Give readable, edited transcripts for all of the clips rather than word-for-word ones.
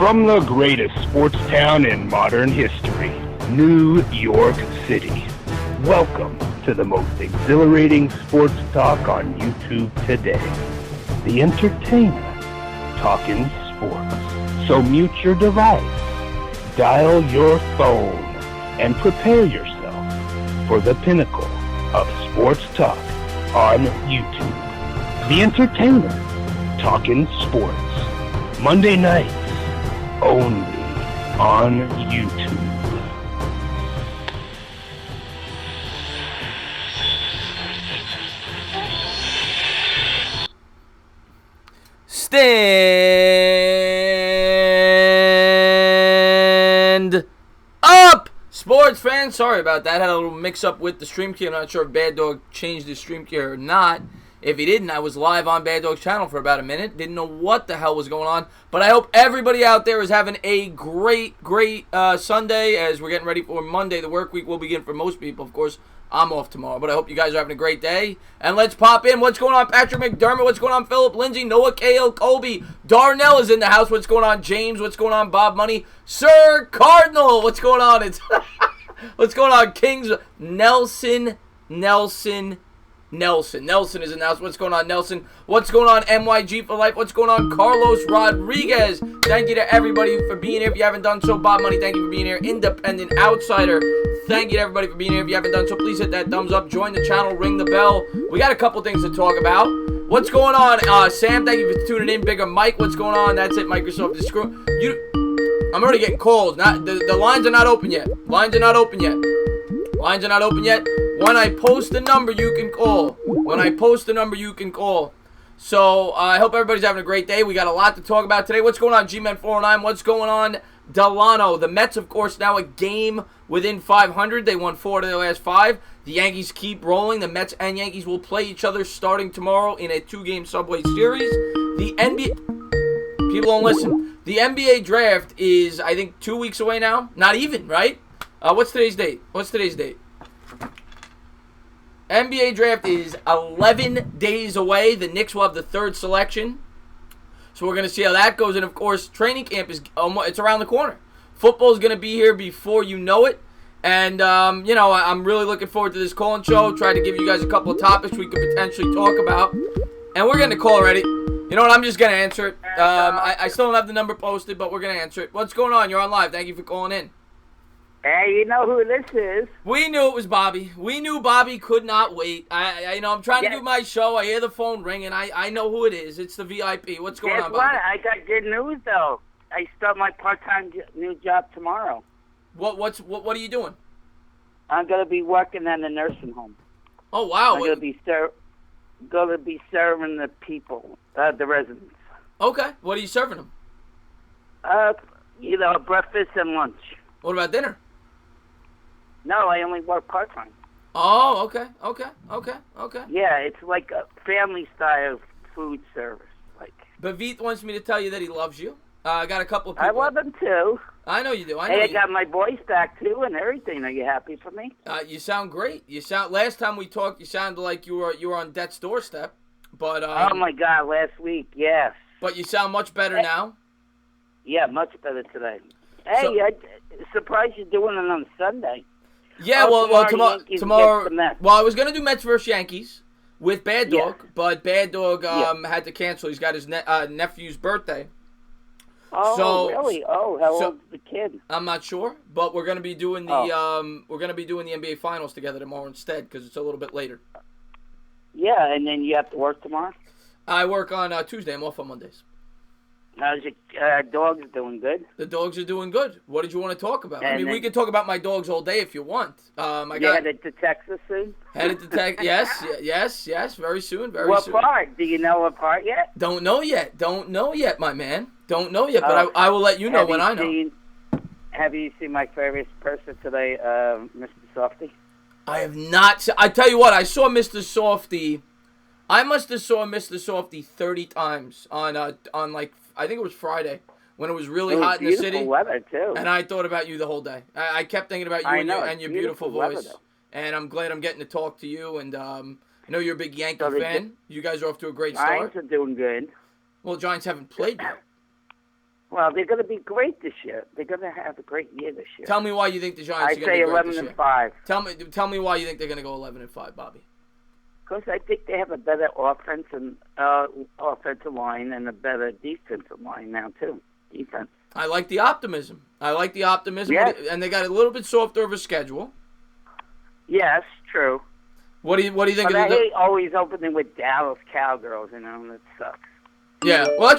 From the greatest sports town in modern history, New York City. Welcome to the most exhilarating sports talk on YouTube today. The Entertainah, talking sports. So mute your device, dial your phone, and prepare yourself for the pinnacle of sports talk on YouTube. The Entertainah, talking sports. Monday nights, only on YouTube. Stand up, sports fans. Sorry about that. Had a little mix-up with the stream key. I'm not sure if Bad Dog changed the stream key or not. If he didn't, I was live on Bad Dog's channel for about a minute. Didn't know what the hell was going on. But I hope everybody out there is having a great Sunday as we're getting ready for Monday. The work week will begin for most people. Of course, I'm off tomorrow. But I hope you guys are having a great day. And let's pop in. What's going on, Patrick McDermott? What's going on, Philip Lindsay? Noah K.L. Colby. Darnell is in the house. What's going on, James? What's going on, Bob Money? Sir Cardinal. What's going on? It's what's going on, Kings? Nelson is in the house. What's going on, Nelson? What's going on, MYG for life? What's going on, Carlos Rodriguez? Thank you to everybody for being here. If you haven't done so, Bob Money, thank you for being here. Independent Outsider, thank you to everybody for being here. If you haven't done so, please hit that thumbs up, join the channel, ring the bell. We got a couple things to talk about. What's going on, Sam? Thank you for tuning in. Bigger Mike, what's going on? That's it, Microsoft. I'm already getting calls. The lines are not open yet. Lines are not open yet. When I post the number, you can call. So, I hope everybody's having a great day. We got a lot to talk about today. What's going on, G-Men409? What's going on, Delano? The Mets, of course, now a game within 500. They won 4 of their last 5. The Yankees keep rolling. The Mets and Yankees will play each other starting tomorrow in a 2-game Subway Series. The NBA... People don't listen. The NBA draft is, I think, 2 weeks away now. Not even, right? What's today's date? NBA draft is 11 days away. The Knicks will have the 3rd selection. So we're going to see how that goes. And, of course, training camp is it's around the corner. Football is going to be here before you know it. And, I'm really looking forward to this call-in show. Try to give you guys a couple of topics we could potentially talk about. And we're getting a call already. You know what? I'm just going to answer it. I still don't have the number posted, but we're going to answer it. What's going on? You're on live. Thank you for calling in. Hey, you know who this is? We knew it was Bobby. We knew Bobby could not wait. I'm trying to do my show. I hear the phone ring, and I know who it is. It's the VIP. What's going on, Bobby? Guess what? I got good news, though. I start my part-time new job tomorrow. What are you doing? I'm going to be working in a nursing home. Oh, wow. I'm going to be serving the people, the residents. Okay. What are you serving them? Breakfast and lunch. What about dinner? No, I only work part-time. Oh, okay. Yeah, it's like a family-style food service. But Veet wants me to tell you that he loves you. I got a couple of people. I love him, too. I know you do. I got my voice back, too, and everything. Are you happy for me? You sound great. Last time we talked, you sounded like you were on death's doorstep. But oh, my God, last week, yes. But you sound much better now. Yeah, much better today. Hey, I'm surprised you're doing it on Sunday. Yeah, tomorrow. Well, I was gonna do Mets versus Yankees with Bad Dog, but Bad Dog had to cancel. He's got his nephew's birthday. Oh, really? Oh, how old's the kid? I'm not sure, but we're gonna be doing the NBA Finals together tomorrow instead because it's a little bit later. Yeah, and then you have to work tomorrow. I work on Tuesday. I'm off on Mondays. How's your dogs doing good? The dogs are doing good. What did you want to talk about? And we could talk about my dogs all day if you want. Headed to Texas soon? Headed to Texas, yes, very soon, What part? Do you know what part yet? Don't know yet, my man. Don't know yet, but I will let you know when I know. Have you seen my favorite person today, Mr. Softy? I have not. I tell you what, I saw Mr. Softy. I must have saw Mr. Softy 30 times on I think it was Friday when it was really hot in the city. Beautiful weather too. And I thought about you the whole day. I kept thinking about you and your beautiful voice. And I'm glad I'm getting to talk to you. And I know you're a big Yankee fan. You guys are off to a great start. Giants are doing good. Well, Giants haven't played yet. Well, they're going to be great this year. They're going to have a great year this year. Tell me why you think the Giants I are going to be great this year. say 11-5. Tell me why you think they're going to go 11-5, Bobby. Because I think they have a better offensive line and a better defensive line now too. Defense. I like the optimism. Yes. And they got a little bit softer of a schedule. Yes, true. What do you think But of I hate always opening with Dallas Cowgirls, and that sucks. Yeah, well,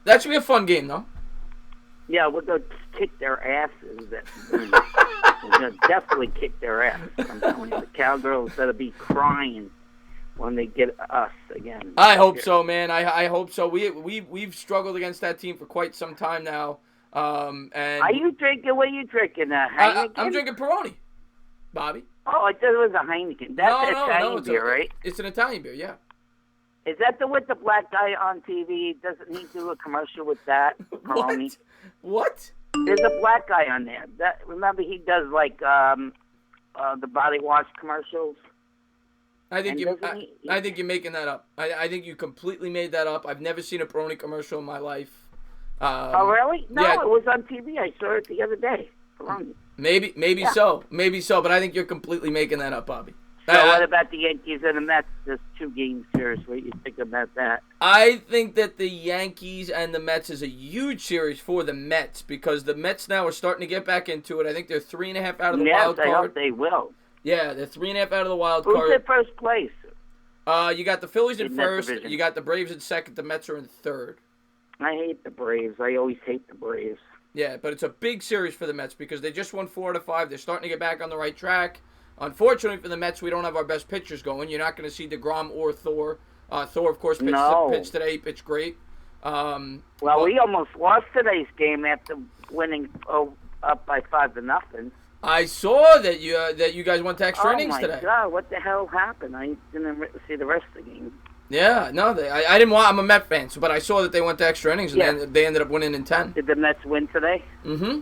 that should be a fun game, though. Yeah, we're going to kick their asses. We're going to definitely kick their asses. I'm telling you, the Cowgirls better be crying when they get us again. I hope so, man. I hope so. We've struggled against that team for quite some time now. And are you drinking? What are you drinking? Heineken? I'm drinking Peroni, Bobby. Oh, I thought it was a Heineken. That's Italian beer, right? It's an Italian beer, yeah. Is that with the black guy on TV? Doesn't he do a commercial with that? Peroni? What? There's a black guy on there. Remember, he does like the body wash commercials. I think you're making that up. I think you completely made that up. I've never seen a Peroni commercial in my life. Oh, really? No, yeah. It was on TV. I saw it the other day. Peroni. Maybe so, but I think you're completely making that up, Bobby. So what about the Yankees and the Mets? There's 2-game series. What do you think about that? I think that the Yankees and the Mets is a huge series for the Mets because the Mets now are starting to get back into it. I think they're 3.5 out of the wild card. Yes, I hope they will. Yeah, they're 3.5 out of the wild card. Who's in first place? You got the Phillies in first. You got the Braves in second. The Mets are in third. I hate the Braves. I always hate the Braves. Yeah, but it's a big series for the Mets because they just won 4 out of 5. They're starting to get back on the right track. Unfortunately for the Mets, we don't have our best pitchers going. You're not going to see DeGrom or Thor. Thor, of course, pitched today. He pitched great. We almost lost today's game after winning up by 5-0. I saw that you guys went to extra innings today. Oh my God! What the hell happened? I didn't see the rest of the game. Yeah, no, I didn't want. I'm a Met fan, but I saw that they went to extra innings and they ended up winning in 10. Did the Mets win today? Mm-hmm.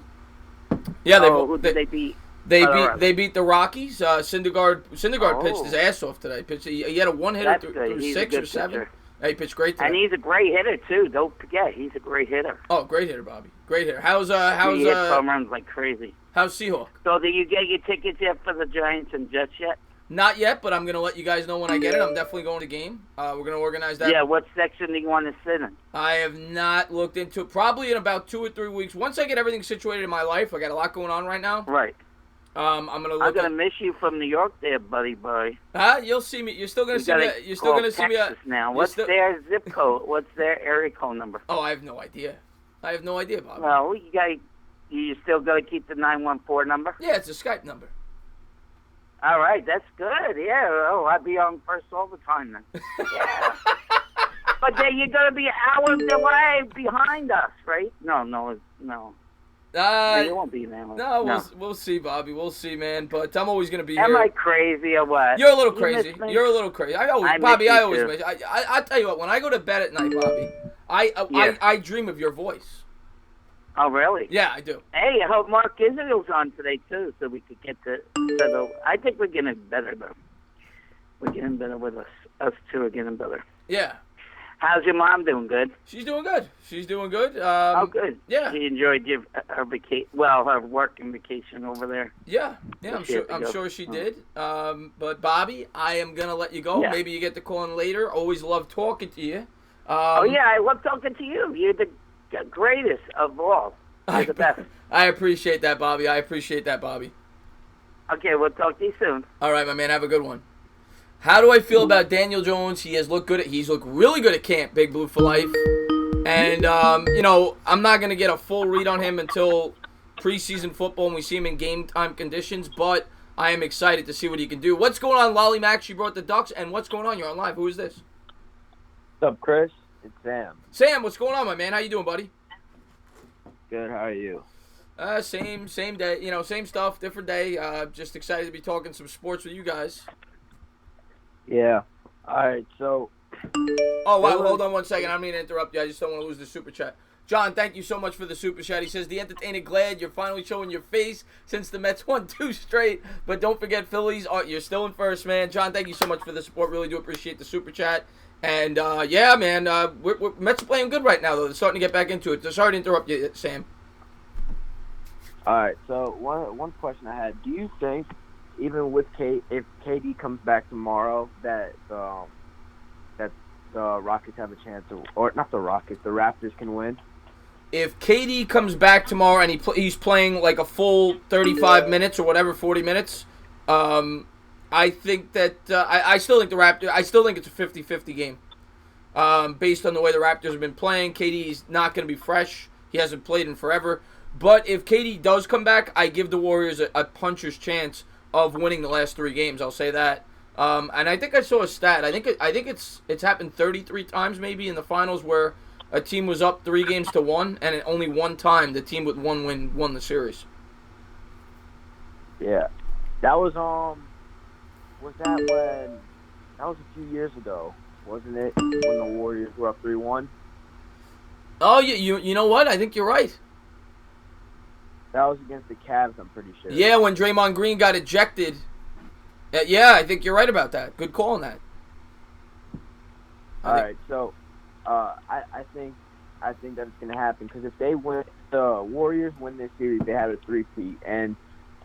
Yeah, who did they beat? They beat the Rockies. Syndergaard pitched his ass off today. He had a one-hitter through 6 or 7. Yeah, he pitched great today. And he's a great hitter too. Don't forget, he's a great hitter. Oh, great hitter, Bobby. Great hitter. How's he hits home runs like crazy. How's Seahawk? So did you get your tickets yet for the Giants and Jets yet? Not yet, but I'm gonna let you guys know when I get it. I'm definitely going to game. We're gonna organize that. Yeah, what section do you want to sit in? I have not looked into it. Probably in about 2 or 3 weeks. Once I get everything situated in my life, I got a lot going on right now. Right. I'm gonna miss you from New York, there, buddy boy. You'll see me. You're still gonna see me. You're still gonna see me. Now, what's their zip code? What's their area code number? Oh, I have no idea. Bobby. Well, you still gotta keep the 914 number. Yeah, it's a Skype number. All right, that's good. Yeah. Oh, I'd be on first all the time then. Yeah. But then you're gonna be an hour delay behind us, right? No. You won't be there. No, we'll see, Bobby. We'll see, man. But I'm always gonna be here. Am I crazy or what? You're a little crazy. You're a little crazy. I always miss you. I tell you what. When I go to bed at night, Bobby, I dream of your voice. Oh, really? Yeah, I do. Hey, I hope Mark Israel's on today too, so we could get to settle. I think we're getting better though. We're getting better with us. Us two are getting better. Yeah. How's your mom doing? Good. She's doing good. Good. Yeah. She enjoyed her vacation. Her working vacation over there. Yeah. I'm sure she did. But Bobby, I am gonna let you go. Yeah. Maybe you get to call in later. Always love talking to you. I love talking to you. You're the greatest of all. You're the best. I appreciate that, Bobby. Okay, we'll talk to you soon. All right, my man. Have a good one. How do I feel about Daniel Jones? He's looked really good at camp, Big Blue for life. And, I'm not going to get a full read on him until preseason football and we see him in game-time conditions, but I am excited to see what he can do. What's going on, Lolly Mac? She brought the Ducks, and what's going on? You're on live. Who is this? What's up, Chris? It's Sam. Sam, what's going on, my man? How you doing, buddy? Good. How are you? Same day. Same stuff, different day. Just excited to be talking some sports with you guys. Yeah. All right, so... Oh, wow, hold on 1 second. I don't mean to interrupt you. I just don't want to lose the super chat. John, thank you so much for the super chat. He says, the Entertainah glad you're finally showing your face since the Mets won 2 straight. But don't forget, Phillies, you're still in first, man. John, thank you so much for the support. Really do appreciate the super chat. And yeah, man, Mets are playing good right now though. They're starting to get back into it. Sorry to interrupt you, Sam. All right. So one question I had: do you think, even with if KD comes back tomorrow, that the Rockets have a chance, or not the Rockets, the Raptors can win? If KD comes back tomorrow and he's playing like a full 35 minutes or whatever, 40 minutes, I think that I still think the Raptors. I still think it's a 50-50 game. Based on the way the Raptors have been playing, KD's not going to be fresh. He hasn't played in forever. But if KD does come back, I give the Warriors a puncher's chance of winning the last 3 games. I'll say that. And I think I saw a stat. I think it's happened 33 times maybe in the finals where a team was up 3-1, and only one time the team with one win won the series. Yeah, that was that when that was a few years ago, wasn't it? When the Warriors were up 3-1. Oh, you know what? I think you're right. That was against the Cavs, I'm pretty sure. Yeah, when Draymond Green got ejected. Yeah, I think you're right about that. Good call on that. All right, so I think that it's gonna happen because if the Warriors win this series, they have a 3-peat, and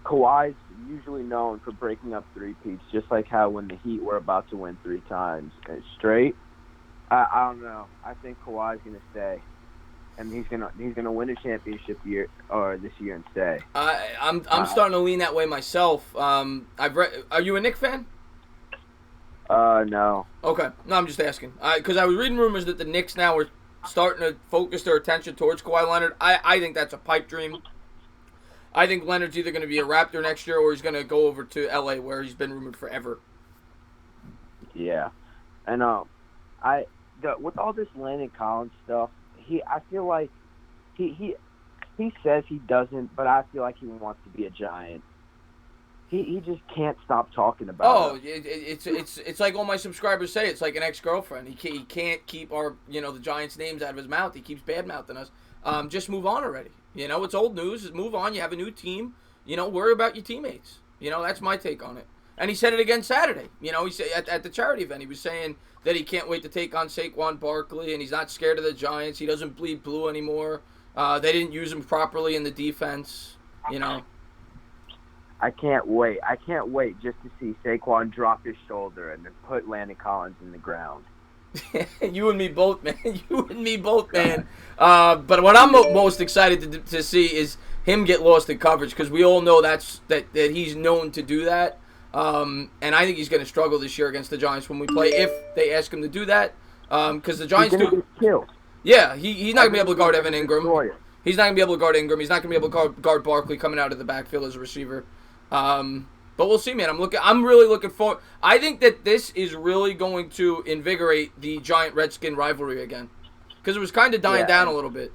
Kawhi's usually known for breaking up 3-peats, just like how when the Heat were about to win 3 times straight. I don't know. I think Kawhi's gonna stay, and he's gonna win a championship this year and stay. I'm starting to lean that way myself. Are you a Knicks fan? No. Okay. No, I'm just asking. Because I was reading rumors that the Knicks now are starting to focus their attention towards Kawhi Leonard. I think that's a pipe dream. I think Leonard's either going to be a Raptor next year or he's going to go over to L.A. where he's been rumored forever. Yeah. And with all this Landon Collins stuff, I feel like he says he doesn't, but I feel like he wants to be a Giant. He just can't stop talking about it. It's like all my subscribers say. It's like an ex-girlfriend. He can't keep the Giants' names out of his mouth. He keeps bad-mouthing us. Just move on already. It's old news. Just move on. You have a new team. Worry about your teammates. That's my take on it. And he said it again Saturday. He said at the charity event, he was saying that he can't wait to take on Saquon Barkley, and he's not scared of the Giants. He doesn't bleed blue anymore. They didn't use him properly in the defense. I can't wait. I can't wait just to see Saquon drop his shoulder and then put Landon Collins in the ground. You and me both, man. But what I'm most excited to see is him get lost in coverage because we all know that he's known to do that. And I think he's going to struggle this year against the Giants when we play if they ask him to do that. Because the Giants he's gonna get killed. Yeah, he's not going to be able to guard Evan Ingram. He's not going to be able to guard Ingram. He's not going to be able to guard Barkley coming out of the backfield as a receiver. But we'll see, man. I'm really looking forward. I think that this is really going to invigorate the Giant-Redskin rivalry again. Because it was kind of dying down a little bit.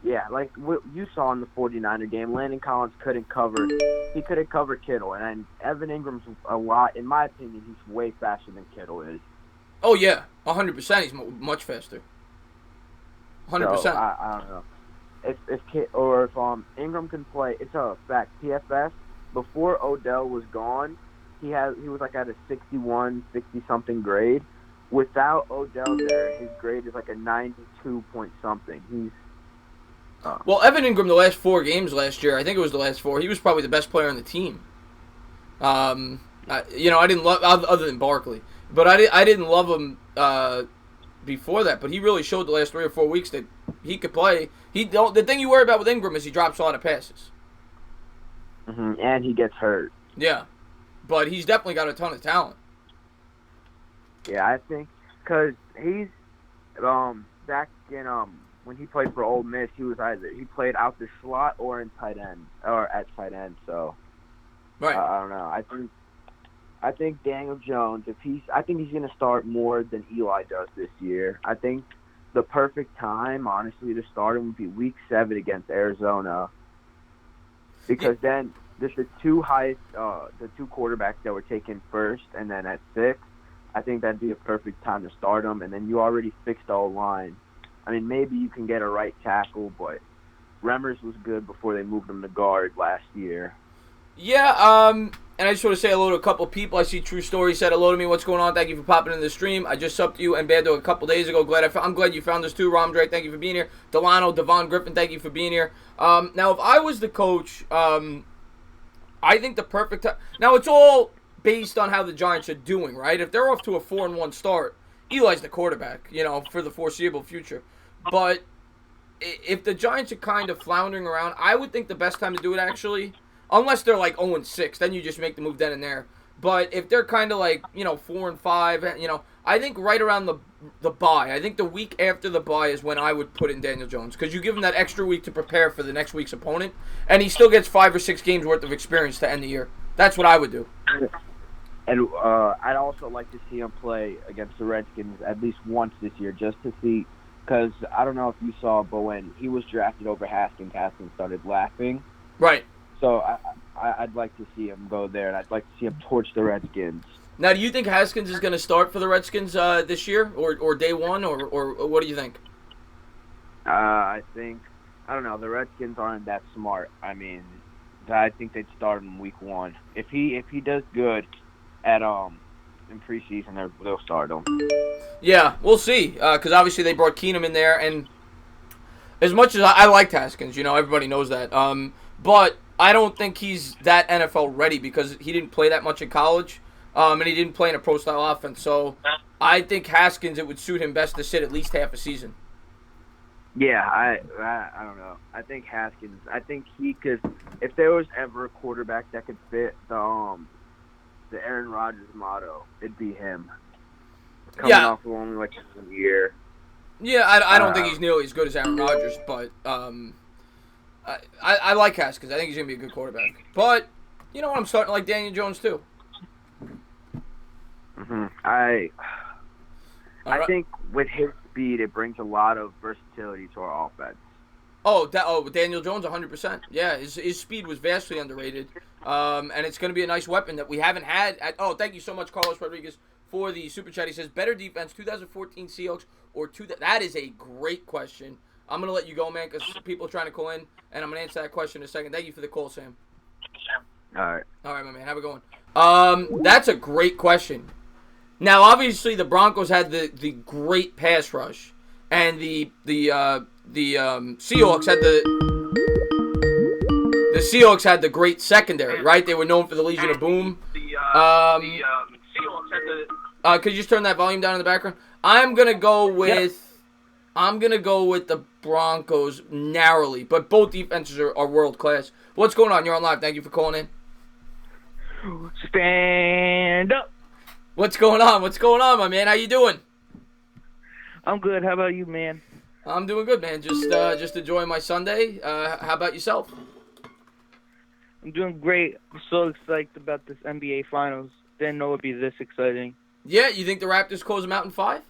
Yeah, like what you saw in the 49er game, Landon Collins couldn't cover. He couldn't cover Kittle. And Evan Ingram's a lot, in my opinion, he's way faster than Kittle is. Oh, yeah. 100%. He's much faster. 100%. So, I don't know. If Ingram can play, it's a fact. PFS, before Odell was gone, he was like at a 61, 60-something grade. Without Odell there, his grade is like a 92 point something. Well, Evan Ingram, the last 4 games last year, I think it was the last 4, he was probably the best player on the team. I didn't love, other than Barkley, but I didn't love him before that, but he really showed the last 3 or 4 weeks that he could play. The thing you worry about with Ingram is he drops a lot of passes. Mm-hmm. And he gets hurt. Yeah, but he's definitely got a ton of talent. Yeah, I think because he's back in when he played for Ole Miss, he played out the slot or at tight end. So right, I don't know. I think Daniel Jones, I think he's going to start more than Eli does this year. I think the perfect time, honestly, to start him would be Week 7 against Arizona, because then there's the 2 quarterbacks that were taken first, and then at 6, I think that'd be a perfect time to start them. And then you already fixed the O-line. I mean, maybe you can get a right tackle, but Remmers was good before they moved him to guard last year. Yeah, and I just want to say hello to a couple people. I see True Story said hello to me. What's going on? Thank you for popping in the stream. I just subbed to you and Bad Dog a couple days ago. I'm glad you found us too. Ramdre, thank you for being here. Delano, Devon Griffin, thank you for being here. Now, if I was the coach, I think the perfect time. Now, it's all based on how the Giants are doing, right? If they're off to a 4-1 start, Eli's the quarterback, for the foreseeable future. But if the Giants are kind of floundering around, I would think the best time to do it, actually, unless they're like 0-6, then you just make the move then and there. But if they're kind of like 4-5, I think right around the bye. I think the week after the bye is when I would put in Daniel Jones, because you give him that extra week to prepare for the next week's opponent, and he still gets 5 or 6 games worth of experience to end the year. That's what I would do. And I'd also like to see him play against the Redskins at least once this year, just to see, because I don't know if you saw, but when he was drafted over Haskins started laughing. Right. So I'd like to see him go there, and I'd like to see him torch the Redskins. Now, do you think Haskins is going to start for the Redskins this year, or day one, or what do you think? I don't know. The Redskins aren't that smart. I mean, I think they'd start him week 1. If he does good at in preseason, they'll start him. Yeah, we'll see. Because obviously they brought Keenum in there, and as much as I liked Haskins, everybody knows that. But I don't think he's that NFL ready because he didn't play that much in college, and he didn't play in a pro style offense. So I think Haskins, it would suit him best to sit at least half a season. Yeah, I don't know. I think Haskins. I think he could. If there was ever a quarterback that could fit the Aaron Rodgers motto, it'd be him. Coming off of only like a year. Yeah, I don't think he's nearly as good as Aaron Rodgers, but I like Haskins. I think he's gonna be a good quarterback. But you know what? I'm starting to like Daniel Jones too. I think with his speed, it brings a lot of versatility to our offense. Daniel Jones, 100%. Yeah, his speed was vastly underrated, and it's going to be a nice weapon that we haven't had. Thank you so much, Carlos Rodriguez, for the super chat. He says, better defense, 2014 Seahawks or that is a great question. I'm going to let you go, man, because people are trying to call in, and I'm going to answer that question in a second. Thank you for the call, Sam. All right, my man. Have a good one. That's a great question. Now, obviously, the Broncos had the great pass rush, and the Seahawks had the great secondary, right? They were known for the Legion of Boom. Could you just turn that volume down in the background? I'm gonna go with the Broncos narrowly, but both defenses are world class. What's going on? You're on live. Thank you for calling in. Stand up. What's going on? What's going on, my man? How you doing? I'm good. How about you, man? I'm doing good, man. Just enjoying my Sunday. How about yourself? I'm doing great. I'm so excited about this NBA Finals. Didn't know it'd be this exciting. Yeah, you think the Raptors close them out in 5?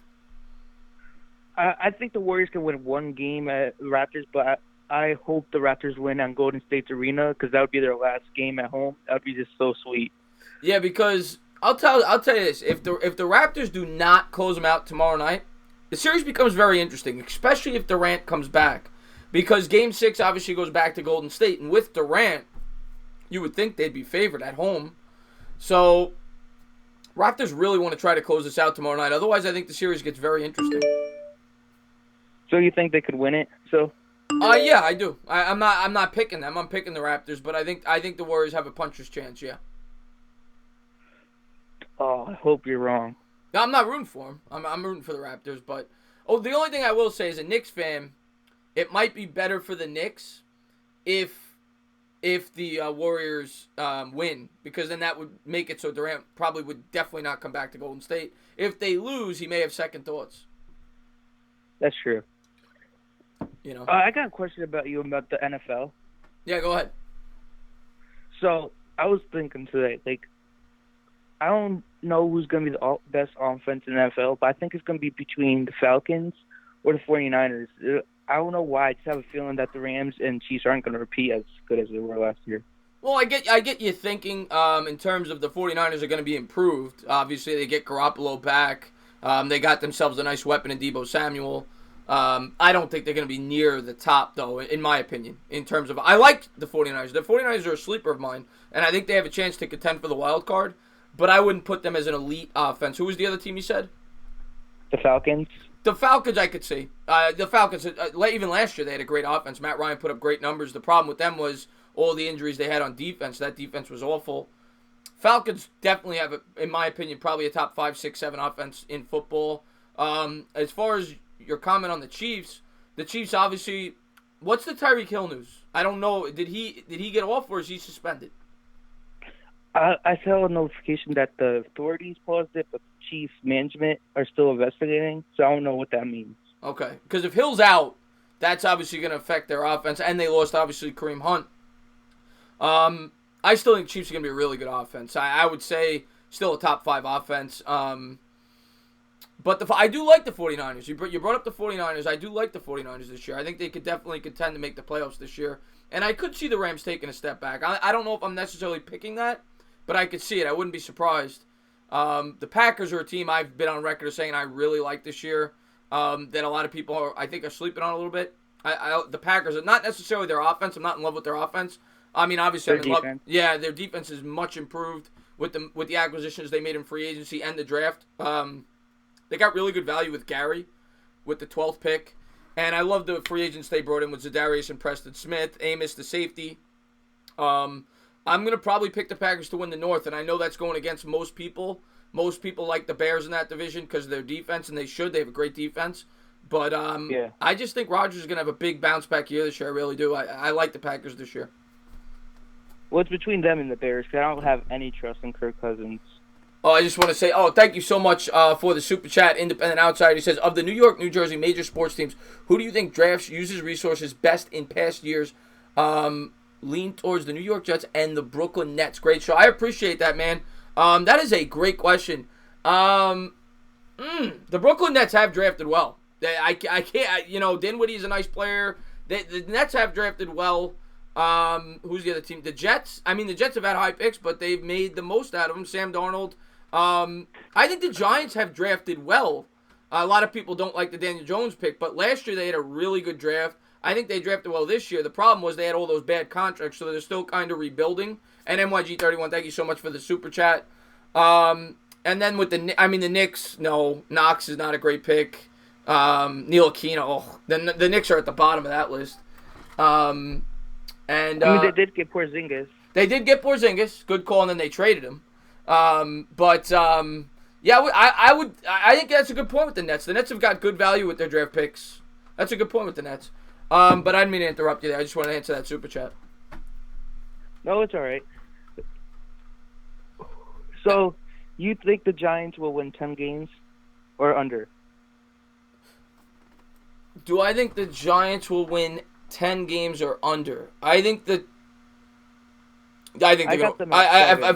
I think the Warriors can win one game at the Raptors, but I hope the Raptors win on Golden State's arena because that would be their last game at home. That would be just so sweet. Yeah, because I'll tell you this: if the Raptors do not close them out tomorrow night, the series becomes very interesting, especially if Durant comes back, because Game 6 obviously goes back to Golden State, and with Durant, you would think they'd be favored at home. So Raptors really want to try to close this out tomorrow night. Otherwise, I think the series gets very interesting. So you think they could win it? Yeah, I do. I'm not picking them. I'm picking the Raptors, but I think the Warriors have a puncher's chance. Yeah. Oh, I hope you're wrong. No, I'm not rooting for them. I'm rooting for the Raptors, but the only thing I will say as a Knicks fan, it might be better for the Knicks if the Warriors win, because then that would make it so Durant probably would definitely not come back to Golden State. If they lose, he may have second thoughts. That's true. I got a question about you about the NFL. Yeah, go ahead. So I was thinking today, I don't know who's going to be the best offense in the NFL, but I think it's going to be between the Falcons or the 49ers. I don't know why. I just have a feeling that the Rams and Chiefs aren't going to repeat as good as they were last year. Well, I get you thinking in terms of the 49ers are going to be improved. Obviously, they get Garoppolo back. They got themselves a nice weapon in Deebo Samuel. I don't think they're going to be near the top, though, in my opinion, in terms of... I like the 49ers. The 49ers are a sleeper of mine, and I think they have a chance to contend for the wild card, but I wouldn't put them as an elite offense. Who was the other team you said? The Falcons. The Falcons, I could see. The Falcons, even last year, they had a great offense. Matt Ryan put up great numbers. The problem with them was all the injuries they had on defense. That defense was awful. Falcons definitely have, in my opinion, probably a top 5, 6, 7 offense in football. As far as your comment on the Chiefs obviously, what's the Tyreek Hill news? I don't know. Did he get off or is he suspended? I saw a notification that the authorities paused it, but the Chiefs management are still investigating, so I don't know what that means. Okay, because if Hill's out, that's obviously going to affect their offense, and they lost, obviously, Kareem Hunt. I still think Chiefs are going to be a really good offense. I would say still a top 5 offense. But I do like the 49ers. You brought up the 49ers. I do like the 49ers this year. I think they could definitely contend to make the playoffs this year. And I could see the Rams taking a step back. I don't know if I'm necessarily picking that, but I could see it. I wouldn't be surprised. The Packers are a team I've been on record as saying I really like this year, that a lot of people I think are sleeping on a little bit. The Packers are not necessarily their offense. I'm not in love with their offense. I mean, obviously, I'm in love. Yeah, their defense is much improved with the acquisitions they made in free agency and the draft. They got really good value with Gary, with the 12th pick. And I love the free agents they brought in with Za'Darius and Preston Smith, Amos the safety. I'm going to probably pick the Packers to win the North, and I know that's going against most people. Most people like the Bears in that division because of their defense, and they should. They have a great defense. But I just think Rodgers is going to have a big bounce-back year this year. I really do. I like the Packers this year. Well, it's between them and the Bears, because I don't have any trust in Kirk Cousins. Oh, I just want to say, thank you so much for the super chat. Independent Outsider, he says, of the New York, New Jersey major sports teams, who do you think drafts uses resources best in past years? Lean towards the New York Jets and the Brooklyn Nets. Great show. I appreciate that, man. That is a great question. The Brooklyn Nets have drafted well. I can't, Dinwiddie's a nice player. The Nets have drafted well. Who's the other team? The Jets. I mean, the Jets have had high picks, but they've made the most out of them. Sam Darnold. I think the Giants have drafted well. A lot of people don't like the Daniel Jones pick, but last year they had a really good draft. I think they drafted well this year. The problem was they had all those bad contracts, so they're still kind of rebuilding. And NYG31, thank you so much for the super chat. And then with the Knicks, no, Knox is not a great pick. Neil Aquino, the Knicks are at the bottom of that list. They did get Porzingis. They did get Porzingis. Good call, and then they traded him. I think that's a good point with the Nets. The Nets have got good value with their draft picks. That's a good point with the Nets. But I didn't mean to interrupt you there. I just wanted to answer that super chat. No, it's all right. So, you think the Giants will win 10 games or under? Do I think the Giants will win 10 games or under? If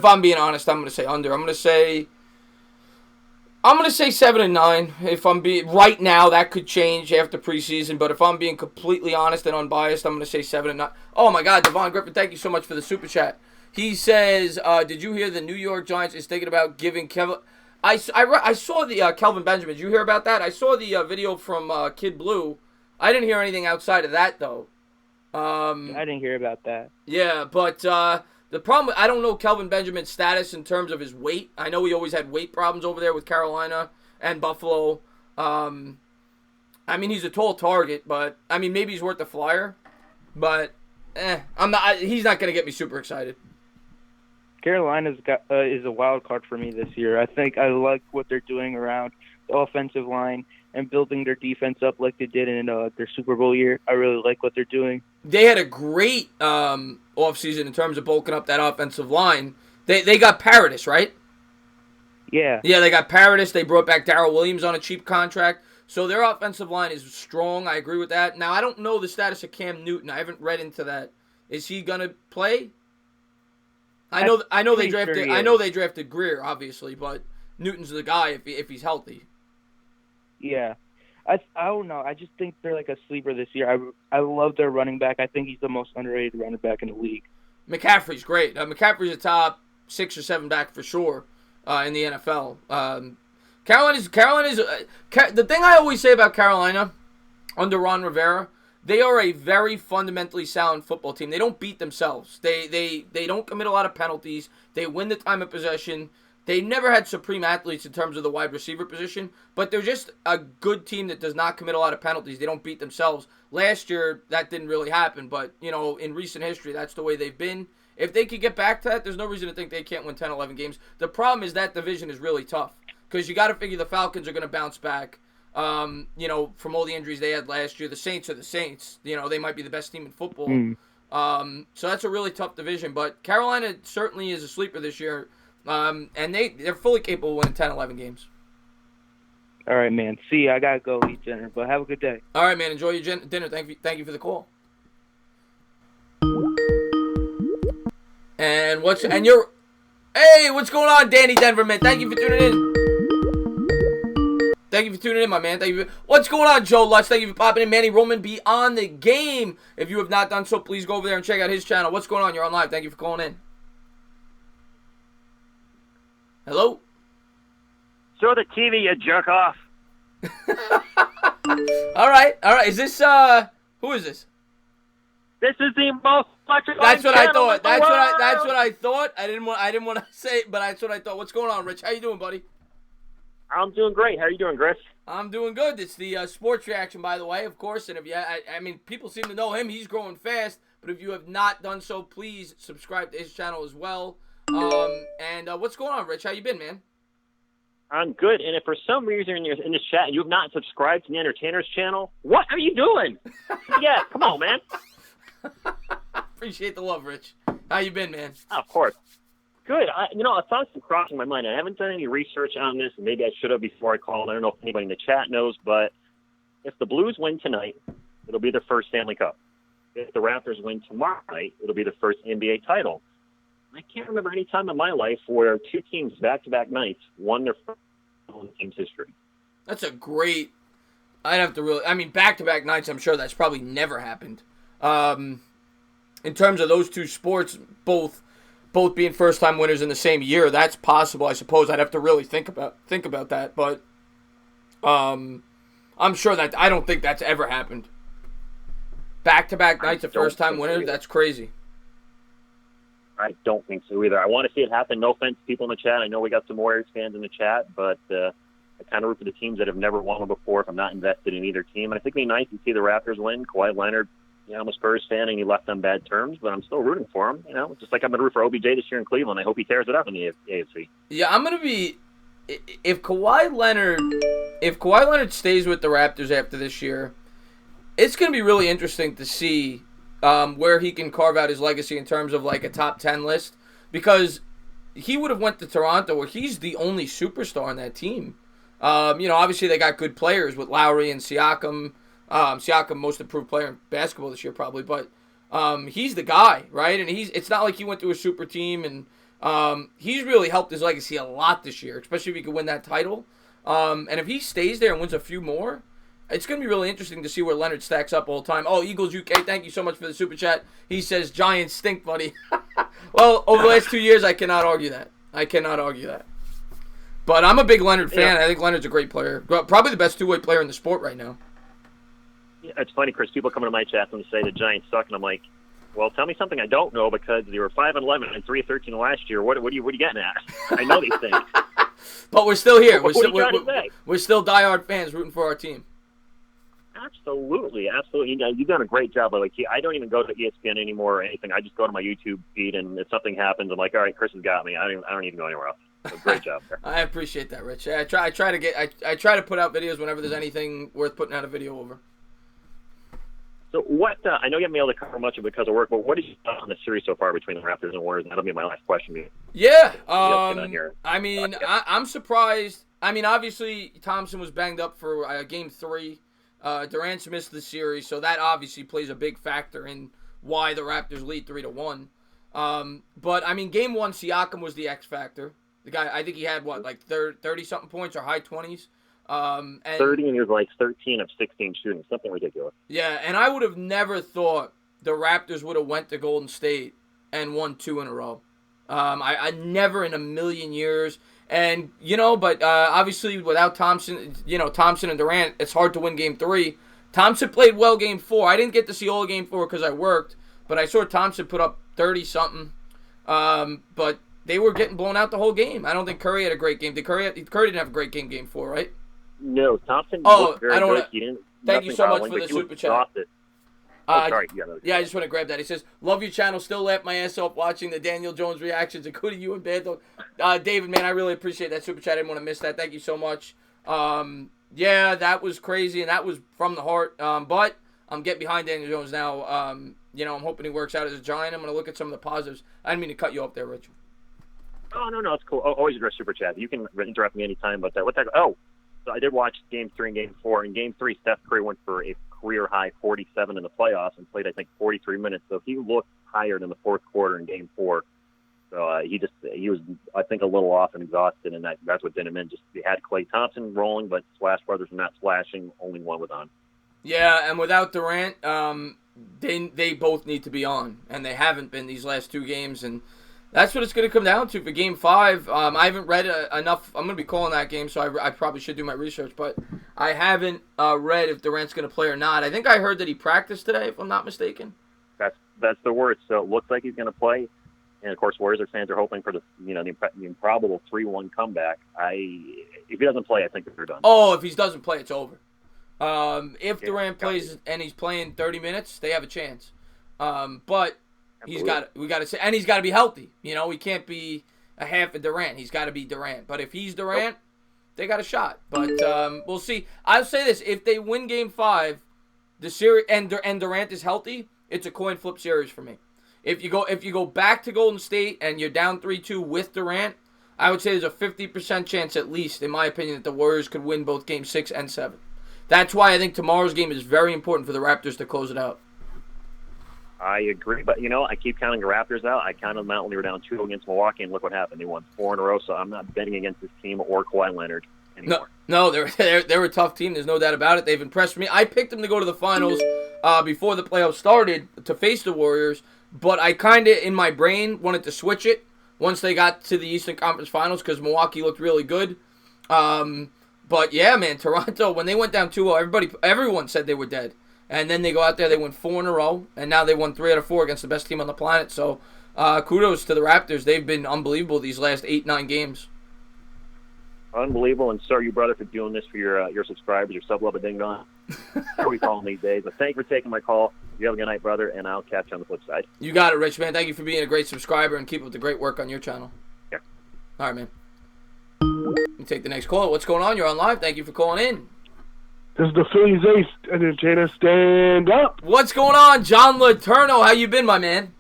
I'm being honest, I'm going to say under. I'm going to say 7-9. If I'm being right now, that could change after preseason. But if I'm being completely honest and unbiased, I'm going to say 7-9. Oh my God, Devon Griffin, thank you so much for the super chat. He says, "Did you hear the New York Giants is thinking about giving Kevin?" I saw the Kelvin Benjamin. Did you hear about that? I saw the video from Kid Blue. I didn't hear anything outside of that though. I didn't hear about that. Yeah, but the problem, I don't know Kelvin Benjamin's status in terms of his weight. I know he always had weight problems over there with Carolina and Buffalo. He's a tall target, but maybe he's worth the flyer. But he's not going to get me super excited. Carolina's is a wild card for me this year. I think I like what they're doing around the offensive line and building their defense up like they did in their Super Bowl year. I really like what they're doing. They had a great offseason in terms of bulking up that offensive line. They got Paradis, right? Yeah. Yeah, they got Paradis. They brought back Darrell Williams on a cheap contract. So their offensive line is strong. I agree with that. Now, I don't know the status of Cam Newton. I haven't read into that. Is he going to play? I know they drafted Greer, obviously, but Newton's the guy if he's healthy. Yeah. I don't know. I just think they're like a sleeper this year. I love their running back. I think he's the most underrated running back in the league. McCaffrey's great. McCaffrey's a top 6 or 7 back for sure in the NFL. Carolina's the thing I always say about Carolina, under Ron Rivera, they are a very fundamentally sound football team. They don't beat themselves. They don't commit a lot of penalties. They win the time of possession. They never had supreme athletes in terms of the wide receiver position, but they're just a good team that does not commit a lot of penalties. They don't beat themselves. Last year, that didn't really happen, but, in recent history, that's the way they've been. If they could get back to that, there's no reason to think they can't win 10, 11 games. The problem is that division is really tough because you got to figure the Falcons are going to bounce back, from all the injuries they had last year. The Saints are the Saints. They might be the best team in football. So that's a really tough division, but Carolina certainly is a sleeper this year. And they're fully capable of winning 10, 11 games. All right, man. See, I gotta go eat dinner, but have a good day. All right, man. Enjoy your dinner. Thank you for the call. Hey, what's going on, Danny Denver, man? Thank you for tuning in. Thank you for tuning in, my man. What's going on, Joe Lutz? Thank you for popping in. Manny Roman, be on the game. If you have not done so, please go over there and check out his channel. What's going on? You're on live. Thank you for calling in. Hello? Show the TV, you jerk off. All right. Is this, who is this? This is the most electrifying That's what I channel thought. in the That's world. what I thought. I didn't want to say it, but that's what I thought. What's going on, Rich? How you doing, buddy? I'm doing great. How are you doing, Chris? I'm doing good. It's the sports reaction, by the way, of course. And if you, I mean, people seem to know him. He's growing fast. But if you have not done so, please subscribe to his channel as well. And what's going on, Rich? How you been, man? I'm good. And if for some reason you're in this chat and you have not subscribed to the Entertainah's channel, what are you doing? Yeah, come on, man. Appreciate the love, Rich. How you been, man? Oh, of course. Good. I thought some crossing my mind. I haven't done any research on this, and maybe I should have before I called. I don't know if anybody in the chat knows, but if the Blues win tonight, it'll be their first Stanley Cup. If the Raptors win tomorrow night, it'll be their first NBA title. I can't remember any time in my life where two teams back-to-back nights won their first title in the team's history. That's a great. I'd have to really. I mean, back-to-back nights. I'm sure that's probably never happened. In terms of those two sports, both being first-time winners in the same year, that's possible. I suppose I'd have to really think about that, but I'm sure that I don't think that's ever happened. Back-to-back nights of first-time winners. That's crazy. I don't think so either. I want to see it happen. No offense to people in the chat. I know we got some Warriors fans in the chat, but I kind of root for the teams that have never won one before if I'm not invested in either team. And I think it'd be nice to see the Raptors win. Kawhi Leonard, I'm a Spurs fan, and he left on bad terms, but I'm still rooting for him. Just like I'm going to root for OBJ this year in Cleveland. I hope he tears it up in the AFC. Yeah, I'm going to be if Kawhi Leonard stays with the Raptors after this year, it's going to be really interesting to see where he can carve out his legacy in terms of like a top 10 list, because he would have went to Toronto where he's the only superstar on that team. Obviously they got good players with Lowry and Siakam. Siakam, most improved player in basketball this year probably, but he's the guy, right? And it's not like he went to a super team, and he's really helped his legacy a lot this year, especially if he could win that title. And if he stays there and wins a few more, it's going to be really interesting to see where Leonard stacks up all the time. Oh, Eagles UK, thank you so much for the super chat. He says, Giants stink, buddy. Well, over the last 2 years, I cannot argue that. But I'm a big Leonard fan. I think Leonard's a great player. Probably the best two-way player in the sport right now. Yeah, it's funny, Chris. People come into my chat and say the Giants suck, and I'm like, well, tell me something I don't know, because they were 5-11 and 3-13 last year. What are you getting at? I know these things. But we're still here. We're still diehard fans rooting for our team. Absolutely. You've done a great job. But I don't even go to ESPN anymore or anything. I just go to my YouTube feed, and if something happens, I'm like, all right, Chris has got me. I don't even go anywhere else. So great job there. I appreciate that, Rich. I try to put out videos whenever there's anything worth putting out a video over. So what? I know you haven't been able to cover much of it because of work, but what did you thought on the series so far between the Raptors and Warriors? That'll be my last question. Yeah. I'm surprised. I mean, obviously Thompson was banged up for Game 3. Durant's missed the series, so that obviously plays a big factor in why the Raptors lead 3-1. But I mean, Game 1, Siakam was the X factor. The guy, I think he had 30-something points or high 20s. 30, and he was like 13 of 16 shooting, something ridiculous. Yeah, and I would have never thought the Raptors would have went to Golden State and won 2 in a row. I never in a million years. And, but obviously without Thompson and Durant, it's hard to win Game 3. Thompson played well game 4. I didn't get to see all of game 4 because I worked, but I saw Thompson put up 30-something. But they were getting blown out the whole game. I don't think Curry had a great game. Curry didn't have a great game 4, right? No, Thompson looked very good. He didn't, thank you so much fouling, for the but he was super chat. exhausted. Sorry. Yeah, I just want to grab that. He says, love your channel. Still laugh my ass off watching the Daniel Jones reactions, including you and Bad Dog. David, man, I really appreciate that super chat. I didn't want to miss that. Thank you so much. Yeah, that was crazy, and that was from the heart. But I'm getting behind Daniel Jones now. I'm hoping he works out as a Giant. I'm going to look at some of the positives. I didn't mean to cut you off there, Rich. Oh, no, it's cool. Always address super chat. You can interrupt me anytime about that. So I did watch Game 3 and Game 4. In Game 3, Steph Curry went for a career-high 47 in the playoffs and played, I think, 43 minutes. So he looked tired in the fourth quarter in Game 4. So he was, I think, a little off and exhausted, and that's what did him in. Just they had Klay Thompson rolling, but Splash Brothers were not splashing. Only one was on. Yeah, and without Durant, they both need to be on, and they haven't been these last 2 games, and that's what it's going to come down to for Game 5. I haven't read enough. I'm going to be calling that game, so I probably should do my research. But I haven't read if Durant's going to play or not. I think I heard that he practiced today, if I'm not mistaken. That's the word. So it looks like he's going to play. And, of course, Warriors fans are hoping for the improbable 3-1 comeback. If he doesn't play, I think they're done. Oh, if he doesn't play, it's over. If Durant plays and he's playing 30 minutes, they have a chance. But we got to say, and he's got to be healthy. He can't be a half of Durant. He's got to be Durant. But if he's Durant, they got a shot. But we'll see. I'll say this: if they win Game 5, the series and Durant is healthy, it's a coin flip series for me. If you go back to Golden State and you're down 3-2 with Durant, I would say there's a 50% chance, at least, in my opinion, that the Warriors could win both Game 6 and 7. That's why I think tomorrow's game is very important for the Raptors to close it out. I agree, but I keep counting the Raptors out. I counted them out when they were down 2 against Milwaukee, and look what happened. They won 4 in a row, so I'm not betting against this team or Kawhi Leonard anymore. No, they're a tough team. There's no doubt about it. They've impressed me. I picked them to go to the finals before the playoffs started to face the Warriors, but I kind of, in my brain, wanted to switch it once they got to the Eastern Conference Finals because Milwaukee looked really good. But yeah, man, Toronto, when they went down 2-0, everyone said they were dead. And then they go out there, they win 4 in a row, and now they won 3 out of 4 against the best team on the planet. So kudos to the Raptors. They've been unbelievable these last 8-9 games. Unbelievable, and sorry, you brother, for doing this for your subscribers, your sub-love ding dong. What we call them these days. But thank you for taking my call. You have a good night, brother, and I'll catch you on the flip side. You got it, Rich, man. Thank you for being a great subscriber and keep up the great work on your channel. Yeah. All right, man. Let me take the next call. What's going on? You're on live. Thank you for calling in. This is the Phillies ace, Entertainah. Stand up. What's going on, John Letourneau? How you been, my man?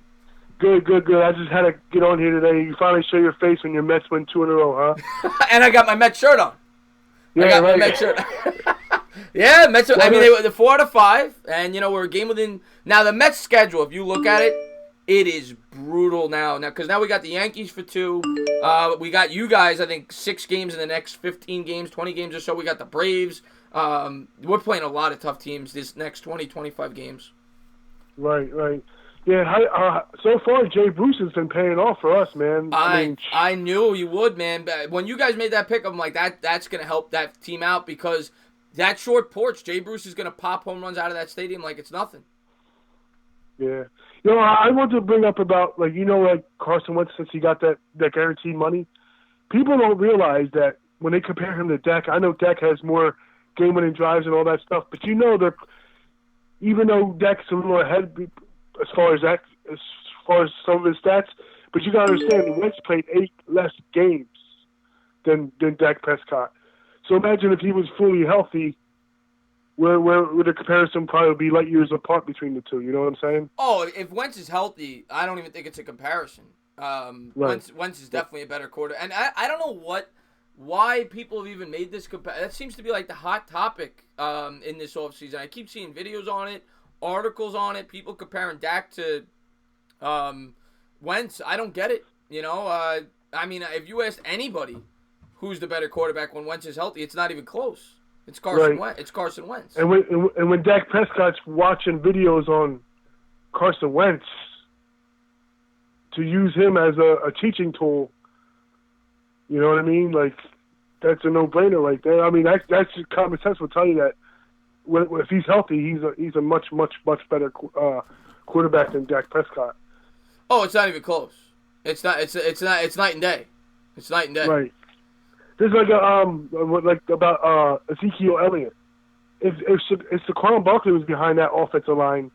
Good. I just had to get on here today. You finally show your face when your Mets win 2 in a row, huh? And I got my Mets shirt on. Yeah, I got right. my Mets shirt. Yeah, Mets. I mean, they were 4 out of 5, and we're a game within. Now the Mets schedule, if you look at it, it is brutal now. Because now we got the Yankees for 2. We got you guys. I think 6 games in the next 15 games, 20 games or so. We got the Braves. We're playing a lot of tough teams this next 20, 25 games. Right. Yeah, so far Jay Bruce has been paying off for us, man. I knew you would, man. But when you guys made that pick, I'm like, that's going to help that team out because that short porch, Jay Bruce is going to pop home runs out of that stadium like it's nothing. Yeah. I want to bring up about, like Carson Wentz, since he got that guaranteed money, people don't realize that when they compare him to Dak, I know Dak has more game-winning drives and all that stuff, but they're, even though Dak's a little ahead as far as some of his stats, but you got to understand, Wentz played 8 less games than Dak Prescott. So imagine if he was fully healthy, where would the comparison probably be light years apart between the two? You know what I'm saying? Oh, if Wentz is healthy, I don't even think it's a comparison. Right. Wentz is definitely a better quarter. And I don't know why people have even made this comparison. That seems to be like the hot topic in this offseason. I keep seeing videos on it, articles on it, people comparing Dak to Wentz. I don't get it. I mean, if you asked anybody who's the better quarterback when Wentz is healthy, it's not even close. It's Carson Wentz. It's Carson Wentz. And when Dak Prescott's watching videos on Carson Wentz to use him as a teaching tool, you know what I mean? Like, that's a no-brainer right there. I mean, that's just common sense will tell you that if he's healthy, he's a much better quarterback than Dak Prescott. Oh, it's not even close. It's not. It's not. It's night and day. It's night and day. Right. There's about Ezekiel Elliott. If Saquon Barkley was behind that offensive line,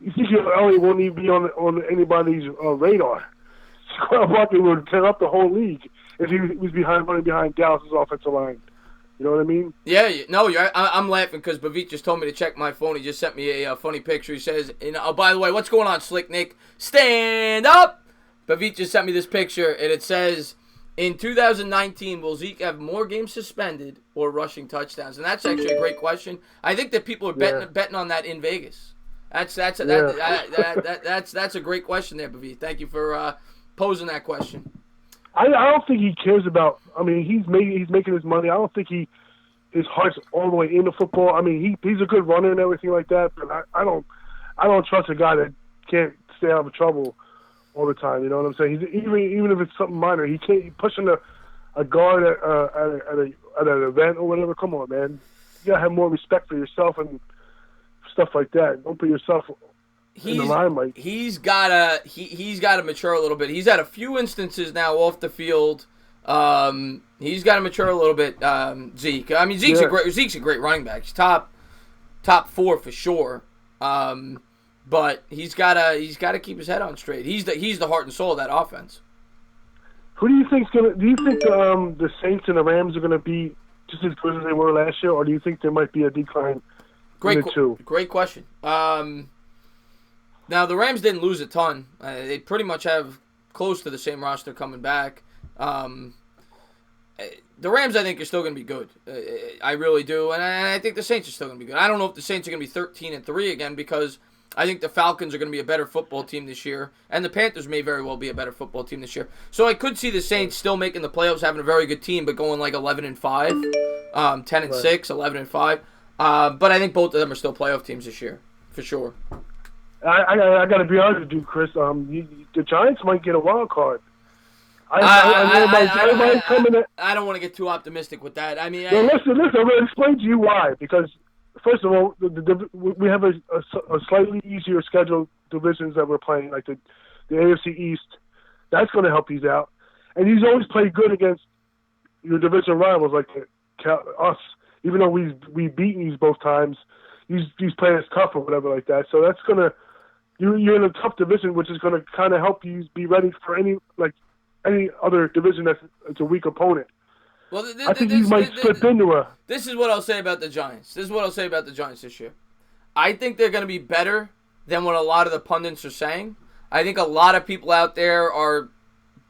Ezekiel Elliott won't even be on anybody's radar. Saquon Barkley would tear up the whole league if he was running behind Dallas' offensive line. You know what I mean? Yeah, no, I'm laughing because Bavit just told me to check my phone. He just sent me a funny picture. He says, oh, by the way, what's going on, Slick Nick? Stand up! Bavit just sent me this picture, and it says, in 2019, will Zeke have more games suspended or rushing touchdowns? And that's actually a great question. I think that people are betting on that in Vegas. That's a great question there, Bavit. Thank you for posing that question. I don't think he cares about. I mean, he's making his money. I don't think his heart's all the way into football. I mean, he's a good runner and everything like that. But I don't trust a guy that can't stay out of trouble all the time. You know what I'm saying? Even if it's something minor, he can't pushing a guard at an event or whatever. Come on, man. You gotta have more respect for yourself and stuff like that. Don't put yourself in the limelight. He's gotta mature a little bit. He's had a few instances now off the field. He's got to mature a little bit. Zeke. I mean, Zeke's a great running back. He's top 4 for sure. But he's gotta keep his head on straight. He's the heart and soul of that offense. Who do you think's gonna? Do you think the Saints and the Rams are gonna be just as good as they were last year, or do you think there might be a decline? Great question. Now, the Rams didn't lose a ton. They pretty much have close to the same roster coming back. The Rams, I think, are still going to be good. I really do. And I think the Saints are still going to be good. I don't know if the Saints are going to be 13-3 again because I think the Falcons are going to be a better football team this year. And the Panthers may very well be a better football team this year. So I could see the Saints still making the playoffs, having a very good team, but going like 11-5, 10-6, 11-5. But I think both of them are still playoff teams this year, for sure. I got to be honest with you, Chris. The Giants might get a wild card. I don't want to get too optimistic with that. I mean, listen. I'm going to explain to you why. Because first of all, we have a slightly easier schedule divisions that we're playing, like the AFC East. That's going to help these out. And he's always played good against your division rivals, like us. Even though we've beaten these both times, he's playing us tough or whatever like that. So that's gonna you're in a tough division, which is gonna kind of help you be ready for any other division that's a weak opponent. Well, I think he might slip into a. This is what I'll say about the Giants. This year. I think they're going to be better than what a lot of the pundits are saying. I think a lot of people out there are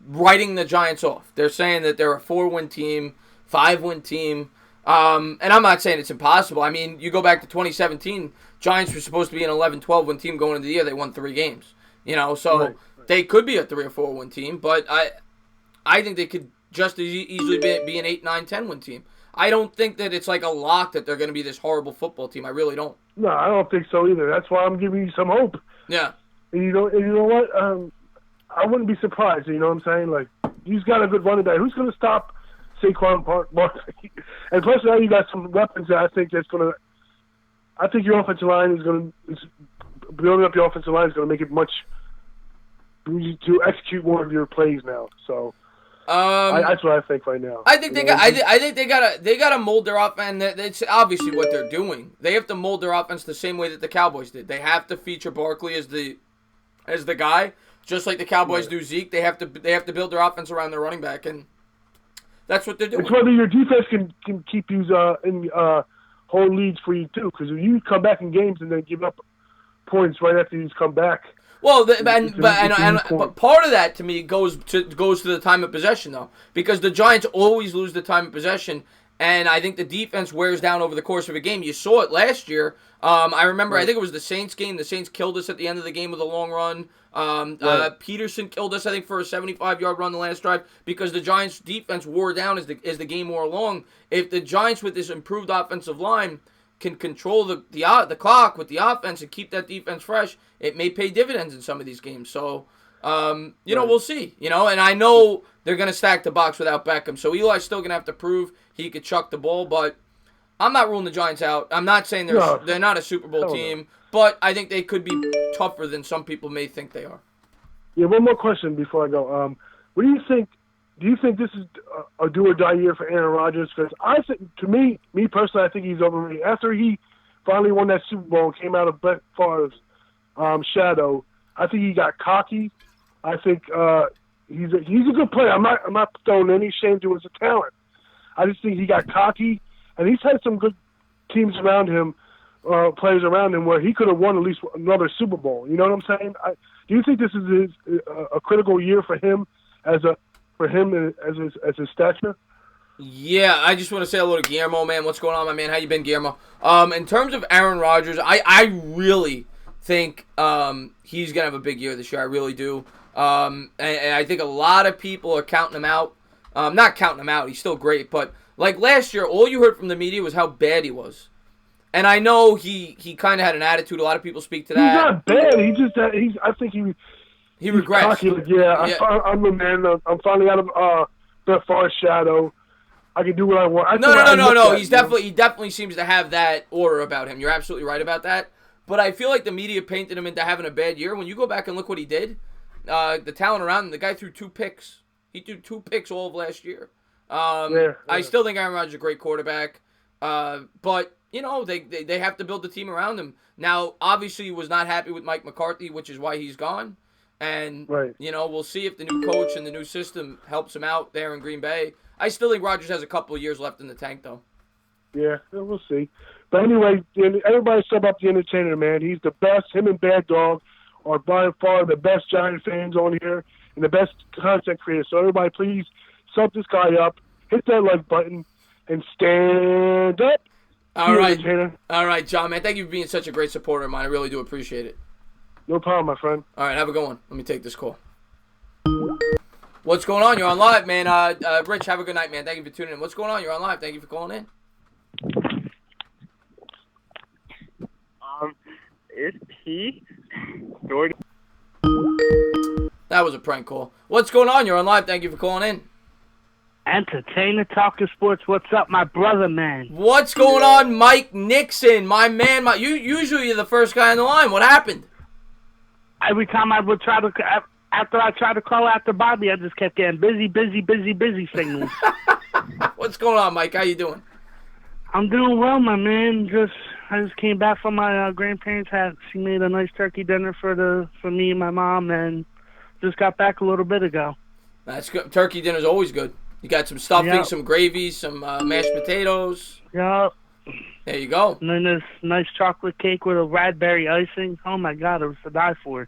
writing the Giants off. They're saying that they're a 4-win team, 5-win team. And I'm not saying it's impossible. I mean, you go back to 2017, Giants were supposed to be an 11-12 win team going into the year. They won 3 games. So they could be a 3 or 4 win team, but I think they could just as easily be an 8, 9, 10 win team. I don't think that it's like a lock that they're going to be this horrible football team. I really don't. No, I don't think so either. That's why I'm giving you some hope. Yeah. And you know what? I wouldn't be surprised. You know what I'm saying? Like, he's got a good running back. Who's going to stop Saquon Barkley? And plus, now you got some weapons that I think your offensive line is building up your offensive line is going to make it much to execute more of your plays now. So that's what I think right now. I think they gotta mold their offense. It's obviously what they're doing. They have to mold their offense the same way that the Cowboys did. They have to feature Barkley as the guy, just like the Cowboys do Zeke. They have to build their offense around their running back, and that's what they're doing. It's whether your defense can keep you in whole leads for you too, because if you come back in games and then give up points right after you come back. Well, but part of that to me goes to the time of possession though, because the Giants always lose the time of possession, and I think the defense wears down over the course of a game. You saw it last year. I remember, I think it was the Saints game. The Saints killed us at the end of the game with a long run. Peterson killed us, I think, for a 75-yard run the last drive because the Giants' defense wore down as the game wore along. If the Giants, with this improved offensive line, can control the clock with the offense and keep that defense fresh, it may pay dividends in some of these games. So, we'll see. And I know they're going to stack the box without Beckham. So Eli's still going to have to prove he could chuck the ball, but I'm not ruling the Giants out. I'm not saying they're not a Super Bowl team, but I think they could be tougher than some people may think they are. Yeah, one more question before I go. What do you think? Do you think this is a do or die year for Aaron Rodgers? Because I think, to me personally, I think he's overrated. After he finally won that Super Bowl and came out of Brett Favre's shadow, I think he got cocky. I think he's a good player. I'm not throwing any shame to his talent. I just think he got cocky, and he's had some good teams around him, players around him, where he could have won at least another Super Bowl. You know what I'm saying? Do you think this is a critical year for him as his stature? Yeah, I just want to say hello to Guillermo, man. What's going on, my man? How you been, Guillermo? In terms of Aaron Rodgers, I really think he's gonna have a big year this year. I really do. And I think a lot of people are counting him out. Not counting him out. He's still great, but like last year, all you heard from the media was how bad he was. And I know he kind of had an attitude. A lot of people speak to that. He's not bad. I think he regressed. Cocky. I'm a man. I'm finally out of Brett Favre's shadow. I can do what I want. No. He definitely seems to have that aura about him. You're absolutely right about that. But I feel like the media painted him into having a bad year. When you go back and look what he did, the talent around him, the guy threw 2 picks. He threw 2 picks all of last year. I still think Aaron Rodgers is a great quarterback. But you know, they have to build the team around him. Now, obviously, he was not happy with Mike McCarthy, which is why he's gone. And, you know, we'll see if the new coach and the new system helps him out there in Green Bay. I still think Rodgers has a couple of years left in the tank, though. Yeah, we'll see. But anyway, everybody sub up the Entertainah, man. He's the best. Him and Bad Dog are by far the best Giant fans on here and the best content creators. So everybody, please sub this guy up, hit that like button, and stand up. All right, John, man. Thank you for being such a great supporter of mine. I really do appreciate it. No problem, my friend. All right, have a good one. Let me take this call. What's going on? You're on live, man. Rich, have a good night, man. Thank you for tuning in. What's going on? You're on live. Thank you for calling in. Is he Jordan? That was a prank call. What's going on? You're on live. Thank you for calling in. Entertainah talking sports. What's up, my brother, man? What's going on, Mike Nixon? My man, usually you're the first guy on the line. What happened? Every time I would try to, after I tried to call after Bobby, I just kept getting busy signals. What's going on, Mike? How you doing? I'm doing well, my man. I just came back from my grandparents' house. She made a nice turkey dinner for me and my mom, and just got back a little bit ago. That's good. Turkey dinner's always good. You got some stuffing, some gravy, some mashed potatoes. Yep. There you go. And then this nice chocolate cake with a raspberry icing. Oh, my God, it was to die for.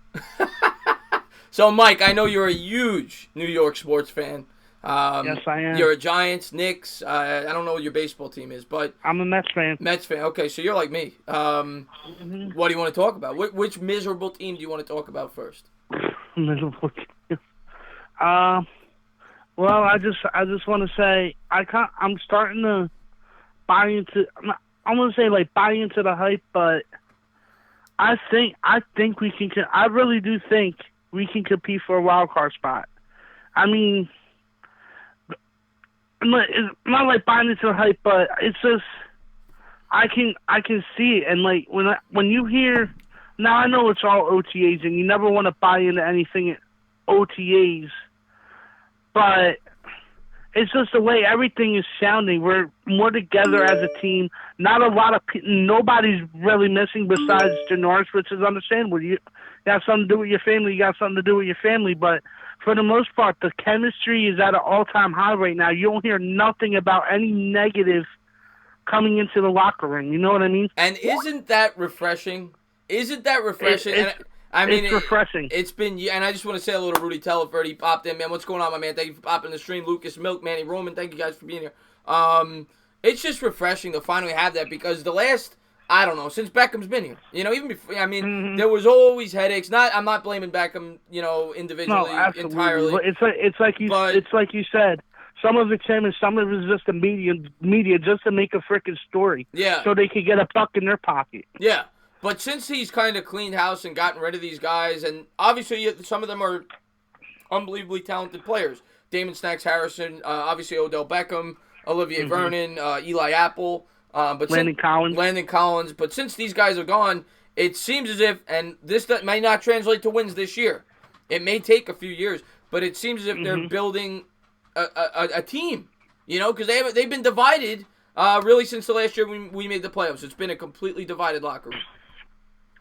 So, Mike, I know you're a huge New York sports fan. Yes, I am. You're a Giants, Knicks. I don't know what your baseball team is, but... I'm a Mets fan. Mets fan. Okay, so you're like me. What do you want to talk about? Which miserable team do you want to talk about first? Miserable team. Well, I just want to say I'm starting to buy into. I'm gonna say like buy into the hype, but I think we can. I really do think we can compete for a wild card spot. I mean, it's not like buying into the hype, but it's just I can see it, and like when you hear. Now I know it's all OTAs, and you never want to buy into anything at OTAs. But it's just the way everything is sounding. We're more together as a team. Not a lot of nobody's really missing besides Janoris, which is understandable. You got something to do with your family. You got something to do with your family. But for the most part, the chemistry is at an all-time high right now. You don't hear nothing about any negative coming into the locker room. You know what I mean? And isn't that refreshing? Isn't that refreshing? It's refreshing. It's been, and I just want to say hello to Rudy Teleford. He popped in, man. What's going on, my man? Thank you for popping the stream. Lucas Milk, Manny Roman, thank you guys for being here. It's just refreshing to finally have that because the last, I don't know, since Beckham's been here, you know, even before, I mean, there was always headaches. I'm not blaming Beckham, you know, individually, entirely. It's like you said. Some of it's him and some of it is just the media just to make a freaking story. Yeah. So they could get a buck in their pocket. Yeah. But since he's kind of cleaned house and gotten rid of these guys, and obviously some of them are unbelievably talented players. Damon Snacks Harrison, obviously Odell Beckham, Olivier Vernon, Eli Apple. But Landon Collins. But since these guys are gone, it seems as if, and this may not translate to wins this year. It may take a few years, but it seems as if they're building a team. You know, because they've been divided really since the last year we made the playoffs. It's been a completely divided locker room.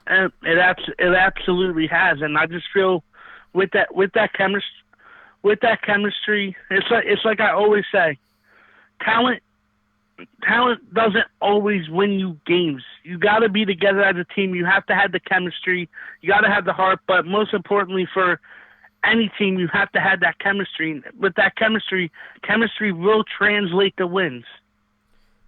And it absolutely has, and I just feel with that chemistry, it's like I always say, talent doesn't always win you games. You got to be together as a team. You have to have the chemistry. You got to have the heart, but most importantly for any team, you have to have that chemistry. With that chemistry will translate to wins.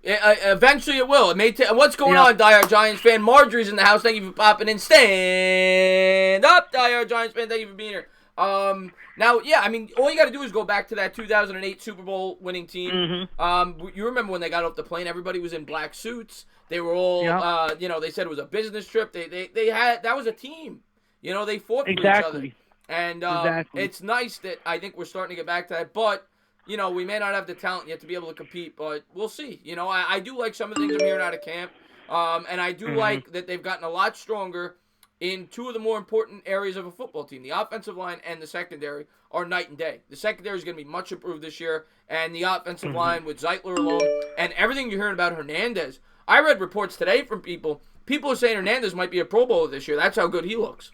Eventually it will. It may what's going on, Die Hard Giants fan? Marjorie's in the house. Thank you for popping in. Stand up, Die Hard Giants fan. Thank you for being here. Now, yeah, I mean, all you got to do is go back to that 2008 Super Bowl winning team. You remember when they got off the plane? Everybody was in black suits. They were all, they said it was a business trip. They had that was a team. You know, they fought for each other. And it's nice that I think we're starting to get back to that, but. You know, we may not have the talent yet to be able to compete, but we'll see. You know, I do like some of the things I'm hearing out of camp, and I do like that they've gotten a lot stronger in two of the more important areas of a football team. The offensive line and the secondary are night and day. The secondary is going to be much improved this year, and the offensive line with Zeitler alone, and everything you're hearing about Hernandez. I read reports today from people. People are saying Hernandez might be a Pro Bowler this year. That's how good he looks.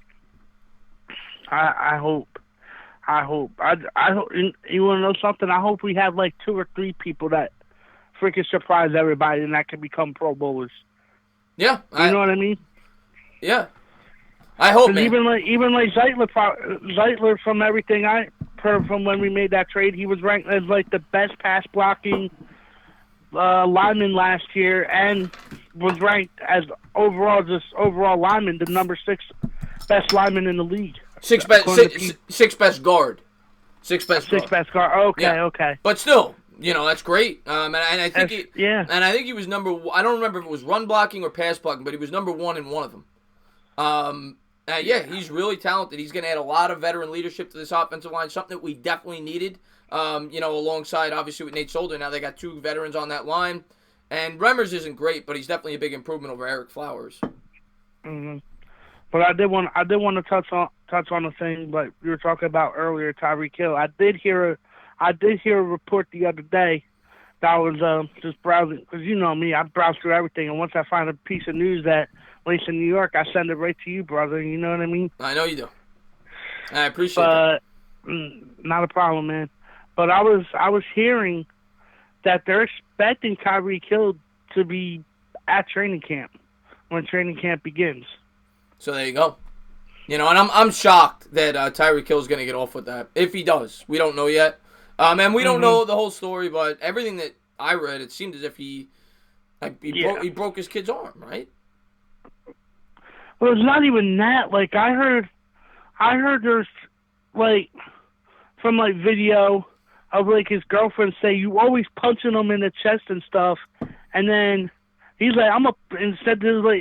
I hope. I hope. You want to know something? I hope we have like 2 or 3 people that freaking surprise everybody and that can become Pro Bowlers. Yeah. You know what I mean? Yeah. I hope, man. Even like Zeitler, from everything I heard from when we made that trade, he was ranked as like the best pass blocking lineman last year and was ranked as overall lineman, the number 6 best lineman in the league. Sixth best guard. Sixth best guard. Okay. But still, you know, that's great. And I think he was number. I don't remember if it was run blocking or pass blocking, but he was number 1 in one of them. He's really talented. He's going to add a lot of veteran leadership to this offensive line, something that we definitely needed. Alongside obviously with Nate Solder. Now they got 2 veterans on that line, and Remmers isn't great, but he's definitely a big improvement over Eric Flowers. But I did want to touch on the thing like we were talking about earlier, Tyreek Hill. I did hear a report the other day that I was just browsing, because you know me, I browse through everything, and once I find a piece of news that links in New York, I send it right to you, brother. You know what I mean? I know you do. I appreciate that. Not a problem, man. But I was hearing that they're expecting Kyrie Hill to be at training camp when training camp begins. So there you go. You know, and I'm shocked that Tyreek Hill is going to get off with that. If he does, we don't know yet. And we don't know the whole story, but everything that I read, it seemed as if he broke his kid's arm, right? Well, it's not even that. Like I heard there's like from like video of like his girlfriend say you always punching him in the chest and stuff, and then. He's like,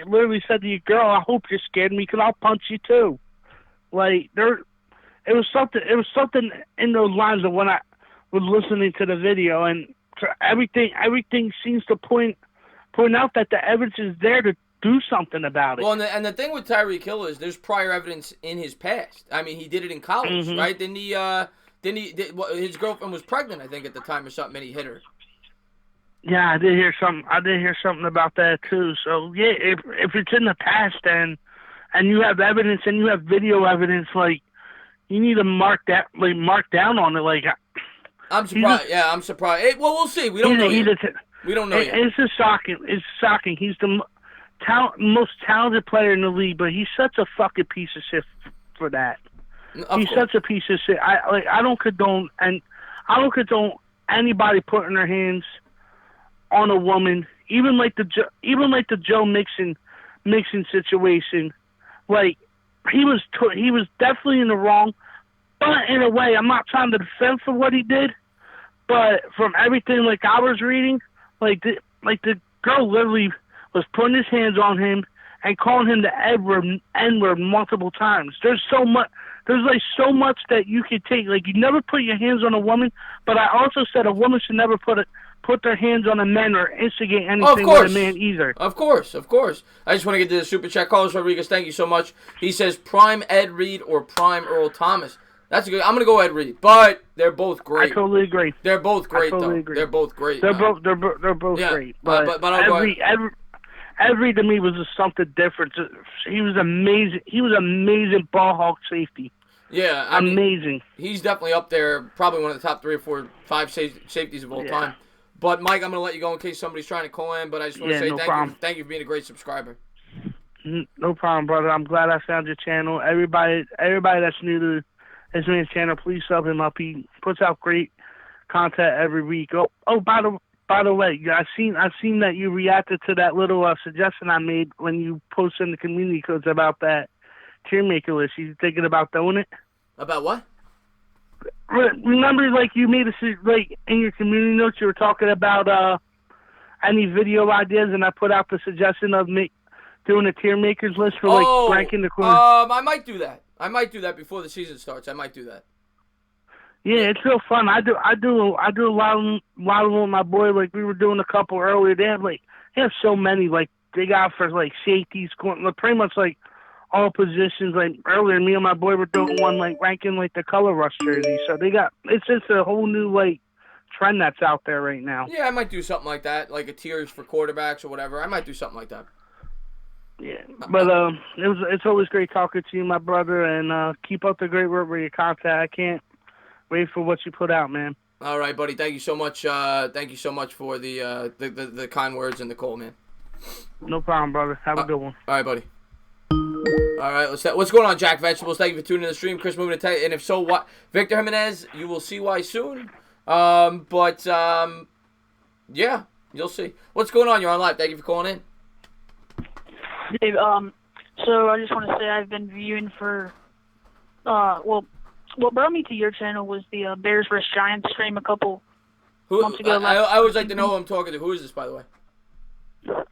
literally said to your girl, I hope you're scared of me because I'll punch you too. Like, it was something in those lines of when I was listening to the video, and everything seems to point out that the evidence is there to do something about it. Well, and the thing with Tyreek Hill is there's prior evidence in his past. I mean, he did it in college, right? His girlfriend was pregnant, I think, at the time or something, and he hit her. Yeah, I did hear something about that too. So yeah, if it's in the past and you have evidence and you have video evidence, like you need to mark down on it. Like I'm surprised. I'm surprised. Well, we'll see. We don't know yet. We don't know yet. It's just shocking. It's shocking. He's the most talented player in the league, but he's such a fucking piece of shit for that. He's such a piece of shit. I don't condone anybody putting their hands on a woman, even like the Joe Mixon situation. Like he was definitely in the wrong, but in a way, I'm not trying to defend for what he did. But from everything like I was reading, like the girl literally was putting his hands on him and calling him the N-word multiple times. There's so much that you could take. Like you never put your hands on a woman, but I also said a woman should never put put their hands on a man or instigate anything with a man either. Of course. I just want to get to the super chat. Carlos Rodriguez, thank you so much. He says prime Ed Reed or prime Earl Thomas. That's a good. I'm gonna go Ed Reed, but they're both great. I totally agree. They're both great, totally agree. They're both great. They're both great. But Ed Reed to me was just something different. He was amazing. He was amazing ball hawk safety. Yeah, amazing. He's definitely up there, probably one of the top 3 or 4, 5 safeties of all time. But Mike, I'm gonna let you go in case somebody's trying to call in. But I just want to say thank you for being a great subscriber. No problem, brother. I'm glad I found your channel. Everybody that's new to his man's channel, please sub him up. He puts out great content every week. Oh, by the way, I seen that you reacted to that little suggestion I made when you posted in the community codes about that tier maker list. You thinking about doing it? About what? Remember, like you made in your community notes, you were talking about any video ideas, and I put out the suggestion of doing a tier makers list for ranking the corner. I might do that. Before the season starts. I might do that. Yeah, it's real fun. I do a lot of them with my boy. Like we were doing a couple earlier. They have so many. Like they got for like safeties, pretty much like all positions. Like earlier, me and my boy were doing one like ranking like the color rush jersey. So it's just a whole new like trend that's out there right now. Yeah, I might do something like that, like a tiers for quarterbacks or whatever. I might do something like that. Yeah, but it's always great talking to you, my brother, and keep up the great work with your content. I can't wait for what you put out, man. All right, buddy. Thank you so much. Thank you so much for the kind words and the call, man. No problem, brother. Have a good one. All right, buddy. All right, what's going on, Jack Vegetables? Thank you for tuning in the stream. Chris moving to tell you, and if so, what? Victor Jimenez, you will see why soon. Yeah, you'll see. What's going on? You're on live. Thank you for calling in. Dave, so I just want to say I've been viewing for, what brought me to your channel was the Bears vs. Giants stream a couple months ago. I always like to know who I'm talking to. Who is this, by the way?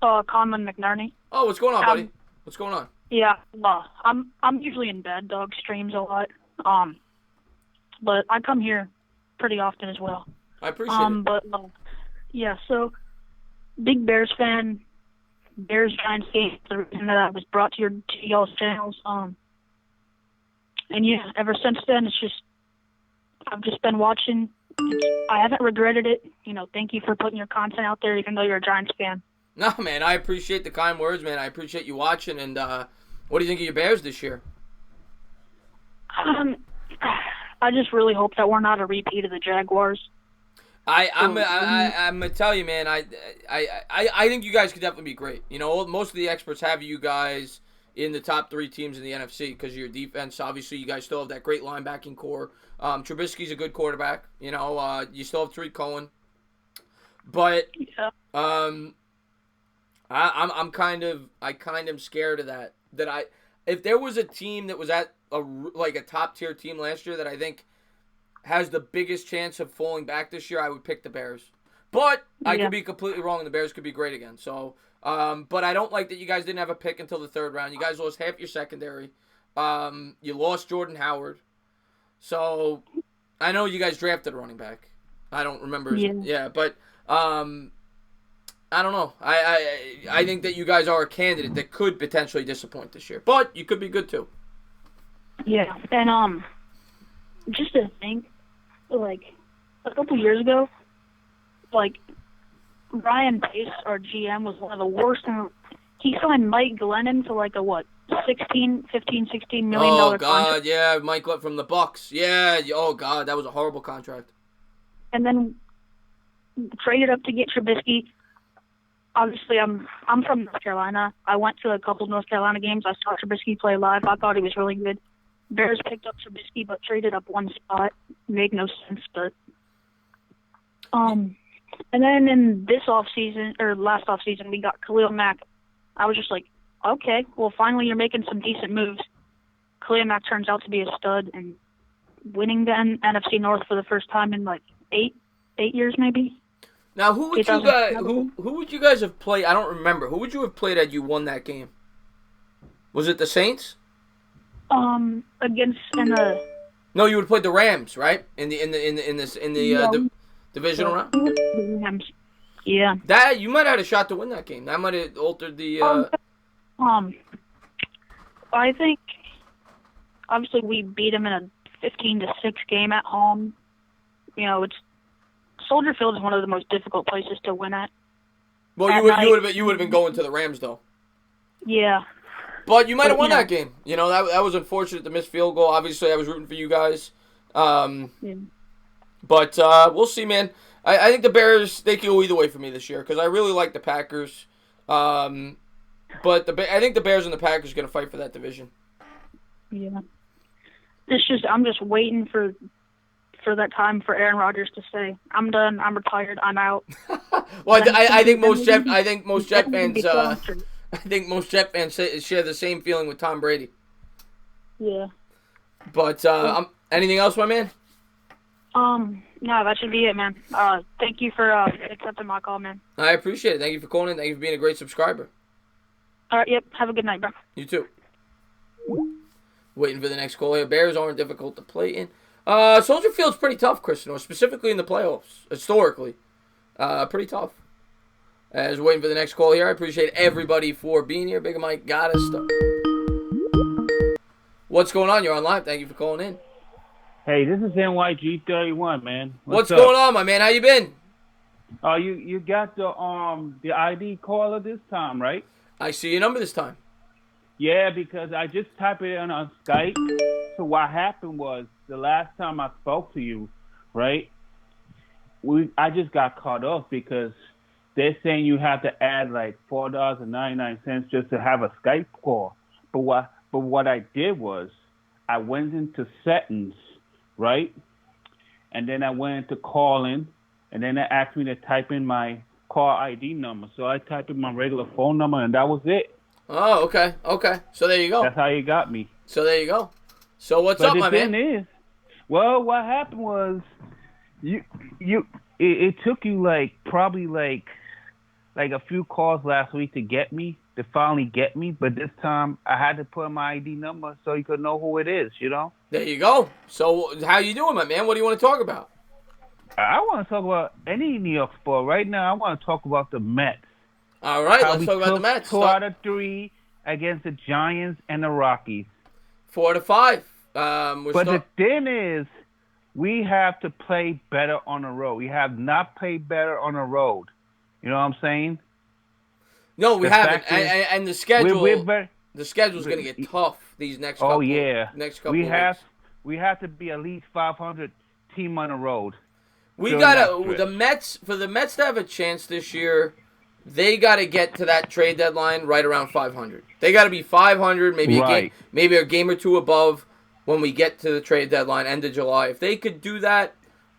Conlon McNerney. Oh, what's going on, buddy? What's going on? Yeah, I'm usually in Bad Dog streams a lot, but I come here pretty often as well. I appreciate it. But yeah, so big Bears fan. Bears Giants game, the reason that I was brought to y'all's channels. And yeah, ever since then, I've just been watching. I haven't regretted it. Thank you for putting your content out there, even though you're a Giants fan. No, man, I appreciate the kind words, man. I appreciate you watching. And what do you think of your Bears this year? I just really hope that we're not a repeat of the Jaguars. I'm gonna tell you, man. I think you guys could definitely be great. Most of the experts have you guys in the top 3 teams in the NFC because of your defense. Obviously, you guys still have that great linebacking core. Trubisky's a good quarterback. You still have Tariq Cohen, but I'm kind of scared of that. If there was a team that was at a top tier team last year that I think has the biggest chance of falling back this year, I would pick the Bears. But I could be completely wrong, and the Bears could be great again. So, but I don't like that you guys didn't have a pick until the 3rd round. You guys lost half your secondary. You lost Jordan Howard. So, I know you guys drafted a running back. I don't remember. But I don't know. I think that you guys are a candidate that could potentially disappoint this year. But you could be good, too. Yeah, and just to think, like, a couple years ago, like, Ryan Pace, our GM, was one of the worst. He signed Mike Glennon to, like, $16 million Oh, God, contract. yeah, Mike Glennon from the Bucks. Yeah, oh, God, that was a horrible contract. And then traded up to get Trubisky. Obviously, I'm from North Carolina. I went to a couple North Carolina games. I saw Trubisky play live. I thought he was really good. Bears picked up Trubisky, but traded up one spot. Made no sense, but and then in this offseason, or last offseason, we got Khalil Mack. I was just like, okay, well, finally you're making some decent moves. Khalil Mack turns out to be a stud and winning the NFC North for the first time in like eight years, maybe. Now, who would you guys? Who would you guys have played? I don't remember. Who would you have played had you won that game? Was it the Saints? Against in the. No, you would have played the Rams, right? In the divisional round. The Rams. Yeah. That you might have had a shot to win that game. That might have altered the. I think obviously we beat them in a 15-6 game at home. You know, it's Soldier Field is one of the most difficult places to win at. Well, you would have been going to the Rams though. Yeah. But you might have won you know, that game. You know, that was unfortunate, the missed field goal. Obviously, I was rooting for you guys. Yeah. But we'll see, man. I think the Bears, they can go either way for me this year because I really like the Packers. But I think the Bears and the Packers are going to fight for that division. Yeah. I'm just waiting for that time for Aaron Rodgers to say, "I'm done. I'm retired. I'm out." Well, I think most Jet fans. I think most Jet fans share the same feeling with Tom Brady. Yeah. But anything else, my man? No, that should be it, man. Thank you for accepting my call, man. I appreciate it. Thank you for calling in. Thank you for being a great subscriber. All right, yep. Have a good night, bro. You too. Waiting for the next call here. Bears aren't difficult to play in. Soldier Field's pretty tough, Christian, specifically in the playoffs, historically. Pretty tough. As we're waiting for the next call here, I appreciate everybody for being here. Big Mike got us stuff. What's going on? You're on live. Thank you for calling in. Hey, this is NYG31, man. What's going on, my man? How you been? You got the ID caller this time, right? I see your number this time. Yeah, because I just typed it in on Skype. So what happened was the last time I spoke to you, right? I just got caught off because they're saying you have to add like $4.99 just to have a Skype call. But what I did was I went into settings, right? And then I went into calling, and then it asked me to type in my call ID number. So I typed in my regular phone number, and that was it. Oh, okay. Okay. So there you go. That's how you got me. So there you go. So what's up, my man? The thing is, well, what happened was it took you probably a few calls last week to finally get me, but this time I had to put in my ID number so you could know who it is, you know? There you go. So how you doing, my man? What do you want to talk about? I want to talk about any New York sport. Right now, I want to talk about the Mets. All right, let's talk about the Mets. 2 out of 3 against the Giants and the Rockies. 4-5. The thing is, we have to play better on the road. We have not played better on the road. You know what I'm saying? No, we haven't. And the schedule, the schedule's going to get tough these next couple. Next couple. We have to be at least 500 team on the road. We gotta the Mets to have a chance this year. They got to get to that trade deadline right around 500. They got to be 500, maybe a game or two above when we get to the trade deadline, end of July. If they could do that,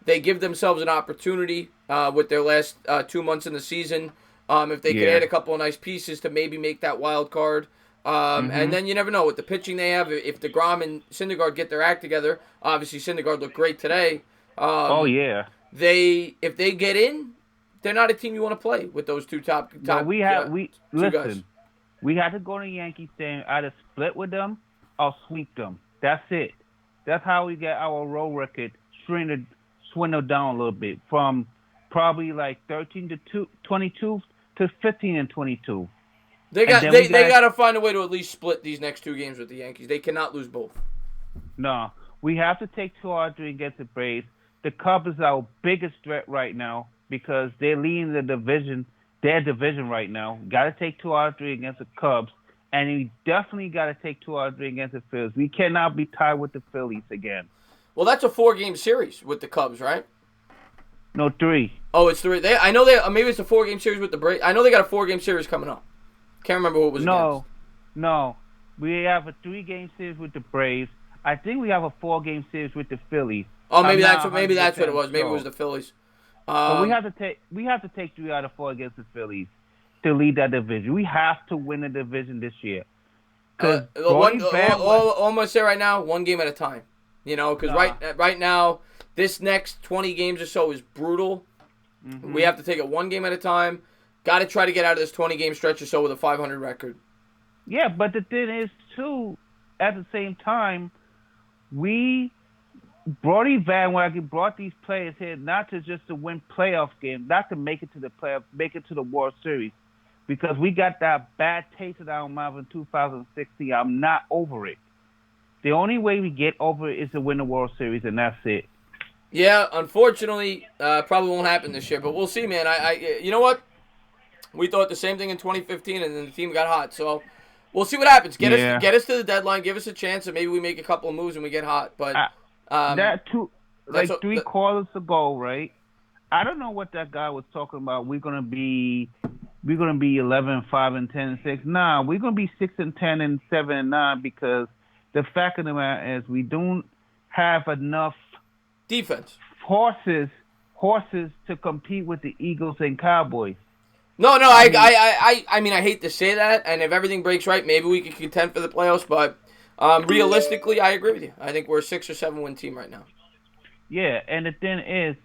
they give themselves an opportunity with their last 2 months in the season. If they could add a couple of nice pieces to maybe make that wild card. And then you never know with the pitching they have. If DeGrom and Syndergaard get their act together, obviously Syndergaard looked great today. If they get in, they're not a team you want to play with those two top. No, we guys. We have to go to Yankee Stadium, either split with them or sweep them. That's it. That's how we get our road record swindled down a little bit from probably like 13-22 to 15-22. They got to find a way to at least split these next 2 games with the Yankees. They cannot lose both. No, we have to take 2-3 against the Braves. The Cubs is our biggest threat right now because they're leading their division right now. Got to take 2-3 against the Cubs, and we definitely got to take 2-3 against the Phillies. We cannot be tied with the Phillies again. Well, that's a 4-game series with the Cubs, right? No, 3. Oh, it's 3. I know maybe it's a 4-game series with the Braves. I know they got a 4-game series coming up. Can't remember what it was against. No. We have a 3-game series with the Braves. I think we have a 4-game series with the Phillies. Oh, maybe that's what it was. Maybe it was the Phillies. But we have to take 3 out of 4 against the Phillies to lead that division. We have to win the division this year. I'm going to say right now, 1 game at a time. You know, because right now, this next 20 games or so is brutal. Mm-hmm. We have to take it 1 game at a time. Got to try to get out of this 20-game stretch or so with a 500 record. Yeah, but the thing is, too, at the same time, we Brody Van Wagen brought these players here not just to win playoff games, not to make it to the playoffs, make it to the World Series, because we got that bad taste in our mouth in 2016. I'm not over it. The only way we get over it is to win the World Series, and that's it. Yeah, unfortunately, probably won't happen this year, but we'll see, man. You know what? We thought the same thing in 2015, and then the team got hot. So we'll see what happens. Get us to the deadline. Give us a chance, and maybe we make a couple of moves and we get hot. But three quarters ago, right? I don't know what that guy was talking about. We're gonna be 11-5-10-6. Nah, we're gonna be 6-10 and 7-9 because the fact of the matter is we don't have enough defense horses to compete with the Eagles and Cowboys. No, I mean, I hate to say that, and if everything breaks right, maybe we can contend for the playoffs, but realistically, I agree with you. I think we're a 6 or 7 win team right now. Yeah, and the thing is,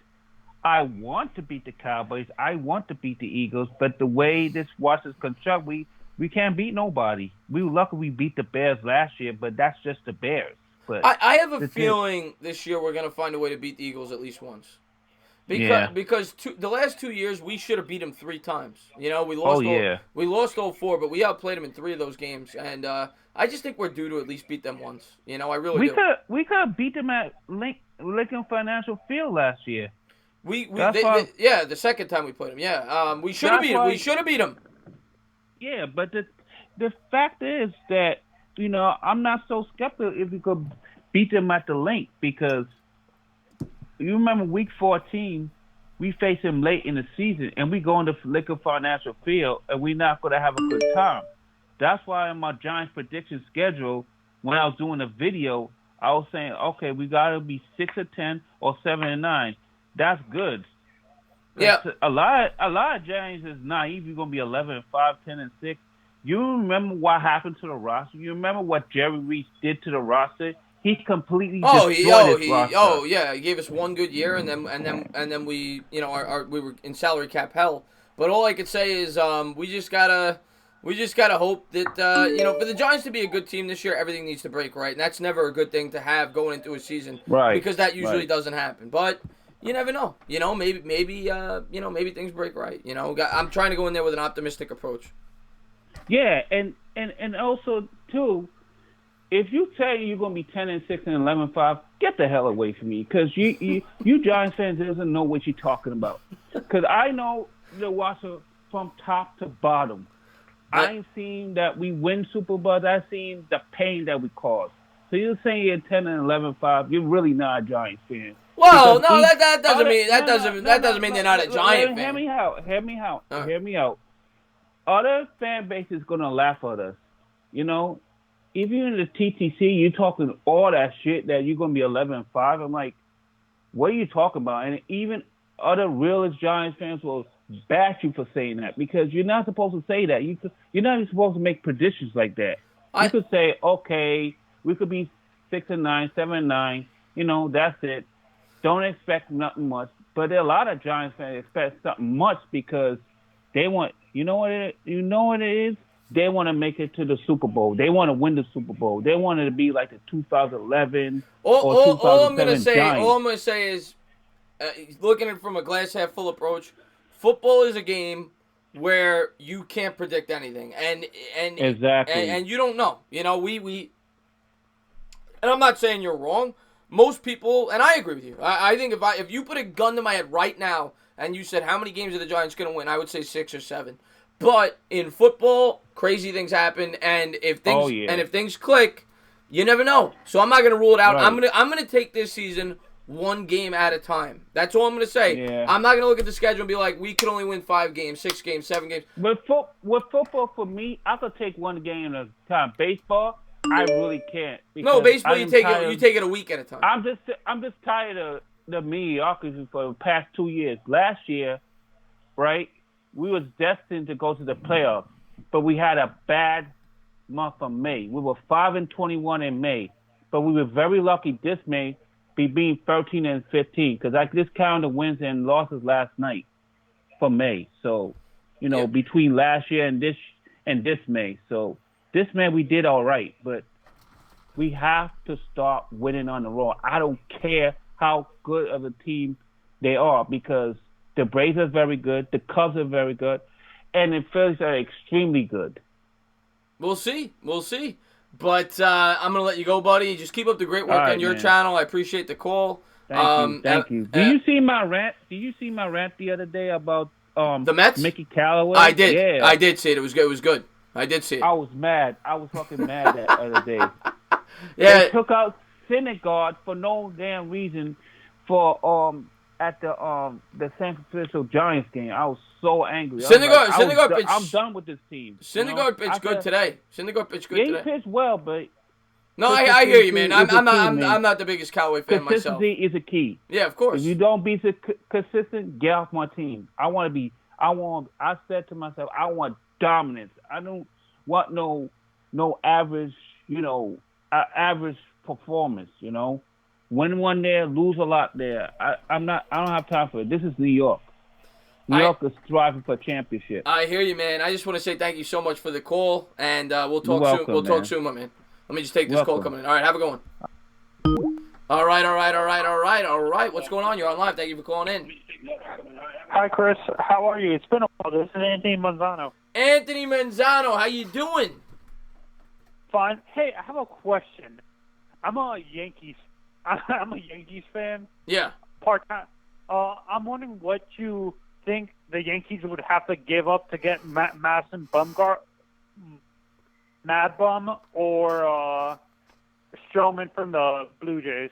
I want to beat the Cowboys, I want to beat the Eagles, but the way this watch is constructed, we can't beat nobody. We were lucky we beat the Bears last year, but that's just the Bears. But I have a feeling this year we're going to find a way to beat the Eagles at least once. Because the last 2 years we should have beat them 3 times. You know, we lost all 4, but we outplayed them in 3 of those games, and I just think we're due to at least beat them once. You know, I really do. We could have beat them at Lincoln Financial Field last year. The second time we played them. Yeah, we should have beat them. We should have beat them. Yeah, but the fact is that, you know, I'm not so skeptical if we could beat them at the link, because you remember week 14, we faced them late in the season, and we go into Lincoln Financial Field, and we're not going to have a good time. That's why in my Giants prediction schedule, when I was doing the video, I was saying, okay, we got to be 6-10 or 7-9. That's good. Yeah. A lot of Giants is naive. You're going to be 11-5, 10-6. You remember what happened to the roster? You remember what Jerry Reese did to the roster? He completely destroyed his roster. Oh yeah, he gave us one good year, and then we, you know, we were in salary cap hell. But all I could say is we just gotta hope that you know, for the Giants to be a good team this year, everything needs to break right, and that's never a good thing to have going into a season, right? Because that usually doesn't happen. But you never know. You know, maybe things break right. You know, I'm trying to go in there with an optimistic approach. Yeah, and also too, if you say you're gonna be 10-6 and 11-5, get the hell away from me, because you Giants fans doesn't know what you're talking about. Because I know the roster from top to bottom. I ain't seen that we win Super Bowls. I've seen the pain that we caused. So you're saying you're 10 and 11-5. You're really not a Giants fan. Well, no, that doesn't mean they're not a Giant fan. Hear me out. Other fan base is gonna laugh at us. You know, even in the TTC, you're talking all that shit that you're gonna be 11-5. I'm like, what are you talking about? And even other realist Giants fans will bash you for saying that, because you're not supposed to say that. You're not even supposed to make predictions like that. You could say, okay, we could be 6-9, 7-9. You know, that's it. Don't expect nothing much. But there are a lot of Giants fans expect something much, because they want. You know what it is? They want to make it to the Super Bowl. They want to win the Super Bowl. They want it to be like the 2011 or 2007 all I'm gonna Giants. say is, looking at it from a glass half full approach, football is a game where you can't predict anything, and exactly, and you don't know. You know, we and I'm not saying you're wrong. Most people, and I agree with you. I think if you put a gun to my head right now and you said how many games are the Giants going to win, I would say 6 or 7. But in football, crazy things happen, and if things click, you never know. So I'm not going to rule it out. Right. I'm gonna take this season one game at a time. That's all I'm going to say. Yeah. I'm not going to look at the schedule and be like, we could only win 5 games, 6 games, 7 games. With football, for me, I could take one game at a time. Baseball, I really can't. No, baseball, you take it a week at a time. I'm just tired of the mediocrity for the past 2 years. Last year, right, we was destined to go to the playoffs, but we had a bad month of May. We were 5-21 in May, but we were very lucky this May being 13-15, because I just counted the wins and losses last night for May. So, you know, between last year and this May. So this May we did all right, but We have to start winning on the road. I don't care how good of a team they are, because the Braves are very good, the Cubs are very good, and the Phillies are extremely good. We'll see. But I'm going to let you go, buddy. Just keep up the great work All right, on your man. channel. I appreciate the call. Thank you. Did you see my rant? Did you see my rant the other day about the Mets? Mickey Callaway? I did. Yeah. I did see it. It was good. It was good. I did see it. I was mad. I was fucking mad that other day. Yeah. They took out Syndergaard for no damn reason for at the San Francisco Giants game. I was so angry. Syndergaard I'm done with this team. Syndergaard pitched good today. Syndergaard pitched good today. He pitched well, but no, I hear you, man. I'm man. not the biggest Callaway fan myself. Consistency is a key. Yeah, of course. If you don't be consistent, get off my team. I said to myself, I want dominance. I don't want no average, average performance, Win one there, lose a lot there. I don't have time for it. This is New York. New York is striving for a championship. I hear you, man. I just want to say thank you so much for the call, and we'll talk welcome, soon. We'll talk soon, my man. Let me just take this call coming in. All right, have a good one. All right. What's going on? You're on live. Thank you for calling in. Hi, Chris. How are you? It's been a while. This is Anthony Manzano. Anthony Manzano, how you doing? Fine. Hey, I have a question. I'm a Yankees fan. Yeah. Part-time. I'm wondering what you think the Yankees would have to give up to get Madison Mad Bum or Stroman from the Blue Jays.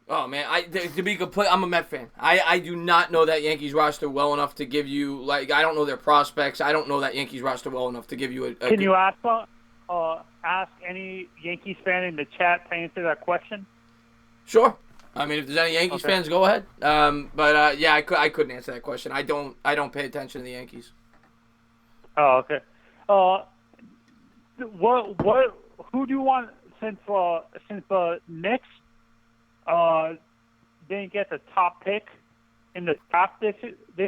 Oh man, to be complete, I'm a Met fan. I do not know that Yankees roster well enough to give you I don't know their prospects. I don't know that Yankees roster well enough to give you a Can you ask any Yankees fan in the chat to answer that question? Sure. I mean, if there's any Yankees fans, go ahead. Yeah, I couldn't answer that question. I don't pay attention to the Yankees. Oh, okay. Who do you want since the Knicks didn't get the top pick in the draft this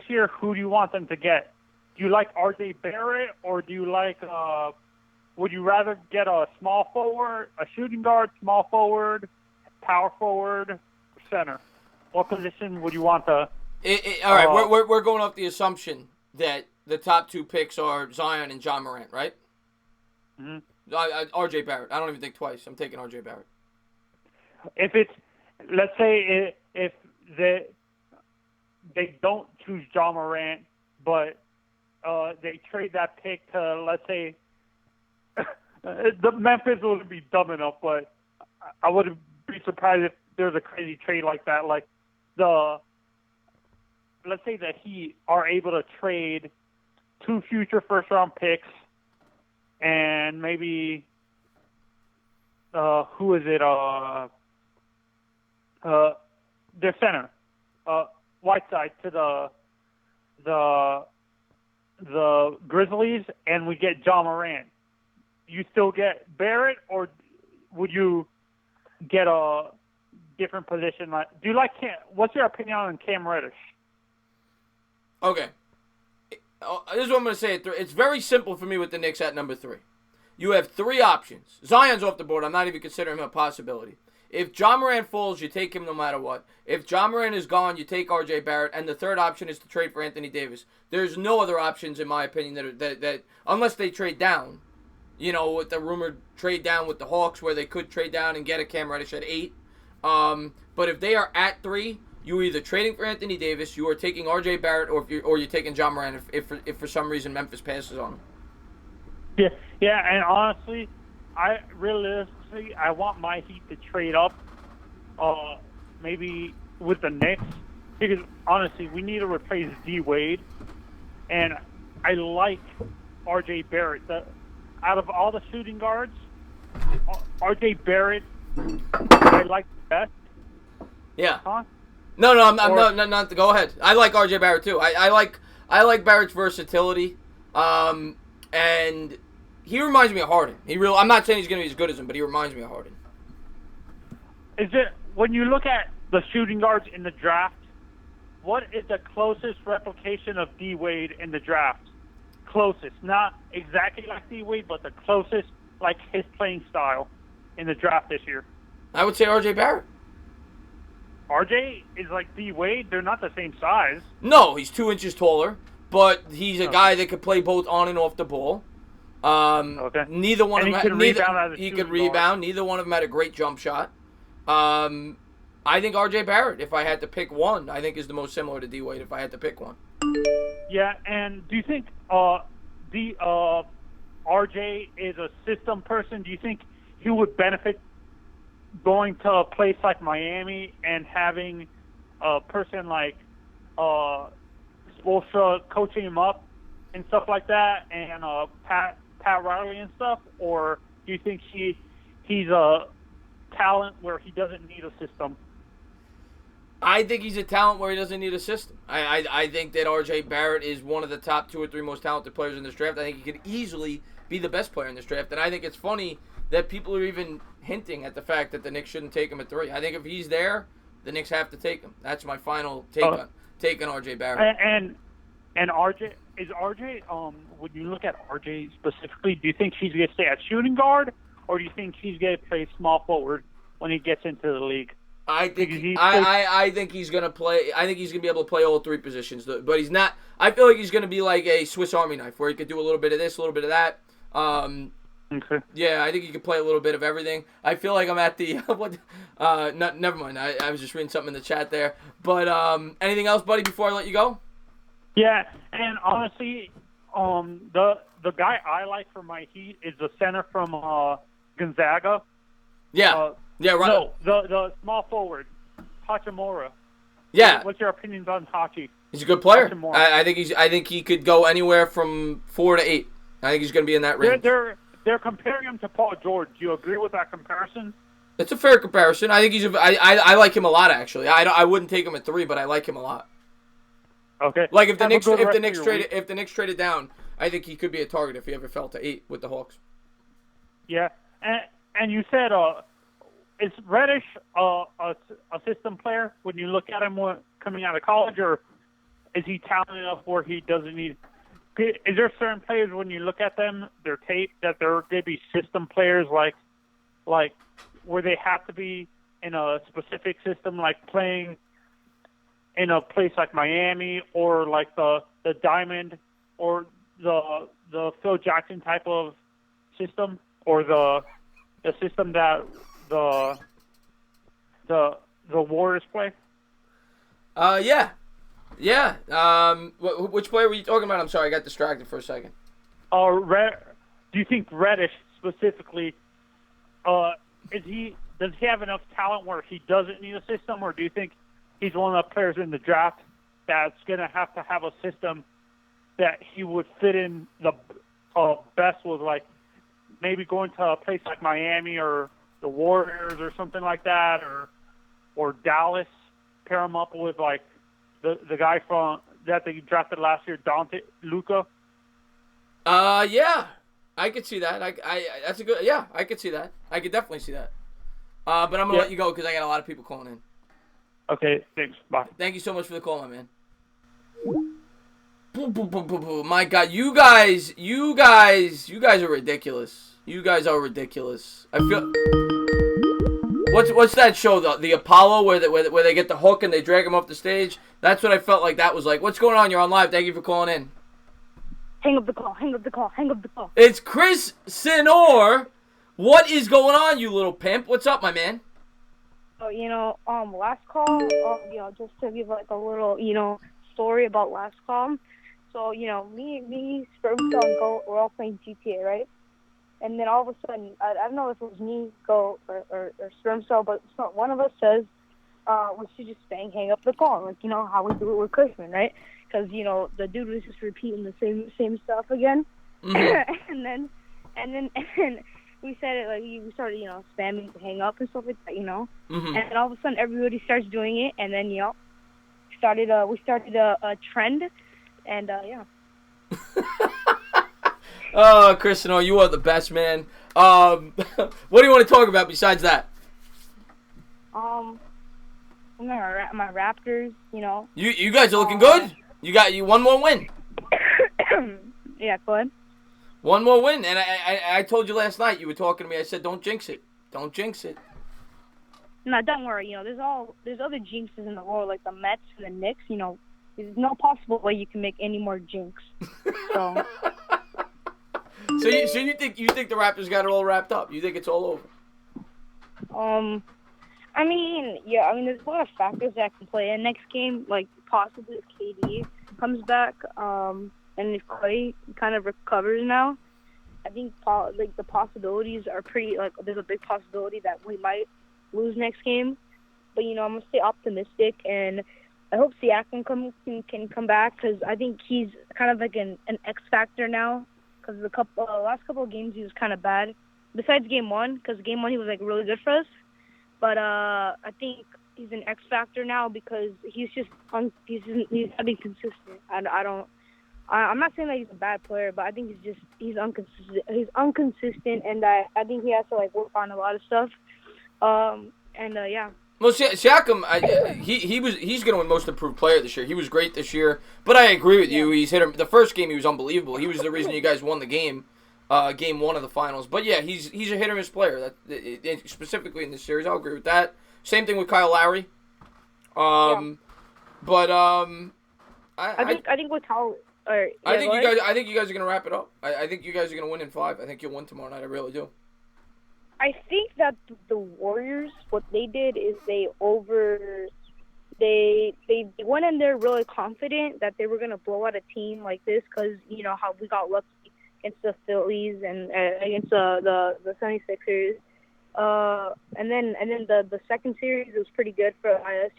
year? Who do you want them to get? Do you like R.J. Barrett, or do you like would you rather get a small forward, a shooting guard, small forward, power forward, center? What position would you want to? All right, we're going off the assumption that the top two picks are Zion and John Morant, right? Mm-hmm. R.J. Barrett. I don't even think twice. I'm taking R.J. Barrett. If it's, let's say, if they don't choose John Morant, but they trade that pick to, let's say, the Memphis wouldn't be dumb enough, but I wouldn't be surprised if there's a crazy trade like that. Like let's say that Heat are able to trade 2 future first-round picks and maybe who is it? Their center, Whiteside, to the Grizzlies, and we get John Morant. You still get Barrett, or would you get a different position? Do you like what's your opinion on Cam Reddish? Okay. This is what I'm going to say. It's very simple for me with the Knicks at number 3. You have 3 options. Zion's off the board. I'm not even considering him a possibility. If John Morant falls, you take him no matter what. If John Morant is gone, you take R.J. Barrett. And the third option is to trade for Anthony Davis. There's no other options, in my opinion, that unless they trade down, with the rumored trade down with the Hawks, where they could trade down and get a Cam Reddish at 8. But if they are at 3, you're either trading for Anthony Davis, you are taking R.J. Barrett, or you're taking John Morant if for some reason Memphis passes on him. Yeah, and honestly, I want my Heat to trade up, maybe with the Knicks, because honestly, we need to replace D Wade, and I like R.J. Barrett. Out of all the shooting guards, R.J. Barrett I like the best. Yeah. Huh? No, I'm not. Go ahead. I like R.J. Barrett too. I like Barrett's versatility, and he reminds me of Harden. I'm not saying he's going to be as good as him, but he reminds me of Harden. Is it when you look at the shooting guards in the draft? What is the closest replication of D Wade in the draft? Closest, not exactly like D Wade, but the closest, like his playing style in the draft this year? I would say R.J. Barrett. RJ is like D Wade. They're not the same size. No, he's 2 inches taller, but he's a guy that could play both on and off the ball. Okay. Neither one And of he them. could rebound as a He shooting could rebound. Neither one of them had a great jump shot. I think R.J. Barrett, if I had to pick one, I think is the most similar to D Wade. If I had to pick one. Yeah, and do you think RJ is a system person? Do you think he would benefit going to a place like Miami and having a person like Spoelstra coaching him up and stuff like that, and Pat Riley and stuff? Or do you think he's a talent where he doesn't need a system? I think he's a talent where he doesn't need a system. I think that R.J. Barrett is one of the top 2 or 3 most talented players in this draft. I think he could easily be the best player in this draft. And I think it's funny that people are even hinting at the fact that the Knicks shouldn't take him at 3. I think if he's there, the Knicks have to take him. That's my final take on R.J. Barrett. And RJ, is RJ, when you look at RJ specifically, do you think he's going to stay at shooting guard, or do you think he's going to play small forward when he gets into the league? I think I think he's gonna play. I think he's gonna be able to play all 3 positions, but he's not. I feel like he's gonna be like a Swiss Army knife, where he could do a little bit of this, a little bit of that. Okay. Yeah, I think he could play a little bit of everything. I feel like I'm at the what? Never mind. I was just reading something in the chat there. But anything else, buddy? Before I let you go. Yeah, and honestly, the guy I like for my Heat is the center from Gonzaga. Yeah. Yeah, right. No, the small forward, Hachimura. Yeah. What's your opinions on Hachi? He's a good player. Hachimura. I think he could go anywhere from 4 to 8. I think he's going to be in that range. They're comparing him to Paul George. Do you agree with that comparison? It's a fair comparison. I think I like him a lot, actually. I wouldn't take him at 3, but I like him a lot. Okay. Like if the Knicks traded down, I think he could be a target if he ever fell to 8 with the Hawks. Yeah, and you said is Reddish a system player when you look at him coming out of college, or is he talented enough where he doesn't need? Is there certain players when you look at them, their tape, that they're going to be system players, like where they have to be in a specific system, like playing in a place like Miami or like the Diamond or the Phil Jackson type of system, or the system that the Warriors play? Yeah. Which player were you talking about? I'm sorry, I got distracted for a second. Do you think Reddish specifically? Does he have enough talent where he doesn't need a system, or do you think he's one of the players in the draft that's gonna have to have a system that he would fit in the best with, like maybe going to a place like Miami or the Warriors or something like that, or Dallas, pair him up with like the guy from that they drafted last year, Luka? Yeah, I could see that. That's a good. Yeah, I could see that. I could definitely see that. But I'm gonna let you go because I got a lot of people calling in. Okay, thanks. Bye. Thank you so much for the call, my man. My God, you guys are ridiculous. You guys are ridiculous. I feel. What's that show? The Apollo where they get the hook and they drag him off the stage. That's what I felt like that was like. What's going on? You're on live. Thank you for calling in. Hang up the call. Hang up the call. Hang up the call. It's Chris Sinor. What is going on, you little pimp? What's up, my man? So, last call, just to give like a little, story about last call. So, me, Spermcell, and Goat, we're all playing GTA, right? And then all of a sudden, I don't know if it was me, Goat, or Spermcell, but one of us says, we should just hang up the call, like, how we do it with Cushman, right? Because, the dude was just repeating the same stuff again. Mm-hmm. and then we said it, like, we started, spamming to hang up and stuff like that, Mm-hmm. And all of a sudden, everybody starts doing it, and then, we started a trend, and, yeah. Oh, Chris Sinor, you are the best, man. What do you want to talk about besides that? My Raptors, You guys are looking good. You got one more win. Yeah, go ahead. One more win, and I told you last night. You were talking to me. I said, don't jinx it. Don't jinx it. No, don't worry. There's other jinxes in the world, like the Mets and the Knicks. There's no possible way you can make any more jinx. So. So you think the Raptors got it all wrapped up? You think it's all over? There's a lot of factors that can play in next game, like possibly if KD comes back, and if Clay kind of recovers now. I think the possibilities are pretty. There's a big possibility that we might lose next game, but I'm gonna stay optimistic, and I hope Siakam can come back because I think he's kind of like an X factor now. Because the last couple of games he was kind of bad. Besides game one, because game one he was like really good for us, but I think he's an X factor now because he's just he's not being consistent. I'm not saying that he's a bad player, but I think he's inconsistent. He's inconsistent, and I think he has to work on a lot of stuff. Yeah. Well, Siakam, he's going to win Most Improved Player this year. He was great this year, but I agree with you. He's hit him. The first game he was unbelievable. He was the reason you guys won the game, game one of the finals. But yeah, he's a hit or miss player. Specifically in this series, I'll agree with that. Same thing with Kyle Lowry. But I think with how. I think you guys are going to wrap it up. I think you guys are going to win in 5. I think you'll win tomorrow night. I really do. I think that the Warriors, what they did is they went in there really confident that they were going to blow out a team like this because, how we got lucky against the Phillies and against the 76ers. And then the second series was pretty good for us,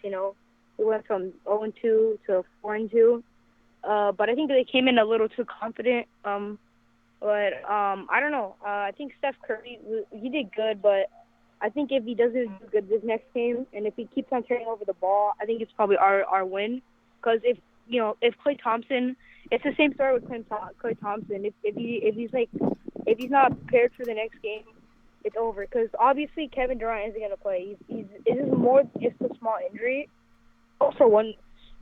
We went from 0-2 to 4-2. But I think they came in a little too confident. But I don't know. I think Steph Curry, he did good, but I think if he doesn't do good this next game, and if he keeps on turning over the ball, I think it's probably our win. Because if Klay Thompson, it's the same story with Klay Thompson. If he's not prepared for the next game, it's over. Because obviously Kevin Durant isn't gonna play. It's a small injury. Also,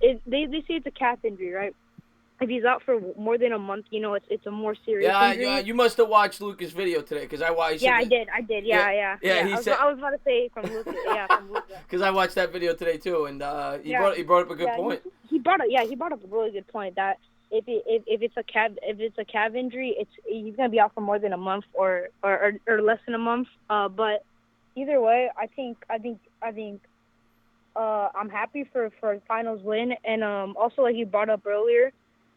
they say it's a calf injury, right? If he's out for more than a month, it's a more serious injury. Yeah, you must have watched Luca's video today, because I watched. Yeah, I did. Yeah. I was about to say from Luca. Yeah, from Luca. Because I watched that video today too, and he brought up a good point. He brought up a really good point that if it's a calf injury, he's gonna be out for more than a month or less than a month. But either way, I think I'm happy for a finals win, and also like you brought up earlier.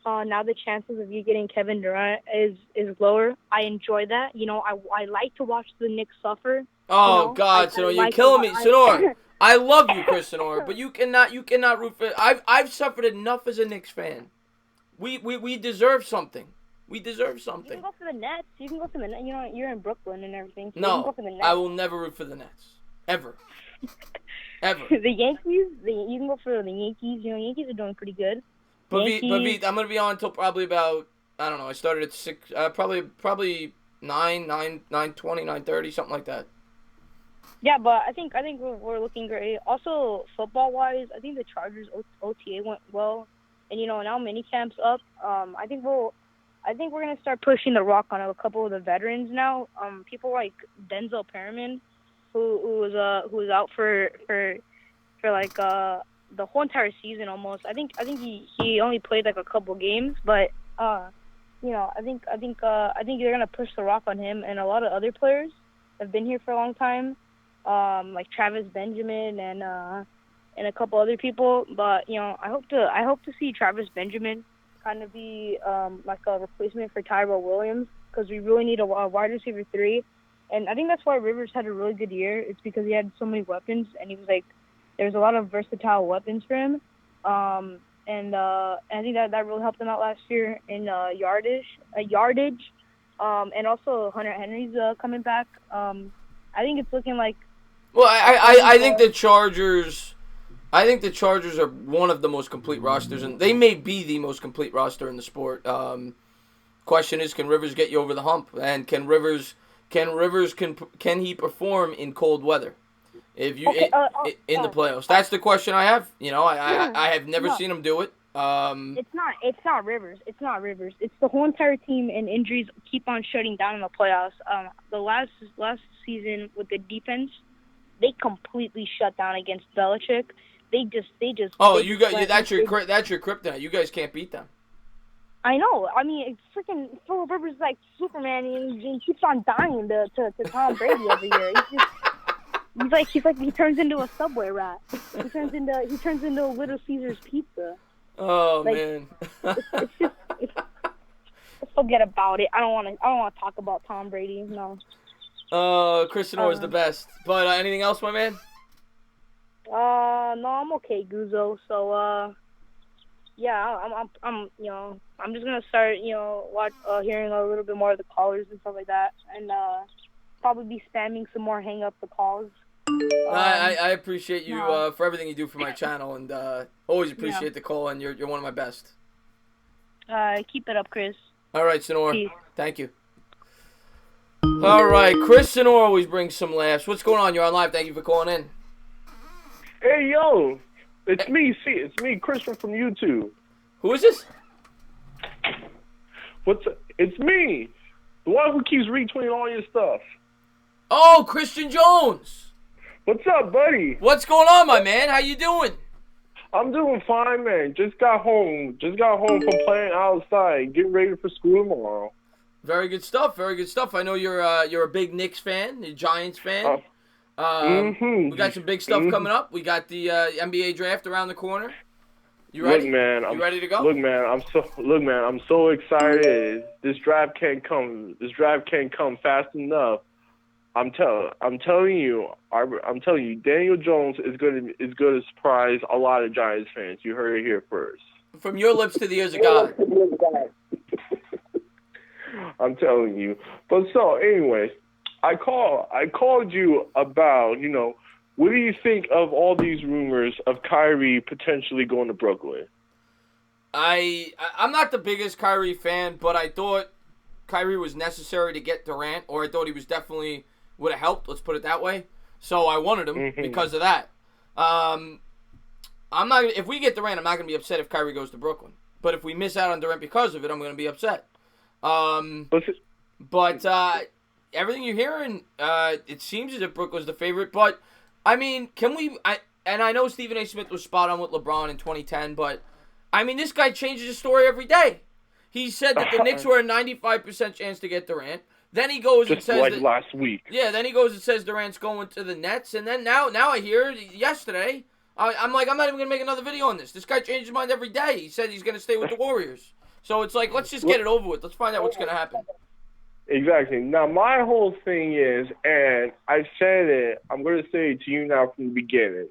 Now the chances of you getting Kevin Durant is lower. I enjoy that. I like to watch the Knicks suffer. Oh God, Sonor, you're killing me, Sonor. I love you, Chris Sonor, but you cannot root for. I've suffered enough as a Knicks fan. We deserve something. We deserve something. You can go for the Nets. You can go for the Nets. You're in Brooklyn and everything. So no, you can go for the Nets. I will never root for the Nets. Ever. Ever. The Yankees. You can go for the Yankees. Yankees are doing pretty good. But Vít, I'm gonna be on until probably about, I don't know. I started at 6, probably 9:20, 9:30, something like that. Yeah, but I think we're looking great. Also, football wise, I think the Chargers OTA went well, and now minicamp's up. I think we're gonna start pushing the rock on a couple of the veterans now. People like Denzel Perriman, who was out for like the whole entire season almost. I think he only played like a couple games, but I think they're gonna push the rock on him, and a lot of other players have been here for a long time, like Travis Benjamin and a couple other people. But I hope to see Travis Benjamin kind of be like a replacement for Tyrell Williams, because we really need a wide receiver 3, and I think that's why Rivers had a really good year. It's because he had so many weapons, and he was like. There's a lot of versatile weapons for him, and I think that really helped him out last year in yardage, and also Hunter Henry's coming back. I think it's looking like. Well, I think the Chargers. I think the Chargers are one of the most complete rosters, and they may be the most complete roster in the sport. Question is, can Rivers get you over the hump, and can he perform in cold weather? If you in the playoffs, that's the question I have. I have never seen him do it. It's not Rivers. It's not Rivers. It's the whole entire team, and injuries keep on shutting down in the playoffs. The last season with the defense, they completely shut down against Belichick. They just. Oh, they you just got went- that's your kryptonite. You guys can't beat them. I know. I mean, it's freaking Philip Rivers is like Superman, and he keeps on dying to Tom Brady every year. He turns into a Subway rat. He turns into a Little Caesar's pizza. Oh Like, man. It's forget about it. I don't want to talk about Tom Brady. No. Christian Orr's the best. But anything else, my man? No, I'm okay, Guzzo. So, yeah, I'm just gonna start, hearing a little bit more of the callers and stuff like that, and probably be spamming some more hang up the calls. I appreciate you for everything you do for my channel, and always appreciate the call, and you're one of my best. Keep it up, Chris. All right, Sonora. Peace. Thank you. All right, Chris Sonora always brings some laughs. What's going on? You're on live. Thank you for calling in. Hey, yo. It's me. See, it's me, Christian from YouTube. Who is this? It's me. The one who keeps retweeting all your stuff. Oh, Christian Jones. What's up, buddy? What's going on, my man? How you doing? I'm doing fine, man. Just got home from playing outside, getting ready for school tomorrow. Very good stuff. Very good stuff. I know you're a big Knicks fan, a Giants fan. We got some big stuff coming up. We got the NBA draft around the corner. You ready? Look, man, you ready to go? Look, man, I'm so excited. This draft can't come fast enough. I'm telling you, Daniel Jones is going to surprise a lot of Giants fans. You heard it here first. From your lips to the ears of God. I'm telling you. But so, anyways, I called you about, what do you think of all these rumors of Kyrie potentially going to Brooklyn? I'm not the biggest Kyrie fan, but I thought Kyrie was necessary to get Durant, or I thought he was definitely would have helped. Let's put it that way. So I wanted him because of that. I'm not. If we get Durant, I'm not going to be upset if Kyrie goes to Brooklyn. But if we miss out on Durant because of it, I'm going to be upset. But everything you're hearing, it seems as if Brooklyn's the favorite. But I mean, can we? And I know Stephen A. Smith was spot on with LeBron in 2010, but I mean, this guy changes his story every day. He said that the Knicks were a 95% chance to get Durant. Then he goes and says like last week. Yeah, then he goes and says Durant's going to the Nets, and then now I hear yesterday. I'm like, I'm not even gonna make another video on this. This guy changes his mind every day. He said he's gonna stay with the Warriors. So it's like, let's just get it over with. Let's find out what's gonna happen. Exactly. Now my whole thing is, and I said it, I'm gonna say it to you now from the beginning.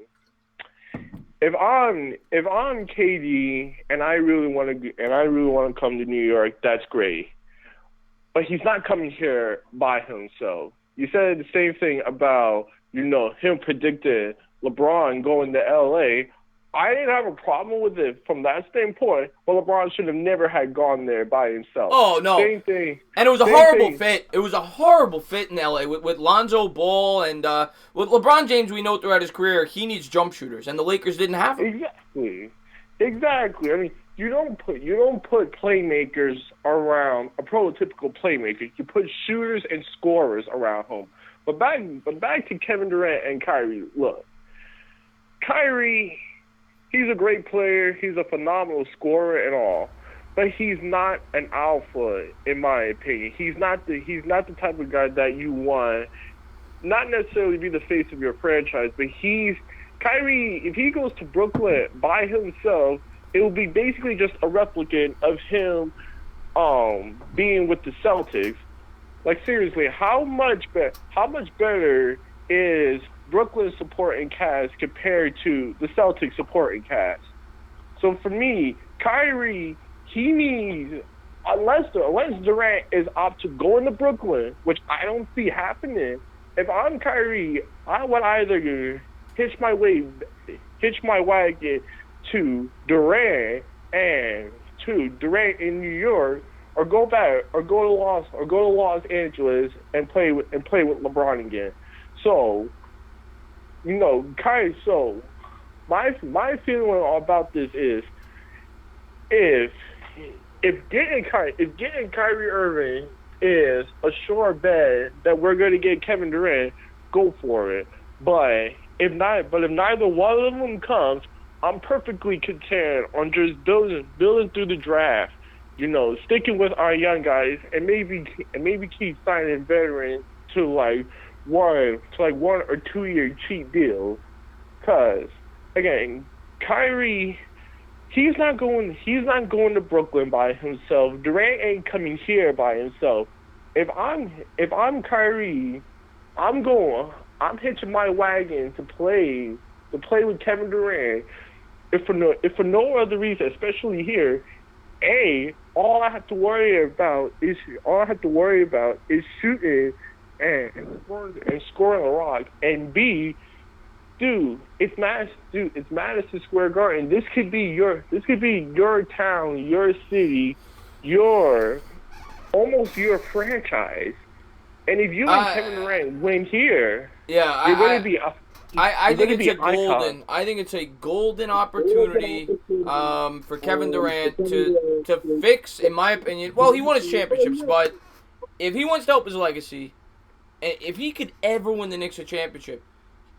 If I'm KD and I really want to come to New York, that's great. But he's not coming here by himself. You said the same thing about, him predicting LeBron going to LA. I didn't have a problem with it from that standpoint, but LeBron should have never had gone there by himself. Oh, no. Same thing. And it was a horrible fit. It was a horrible fit in LA with Lonzo Ball and with LeBron James. We know throughout his career he needs jump shooters, and the Lakers didn't have them. Exactly. I mean, you don't put playmakers around a prototypical playmaker. You put shooters and scorers around him. But back to Kevin Durant and Kyrie. Look, Kyrie, he's a great player. He's a phenomenal scorer and all, but he's not an alpha, in my opinion. He's not the type of guy that you want. Not necessarily be the face of your franchise, but Kyrie. If he goes to Brooklyn by himself, it will be basically just a replicant of him being with the Celtics. Like, seriously, how much better is Brooklyn's supporting cast compared to the Celtics supporting cast? So for me, Kyrie, he needs, unless Durant is up to going to Brooklyn, which I don't see happening. If I'm Kyrie, I would either hitch my wagon to Durant in New York, or go to Los Angeles and play with LeBron again. So, Kyrie. So, my feeling about this is, if getting Kyrie Irving is a sure bet that we're going to get Kevin Durant, go for it. But if neither one of them comes, I'm perfectly content on just building through the draft. Sticking with our young guys and maybe keep signing veterans to like 1 or 2 year cheap deals. Cause again, Kyrie, he's not going to Brooklyn by himself. Durant ain't coming here by himself. If I'm Kyrie, I'm hitching my wagon to play with Kevin Durant. If for no other reason, especially here, all I have to worry about is shooting and scoring a rock. And B, it's Madison Square Garden. This could be your town, your city, almost your franchise. And if you and Kevin Durant win here, you're going to be I think it's a golden. I think it's a golden opportunity for Kevin Durant to fix, in my opinion. Well, he won his championships, but if he wants to help his legacy, if he could ever win the Knicks a championship,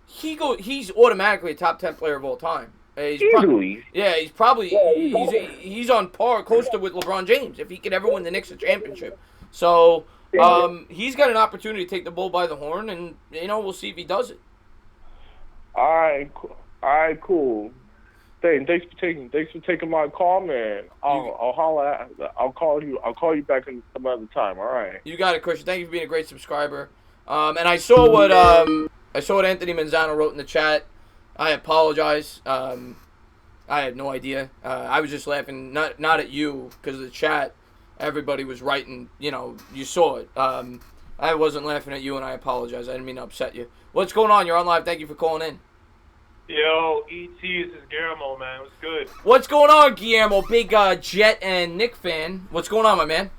he's automatically a top 10 player of all time. Easily. He's on par, close to with LeBron James, if he could ever win the Knicks a championship. So he's got an opportunity to take the bull by the horn, and we'll see if he does it. All right, cool. Thanks for taking my call, man. I'll call you back some other time. All right. You got it, Christian. Thank you for being a great subscriber. And I saw what Anthony Manzano wrote in the chat. I apologize. I had no idea. I was just laughing, not at you, because of the chat. Everybody was writing. You saw it. I wasn't laughing at you, and I apologize. I didn't mean to upset you. What's going on? You're on live. Thank you for calling in. Yo, E.T., this is Guillermo, man. What's good? What's going on, Guillermo? Big Jet and Knick fan. What's going on, my man?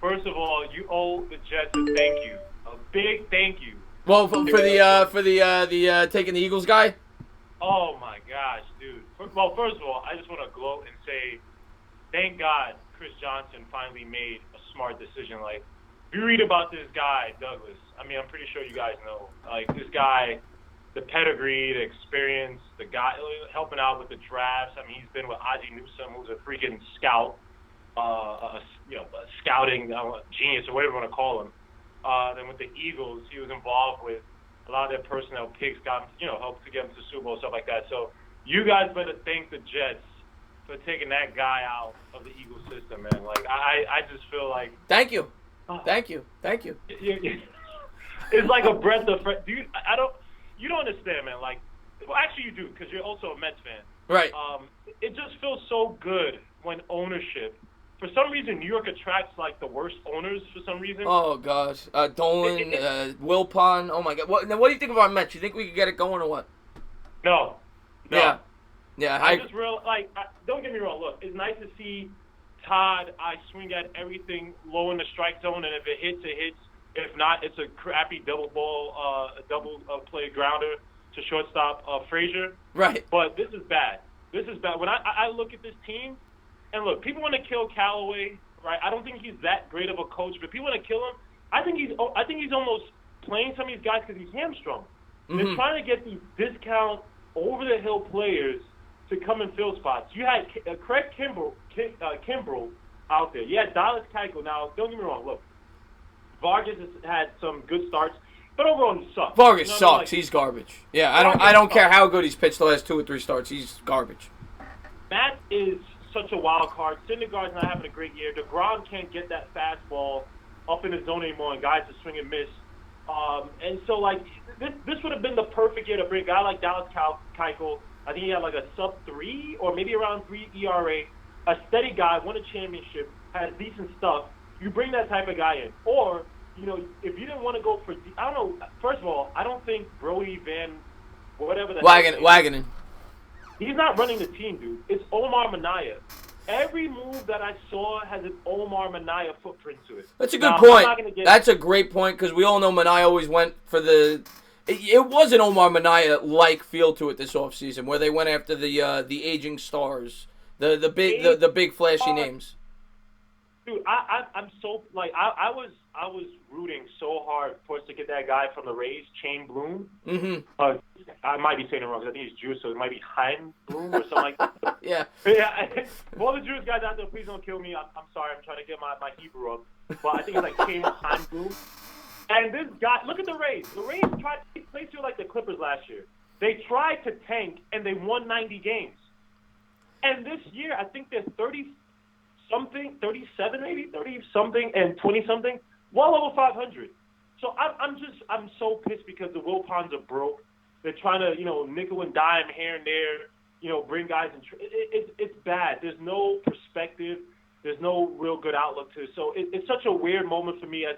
First of all, you owe the Jets a thank you. A big thank you. Well, for the taking the Eagles guy? Oh, my gosh, dude. Well, first of all, I just want to gloat and say thank God Chris Johnson finally made a smart decision. Like, if you read about this guy, Douglas, I mean, I'm pretty sure you guys know. Like, this guy, the pedigree, the experience, the guy helping out with the drafts. I mean, he's been with Ozzie Newsome, who's a freaking scout, a scouting genius or whatever you want to call him. Then with the Eagles, he was involved with a lot of their personnel picks, helped to get them to the Super Bowl, stuff like that. So you guys better thank the Jets for taking that guy out of the Eagles system, man. Like, I just feel like... Thank you. Thank you. It's like a breath of fresh... Dude, you don't understand, man. Like, well, actually you do, because you're also a Mets fan. Right. It just feels so good when ownership... For some reason, New York attracts, like, the worst owners for some reason. Oh, gosh. Dolan, Wilpon. Oh, my God. What do you think of our Mets? You think we could get it going or what? No. Yeah. I just don't get me wrong. Look, it's nice to see Todd. I swing at everything low in the strike zone, and if it hits, it hits. If not, it's a crappy double play grounder to shortstop Frazier. Right. But this is bad. When I look at this team, and look, people want to kill Callaway, right? I don't think he's that great of a coach, but people want to kill him. I think he's almost playing some of these guys because he's hamstrung. Mm-hmm. They're trying to get these discount over-the-hill players to come and fill spots. You had Craig Kimbrell out there. You had Dallas Keuchel. Now, don't get me wrong. Look, Vargas has had some good starts, but overall he sucks. Vargas sucks. He's garbage. Yeah, I don't care how good he's pitched the last 2 or 3 starts. He's garbage. Matt is such a wild card. Syndergaard's not having a great year. DeGrom can't get that fastball up in his zone anymore, and guys are swing and miss. And so, like, this would have been the perfect year to bring a guy like Dallas Keuchel. I think he had like a sub-3 or maybe around 3 ERA. A steady guy, won a championship, has decent stuff. You bring that type of guy in. Or, if you didn't want to go for, I don't know. First of all, I don't think Brody Van, whatever the Wagenen. He's not running the team, dude. It's Omar Minaya. Every move that I saw has an Omar Minaya footprint to it. That's a good point. That's a great point because we all know Minaya always went for the... It was an Omar Minaya-like feel to it this offseason where they went after the aging stars The big flashy names. Dude, I'm so like I was rooting so hard for us to get that guy from the Rays, Chain Bloom. Mm-hmm. I might be saying it wrong because I think he's Jewish, so it might be Hein Bloom or something like that. Yeah. Yeah. For all the Jewish guys out there, please don't kill me. I'm sorry. I'm trying to get my Hebrew up, but I think it's like Chain Hein Bloom. And this guy, look at the Rays. The Rays tried to play through like the Clippers last year. They tried to tank and they won 90 games. And this year, I think they're 30-something, 37 maybe, 30-something, and 20-something, well over 500. So I'm so pissed because the Wilpons are broke. They're trying to, nickel and dime here and there, bring guys in. It's bad. There's no perspective. There's no real good outlook to it. So it's such a weird moment for me as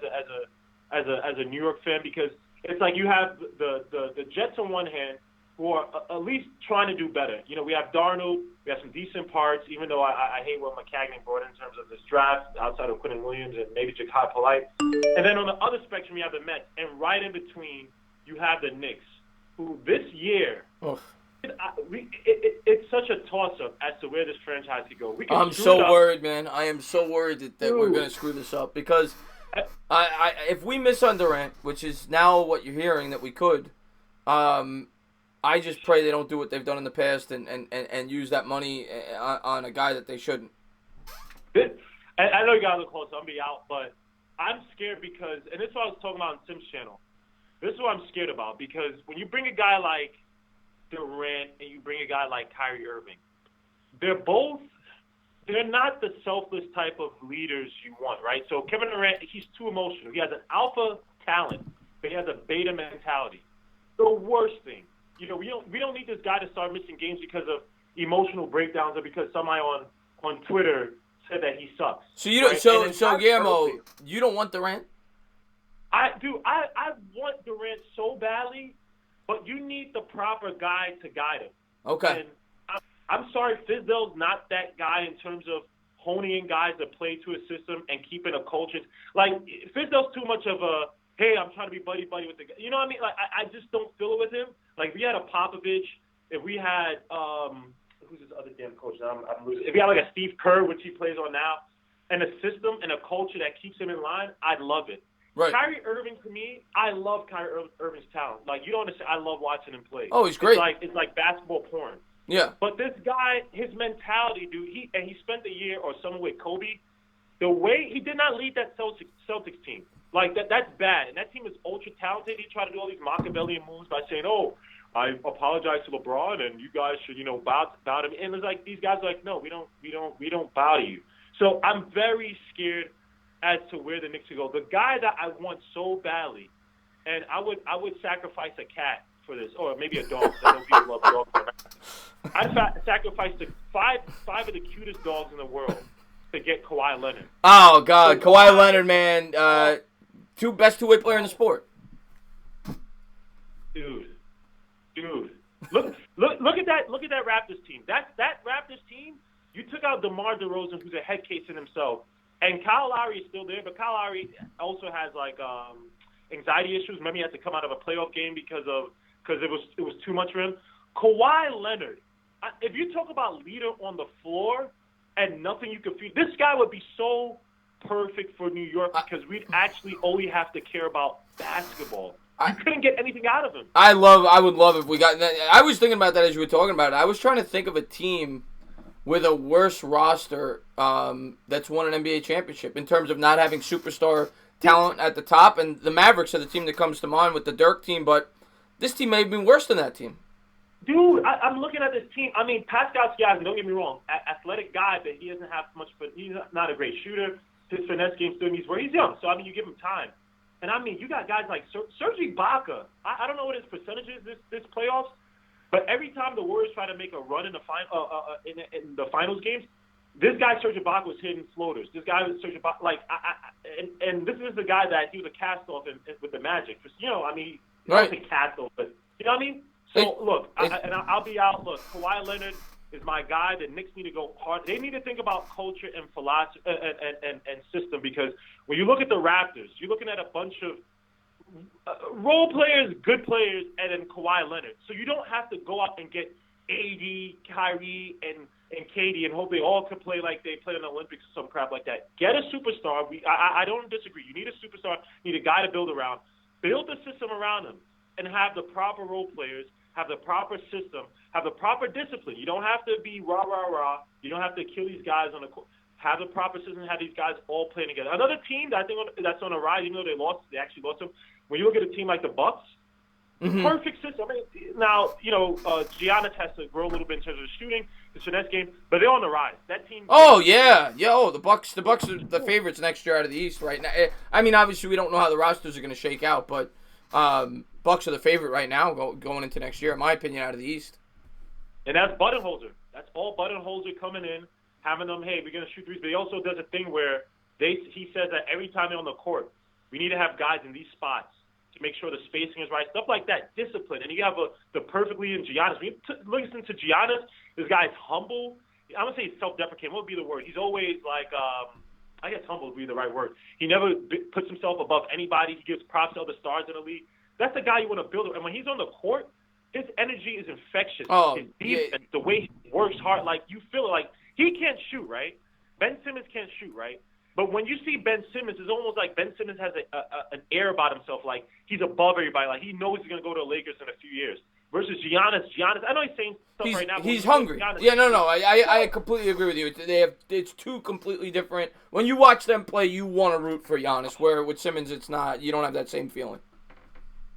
a New York fan because it's like you have the Jets on one hand, who are at least trying to do better. We have Darnold, we have some decent parts, even though I hate what McCagnon brought in terms of this draft outside of Quentin Williams and maybe Ja'Kai Polite. And then on the other spectrum, you have the Mets. And right in between, you have the Knicks, who this year, it's such a toss-up as to where this franchise could go. I'm so worried, man. I am so worried that we're going to screw this up because if we miss on Durant, which is now what you're hearing that we could, I just pray they don't do what they've done in the past and use that money on a guy that they shouldn't. I know you got to look close. I'm going to be out, but I'm scared because, and this is what I was talking about on Sim's channel, this is what I'm scared about because when you bring a guy like Durant and you bring a guy like Kyrie Irving, they're not the selfless type of leaders you want, right? So Kevin Durant, he's too emotional. He has an alpha talent, but he has a beta mentality. The worst thing. We don't need this guy to start missing games because of emotional breakdowns or because somebody on Twitter said that he sucks. So you don't. Right? So Guillermo, you don't want Durant? I want Durant so badly, but you need the proper guy to guide him. Okay. And I'm sorry, Fizdale's not that guy in terms of honing in guys that play to a system and keeping a culture. Like Fizdale's too much of a hey, I'm trying to be buddy with the guy. You know what I mean? Like I just don't feel it with him. Like if we had a Popovich, if we had who's this other damn coach? I'm losing. If we had like a Steve Kerr, which he plays on now, and a system and a culture that keeps him in line, I'd love it. Right. Kyrie Irving, to me, I love Kyrie Irving's talent. Like you don't understand. I love watching him play. Oh, he's great. It's like basketball porn. Yeah. But this guy, his mentality, dude. He spent a year or something with Kobe. The way he did not lead that Celtics team. Like, that's bad. And that team is ultra-talented. He tried to do all these Machiavellian moves by saying, oh, I apologize to LeBron, and you guys should, bow to him. And it's like, these guys are like, no, we don't bow to you. So I'm very scared as to where the Knicks will go. The guy that I want so badly, and I would sacrifice a cat for this, or maybe a dog, because I know people love dogs. I'd sacrifice five of the cutest dogs in the world to get Kawhi Leonard. Oh, God. Kawhi Leonard, man. Best two-way player in the sport. Dude. Look at that Raptors team. That Raptors team, you took out DeMar DeRozan, who's a head case in himself, and Kyle Lowry is still there, but Kyle Lowry also has anxiety issues. Maybe he had to come out of a playoff game because it was too much for him. Kawhi Leonard, if you talk about leader on the floor and nothing you could feed, this guy would be so perfect for New York because we'd actually only have to care about basketball. You couldn't get anything out of him. I would love if we got that. I was thinking about that as you were talking about it. I was trying to think of a team with a worse roster that's won an NBA championship in terms of not having superstar talent at the top. And the Mavericks are the team that comes to mind with the Dirk team, but this team may have been worse than that team. Dude, I'm looking at this team. I mean, Pascal Siakam, don't get me wrong, athletic guy, but he doesn't have much. But he's not a great shooter. His finesse game still needs where he's young. So I mean, you give him time. And I mean, you got guys like Serge Ibaka. I don't know what his percentage is this playoffs, but every time the Warriors try to make a run in the finals games, this guy Serge Ibaka was hitting floaters. This guy was Serge Ibaka, and this is the guy that he was a cast off with the Magic. I mean, he wasn't a cast off, but you know what I mean. So, look, I'll be out. Look, Kawhi Leonard is my guy. The Knicks need to go hard. They need to think about culture and philosophy and system because when you look at the Raptors, you're looking at a bunch of role players, good players, and then Kawhi Leonard. So you don't have to go out and get AD, Kyrie, and KD, and hope they all can play like they play in the Olympics or some crap like that. Get a superstar. I don't disagree. You need a superstar. You need a guy to build around. Build the system around him and have the proper role players, have the proper system, have the proper discipline. You don't have to be rah, rah, rah. You don't have to kill these guys on the court. Have the proper system, have these guys all playing together. Another team that I think that's on a rise, even though they actually lost them. When you look at a team like the Bucks, perfect system. I mean, now, Giannis has to grow a little bit in terms of the shooting, the finesse game, but they're on the rise. That team. Oh yeah, the Bucks are the favorites next year out of the East right now. I mean, obviously we don't know how the rosters are going to shake out, but Bucks are the favorite right now going into next year, in my opinion, out of the East. And that's Budenholzer. That's all Budenholzer coming in, having them, hey, we're going to shoot threes. But he also does a thing where he says that every time they're on the court, we need to have guys in these spots to make sure the spacing is right, stuff like that, discipline. And you have the perfectly in Giannis. When you listen to Giannis, this guy's humble. I'm going to say self-deprecating. What would be the word? He's always like, I guess humble would be the right word. He never puts himself above anybody. He gives props to other stars in the league. That's the guy you want to build. And when he's on the court, his energy is infectious. His defense, the way he works hard, like you feel it. Like he can't shoot, right? Ben Simmons can't shoot, right? But when you see Ben Simmons, it's almost like Ben Simmons has an air about himself, like he's above everybody. Like he knows he's going to go to the Lakers in a few years. Versus Giannis, I know he's saying stuff right now. He's hungry. I completely agree with you. It's two completely different. When you watch them play, you want to root for Giannis. Where with Simmons, it's not. You don't have that same feeling.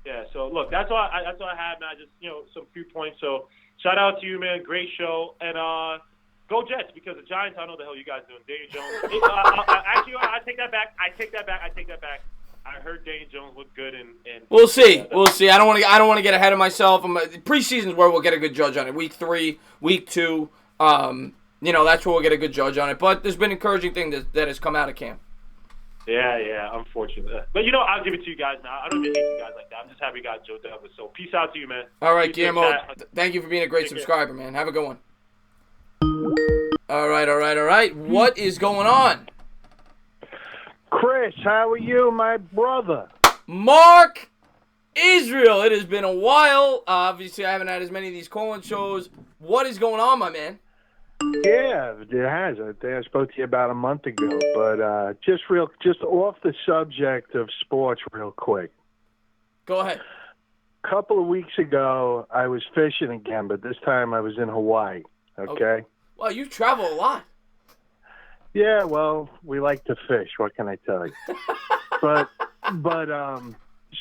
Yeah. So look, that's all I had, man. Just some few points. So shout out to you, man. Great show, and go Jets, because the Giants, I don't know the hell you guys doing. Daniel Jones. Actually, I take that back. I take that back. I heard Daniel Jones look good, and we'll see. We'll see. I don't want to get ahead of myself. Preseason's where we'll get a good judge on it. Week 3, week 2. That's where we'll get a good judge on it. But there's been encouraging thing that has come out of camp. Yeah, unfortunately. But I'll give it to you guys now. I don't even hate you guys like that. I'm just happy you got Joe Douglas. So peace out to you, man. All right, Guillermo. Thank you for being a great subscriber, man. Have a good one. All right. What is going on? Chris, how are you, my brother? Mark Israel. It has been a while. Obviously, I haven't had as many of these call-in shows. What is going on, my man? Yeah, it has. I think I spoke to you about a month ago, but just off the subject of sports real quick. Go ahead. A couple of weeks ago, I was fishing again, but this time I was in Hawaii, okay? Well, you travel a lot. Yeah, well, we like to fish. What can I tell you? but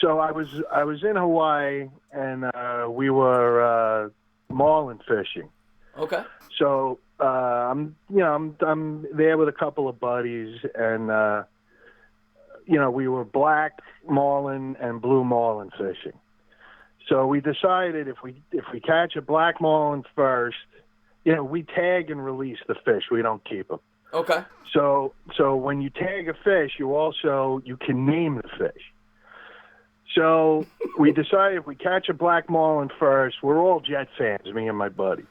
so I was in Hawaii, and we were marlin fishing. Okay. So I'm there with a couple of buddies, and we were black marlin and blue marlin fishing. So we decided if we catch a black marlin first, we tag and release the fish. We don't keep them. Okay. So when you tag a fish, you can name the fish. So we decided if we catch a black marlin first, we're all Jet fans, me and my buddy.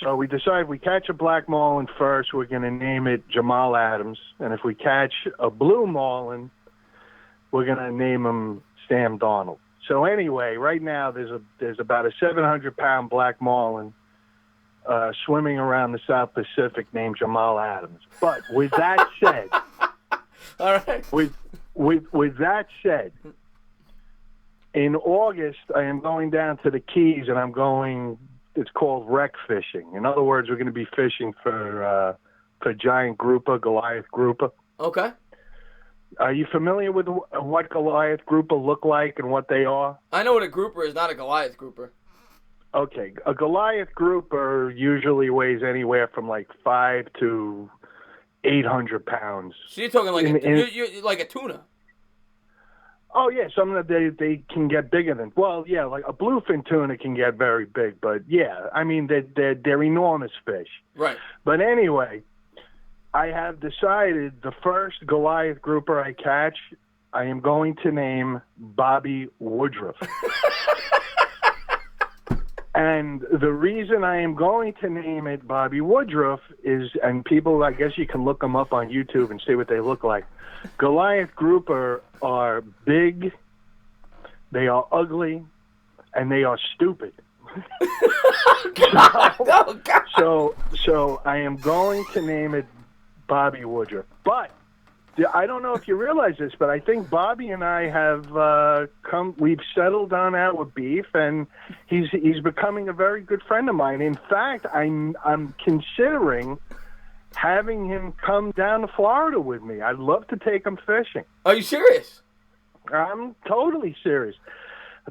So we decided we catch a black marlin first, we're going to name it Jamal Adams. And if we catch a blue marlin, we're going to name him Sam Darnold. So anyway, right now there's about a 700-pound black marlin swimming around the South Pacific named Jamal Adams. But with that said, all right. With that said, in August I am going down to the Keys, and it's called wreck fishing. In other words, we're going to be fishing for giant grouper, Goliath grouper. Okay. Are you familiar with what Goliath grouper look like and what they are? I know what a grouper is, not a Goliath grouper. Okay, a Goliath grouper usually weighs anywhere from like 5 to 800 pounds. So you're talking like you're like a tuna. Oh yeah, some of them they can get bigger than. Well, yeah, like a bluefin tuna can get very big, but yeah, I mean they're enormous fish. Right. But anyway, I have decided the first Goliath grouper I catch, I am going to name Bobby Woodruff. And the reason I am going to name it Bobby Woodruff is, and people, I guess you can look them up on YouTube and see what they look like. Goliath grouper are big, they are ugly, and they are stupid. So I am going to name it Bobby Woodruff. But I don't know if you realize this, but I think Bobby and I have we've settled on our beef, and he's becoming a very good friend of mine. In fact, I'm considering having him come down to Florida with me. I'd love to take him fishing. Are you serious? I'm totally serious.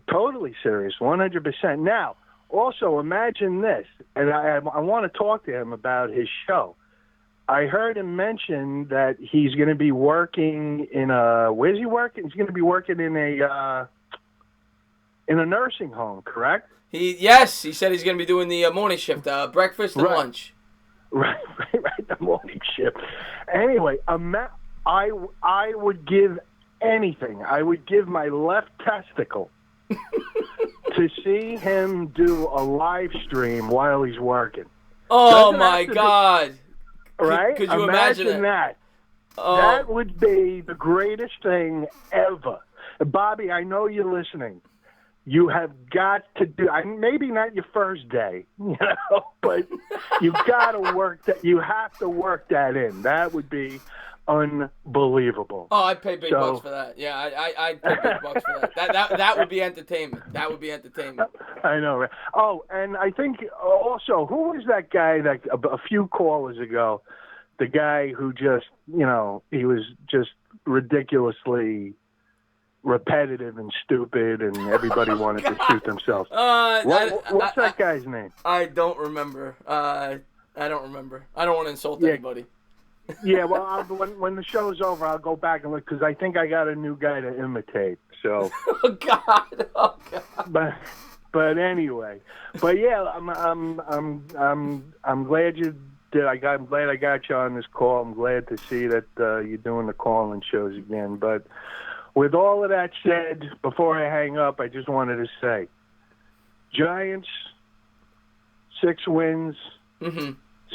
Totally serious, 100%. Now, also imagine this, and I want to talk to him about his show. I heard him mention that he's going to be working in a. Where's he working? He's going to be working in a nursing home, correct? Yes, he said he's going to be doing the morning shift, breakfast and lunch. Right, the morning shift. Anyway, I would give anything. I would give my left testicle to see him do a live stream while he's working. Oh my God! Right? Could you imagine that? That would be the greatest thing ever. Bobby, I know you're listening. You have got to do. Maybe not your first day, but you've got to work that. You have to work that in. That would be unbelievable. Oh, I'd pay big bucks for that. Yeah, I'd pay big bucks for that. That would be entertainment. That would be entertainment. I know, right? Oh, and I think also, who was that guy that a few callers ago, the guy who just, he was just ridiculously repetitive and stupid, and everybody wanted to shoot themselves. What's that guy's name? I don't remember. I don't remember. I don't want to insult anybody. Yeah, well, when the show's over, I'll go back and look, because I think I got a new guy to imitate. So. Oh God! But anyway, yeah, I'm glad you did. I'm glad I got you on this call. I'm glad to see that you're doing the call-in shows again. But with all of that said, before I hang up, I just wanted to say, Giants, 6 wins,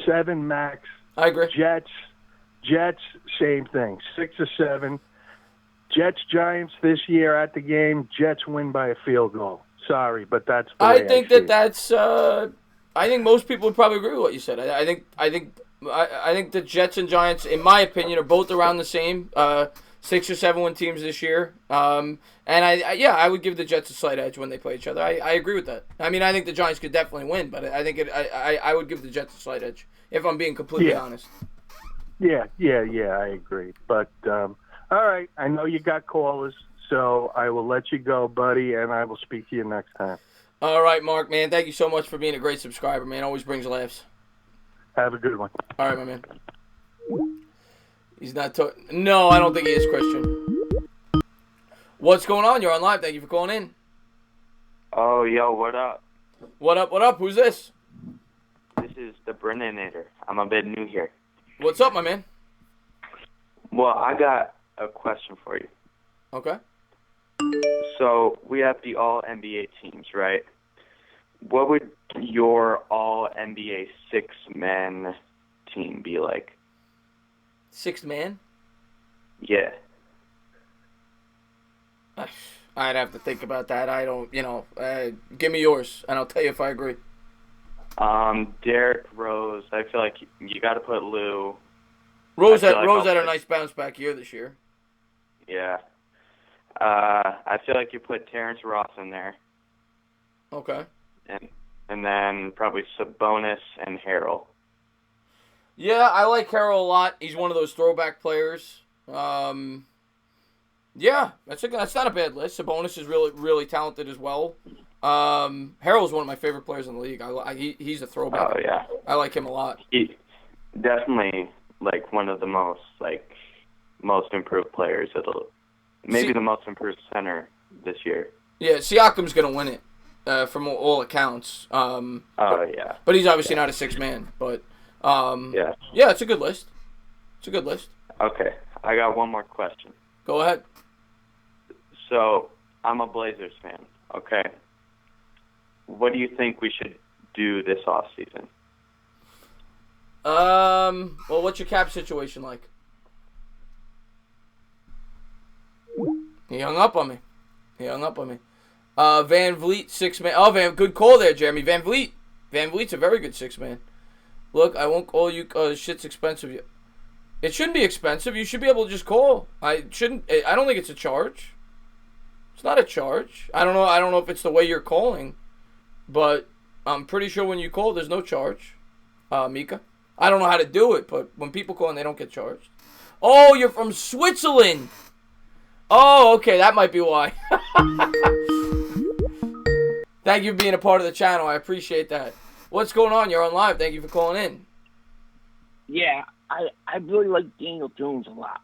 7 max. I agree. Jets, same thing, 6 or 7. Jets, Giants this year at the game. Jets win by a field goal. Sorry, but that's the way I think that's. I think most people would probably agree with what you said. I think the Jets and Giants, in my opinion, are both around the same. 6 or 7 win teams this year. And I would give the Jets a slight edge when they play each other. I agree with that. I mean, I think the Giants could definitely win, but I think I would give the Jets a slight edge, if I'm being completely honest. Yeah, I agree. But, all right, I know you got callers, so I will let you go, buddy, and I will speak to you next time. All right, Mark, man, thank you so much for being a great subscriber, man. Always brings laughs. Have a good one. All right, my man. He's not No, I don't think he is Christian. What's going on? You're on live. Thank you for calling in. Oh, yo, what up? What up? Who's this? This is the Brennanator. I'm a bit new here. What's up, my man? Well, I got a question for you. Okay. So, we have the All-NBA teams, right? What would your All-NBA 6-man team be like? 6th man? Yeah. I'd have to think about that. I don't, give me yours, and I'll tell you if I agree. Derrick Rose. I feel like you got to put Lou. Rose had a nice bounce back year this year. Yeah. I feel like you put Terrence Ross in there. Okay. And then probably Sabonis and Harrell. Yeah, I like Harrell a lot. He's one of those throwback players. Yeah, that's not a bad list. Sabonis is really, really talented as well. Harrell is one of my favorite players in the league. He's a throwback. Oh, yeah. I like him a lot. He definitely, one of the most improved players. Maybe the most improved center this year. Yeah, Siakam's going to win it, from all accounts. Yeah. But he's obviously not a 6-man. But, yeah, it's a good list. Okay, I got one more question. Go ahead. So, I'm a Blazers fan, okay? What do you think we should do this offseason? Well, what's your cap situation like? He hung up on me. Van Vliet, 6-man. Oh, good call there, Jeremy. Van Vliet. Van Vliet's a very good 6-man. Look, I won't call you shit's expensive. It shouldn't be expensive. You should be able to just call. I don't think it's a charge. It's not a charge. I don't know if it's the way you're calling, but I'm pretty sure when you call, there's no charge. Mika. I don't know how to do it, but when people call and they don't get charged. Oh, you're from Switzerland. Oh, okay, that might be why. Thank you for being a part of the channel. I appreciate that. What's going on? You're on live. Thank you for calling in. Yeah, I really like Daniel Jones a lot.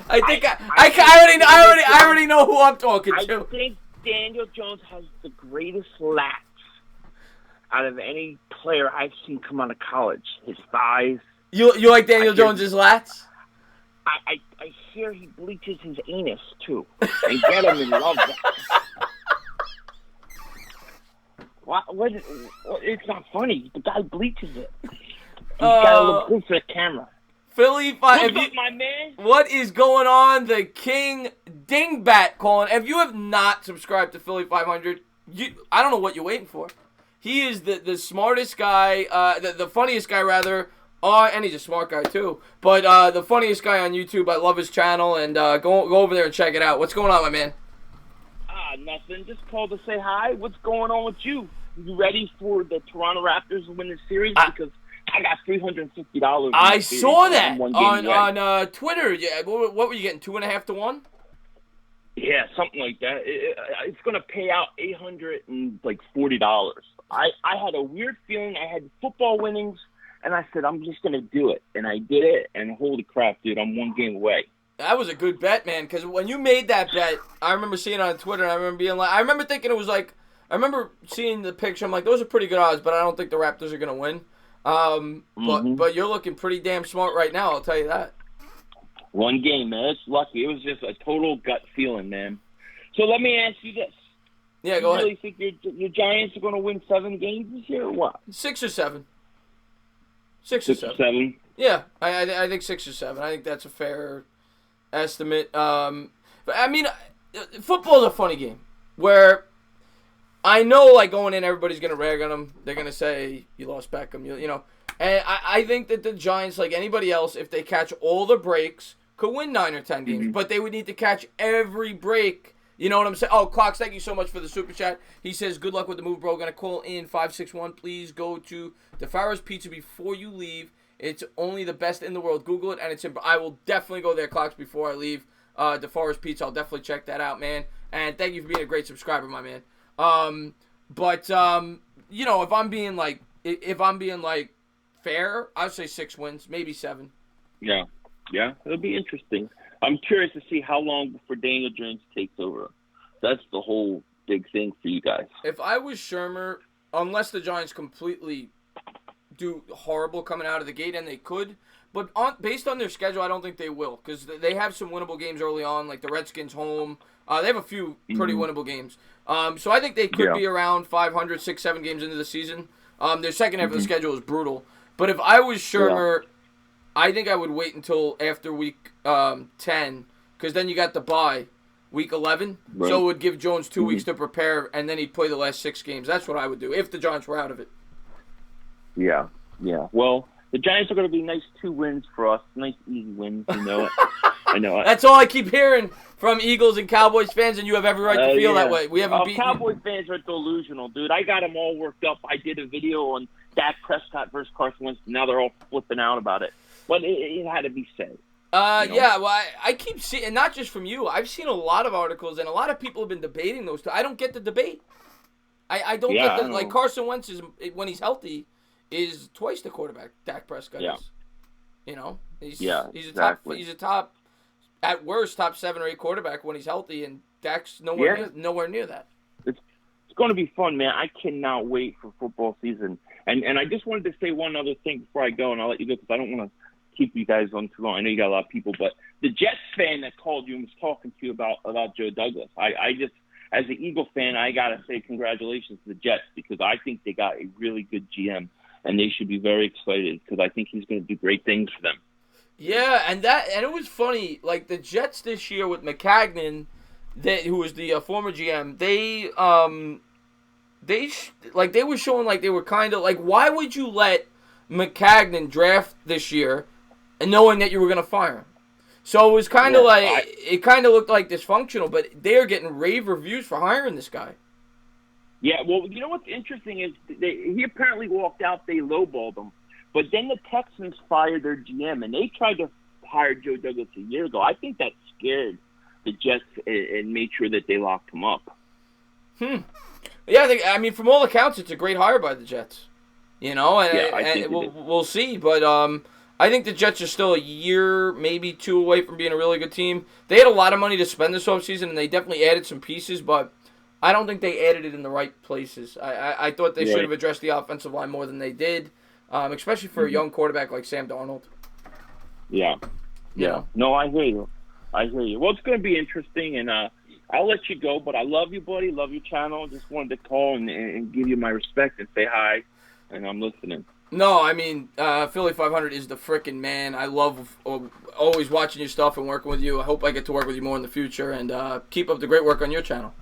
I think I already know who I'm talking to. I think Daniel Jones has the greatest lats out of any player I've seen come out of college. His thighs. You like Daniel Jones's lats? I hear he bleaches his anus too, and get him in love. What? It's not funny. The guy bleaches it. He's got to look good for the camera. Philly, my man? What is going on? The King Dingbat calling. If you have not subscribed to Philly 500, I don't know what you're waiting for. He is the smartest guy, the funniest guy rather. And he's a smart guy too. But the funniest guy on YouTube. I love his channel, and go over there and check it out. What's going on, my man? Nothing. Just called to say hi. What's going on with you? You ready for the Toronto Raptors to win the series? Because I got $350. I saw that on Twitter. Yeah, what were you getting? 2.5 to 1? Yeah, something like that. It's gonna pay out $840. I had a weird feeling. I had football winnings, and I said I'm just gonna do it, and I did it. And holy crap, dude, I'm 1 game away. That was a good bet, man, because when you made that bet, I remember seeing it on Twitter, and I remember thinking it was like, I remember seeing the picture, I'm like, those are pretty good odds, but I don't think the Raptors are going to win. But you're looking pretty damn smart right now, I'll tell you that. 1 game, man. It's lucky. It was just a total gut feeling, man. So let me ask you this. Yeah, go ahead. You really think your Giants are going to win 7 games this year or what? 6 or 7. 6 or 7. Yeah, I think 6 or 7. I think that's a fair estimate. But I mean, football's a funny game where I know, like, going in, everybody's gonna rag on them. They're gonna say you lost Beckham, you know. And I think that the Giants, like anybody else, if they catch all the breaks, could win 9 or 10 games. But they would need to catch every break. You know what I'm saying? Oh, Clocks, thank you so much for the super chat. He says, good luck with the move, bro. Gonna call in 561. Please go to DeFaro's Pizza before you leave. It's only the best in the world. Google it, and it's in. I will definitely go there, Clocks, before I leave. DeForest Pizza, I'll definitely check that out, man. And thank you for being a great subscriber, my man. You know, if I'm being like fair, I'd say 6 wins, maybe 7. Yeah, it'll be interesting. I'm curious to see how long before Daniel Jones takes over. That's the whole big thing for you guys. If I was Shermer, unless the Giants completely do horrible coming out of the gate, and they could, but based on their schedule, I don't think they will, because they have some winnable games early on, like the Redskins home. They have a few pretty winnable games. So I think they could be around 500, 6, 7 games into the season. Their second half of the schedule is brutal. But if I was Shermer, I think I would wait until after week 10, because then you got the bye, week 11. Right. So it would give Jones 2 weeks to prepare, and then he'd play the last 6 games. That's what I would do, if the Giants were out of it. Yeah. Well, the Giants are going to be nice 2 wins for us. Nice, easy wins, you know it. I know it. That's all I keep hearing from Eagles and Cowboys fans, and you have every right to feel that way. We haven't beaten. Cowboys fans are delusional, dude. I got them all worked up. I did a video on Dak Prescott versus Carson Wentz. Now they're all flipping out about it. But it had to be said. Yeah, well, I keep seeing, and not just from you. I've seen a lot of articles, and a lot of people have been debating those two. I don't get the debate. I don't get the, like, Carson Wentz is, when he's healthy, is twice the quarterback Dak Prescott is. You know, he's a top, at worst, top 7 or 8 quarterback when he's healthy, and Dak's nowhere near that. It's going to be fun, man. I cannot wait for football season. And I just wanted to say one other thing before I go, and I'll let you go because I don't want to keep you guys on too long. I know you got a lot of people, but the Jets fan that called you and was talking to you about Joe Douglas, I just, as an Eagle fan, I got to say congratulations to the Jets because I think they got a really good GM, and they should be very excited because I think he's going to do great things for them. Yeah, and it was funny, like the Jets this year with McCagnon, who was the former GM, they were showing like they were kind of like, why would you let McCagnon draft this year, and knowing that you were going to fire him? So it was kind of it kind of looked like dysfunctional, but they're getting rave reviews for hiring this guy. Yeah, well, you know what's interesting is he apparently walked out. They lowballed him, but then the Texans fired their GM, and they tried to hire Joe Douglas a year ago. I think that scared the Jets and made sure that they locked him up. Yeah, I mean, from all accounts, it's a great hire by the Jets. You know, and we'll see, but I think the Jets are still a year, maybe two away from being a really good team. They had a lot of money to spend this offseason, and they definitely added some pieces, but I don't think they added it in the right places. I thought they should have addressed the offensive line more than they did, especially for a young quarterback like Sam Darnold. Yeah. No, I hear you. Well, it's going to be interesting, and I'll let you go, but I love you, buddy. Love your channel. Just wanted to call and give you my respect and say hi, and I'm listening. No, I mean, Philly 500 is the frickin' man. I love always watching your stuff and working with you. I hope I get to work with you more in the future, and keep up the great work on your channel.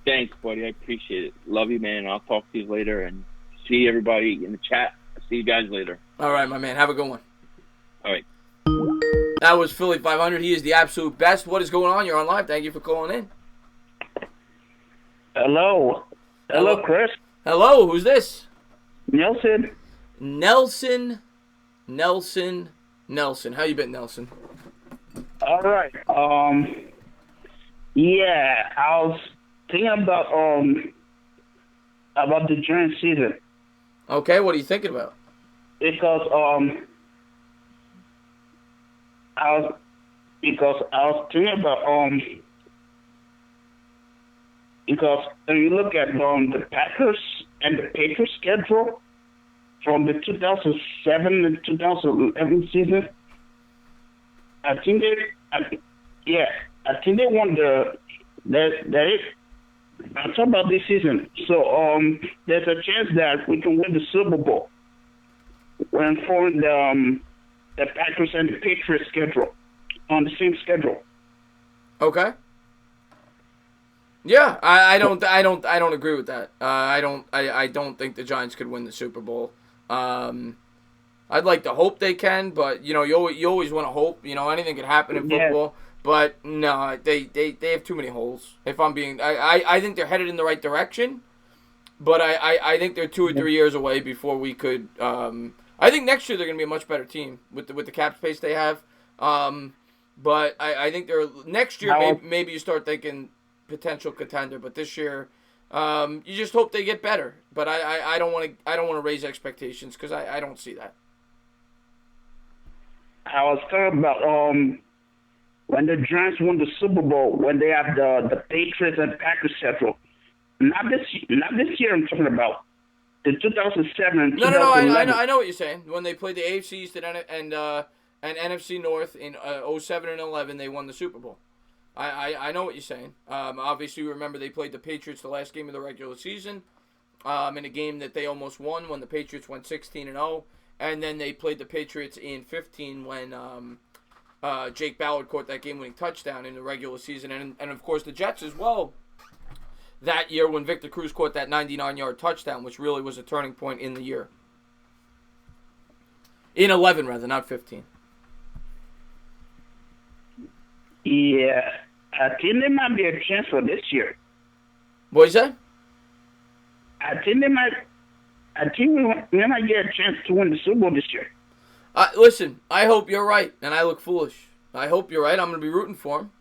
Thanks, buddy. I appreciate it. Love you, man. I'll talk to you later, and see everybody in the chat. See you guys later. All right, my man. Have a good one. All right. That was Philly 500. He is the absolute best. What is going on? You're on live. Thank you for calling in. Hello, Chris. Hello, who's this? Nelson. Nelson. How you been, Nelson? All right. Yeah, I was thinking about the Giants season. Okay, what are you thinking about? Because I was thinking about because when you look at the Packers and the Patriots schedule from the 2007 and 2011 season, I think they won I'm talking about this season. So there's a chance that we can win the Super Bowl when following the Packers and the Patriots schedule on the same schedule. Okay. Yeah, I don't agree with that. I don't think the Giants could win the Super Bowl. I'd like to hope they can, but you always want to hope. Anything can happen in football. Yeah. But no, they have too many holes. If I'm being, I think they're headed in the right direction, but I think they're 2 or 3 years away before we could. I think next year they're going to be a much better team with the cap space they have. But I think they're next year maybe you start thinking potential contender, but this year you just hope they get better. But I don't want to raise expectations because I don't see that. I was talking about when the Giants won the Super Bowl, when they have the Patriots and Packers schedule. Not this year. I'm talking about the 2007 and 2011. No. I know what you're saying. When they played the AFC East and NFC North in 07 and 11, they won the Super Bowl. I know what you're saying. Obviously, remember they played the Patriots the last game of the regular season in a game that they almost won when the Patriots went 16-0. And then they played the Patriots in 15 when Jake Ballard caught that game-winning touchdown in the regular season. And of course, the Jets as well that year when Victor Cruz caught that 99-yard touchdown, which really was a turning point in the year. In 11, rather, not 15. Yeah, I think there might be a chance for this year. What is that? I think we might get a chance to win the Super Bowl this year. Listen, I hope you're right, and I look foolish. I hope you're right. I'm going to be rooting for him.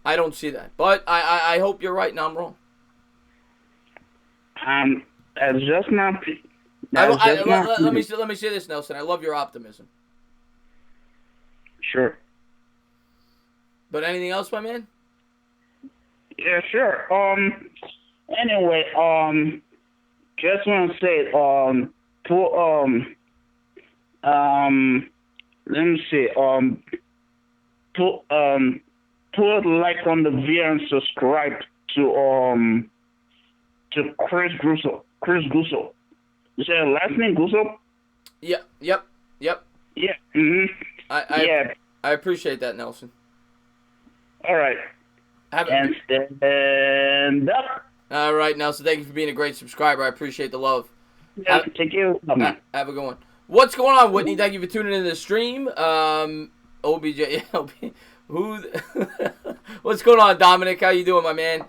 I don't see that. But I hope you're right, and I'm wrong. That's just not... Let me say this, Nelson. I love your optimism. Sure. But anything else, my man? Yeah, sure. Anyway, just want to say, let me see, put like on the video and subscribe to Chris Gusso. Is that last name, Gusso? Yeah. Yep. Yeah. Mm-hmm. I appreciate that, Nelson. All right. And stand up. All right, Nelson. Thank you for being a great subscriber. I appreciate the love. Yeah, take care. Have a good one. What's going on, Whitney? Thank you for tuning into the stream. OBJ, what's going on, Dominic? How you doing, my man?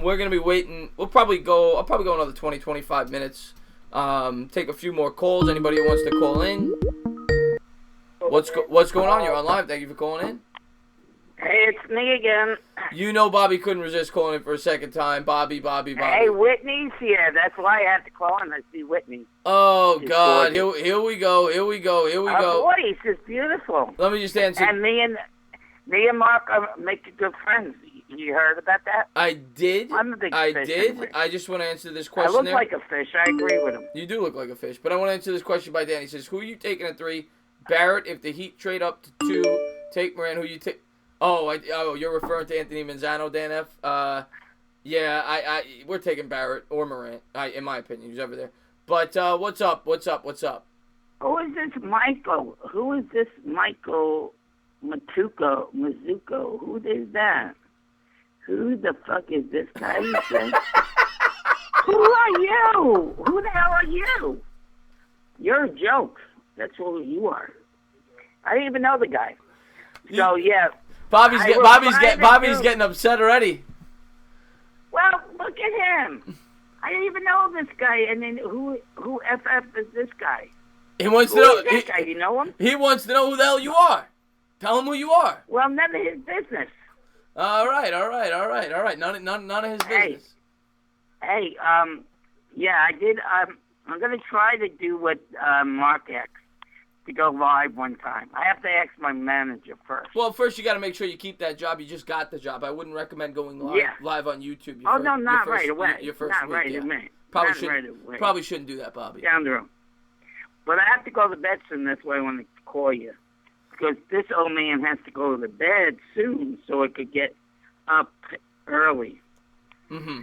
We're gonna be waiting. I'll probably go another 20, 25 minutes. Take a few more calls. Anybody who wants to call in? What's going on? You're on live. Thank you for calling in. Hey, it's me again. You know Bobby couldn't resist calling in for a second time. Bobby. Hey, Whitney's here. That's why I had to call in. I see Whitney. Oh, God. Here we go. Her voice is beautiful. Let me just answer. And me and Mark make good friends. You heard about that? I did. I'm a big I fish did. anyway. I just want to answer this I question. look like a fish. I agree with him. You do look like a fish. But I want to answer this question by Dan. He says, who are you taking at 3? Barrett, if the Heat trade up to 2. Take Moran. Who you take? Oh, you're referring to Anthony Manzano, Dan F. Yeah, we're taking Barrett or Morant. In my opinion, who's over there. But what's up? Who is this Michael? Who is this Michael Mizuko? Who is that? Who the fuck is this guy? You say? Who are you? Who the hell are you? You're a joke. That's who you are. I didn't even know the guy. So yeah. Bobby's getting upset already. Well, look at him. I didn't even know this guy. And then who FF is this guy? He wants to Who know. is this guy? You know him? He wants to know who the hell you are. Tell him who you are. Well, none of his business. All right. None of his business. Hey, yeah, I did. I'm gonna try to do what Mark asked, to go live one time. I have to ask my manager first. Well, first you got to make sure you keep that job. You just got the job. I wouldn't recommend going live on YouTube. Not right away. Your first not week, right yeah. away. Probably shouldn't do that, Bobby. Down the road. But I have to go to bed soon. That's why I want to call you. Because this old man has to go to bed soon so I could get up early. Mm-hmm.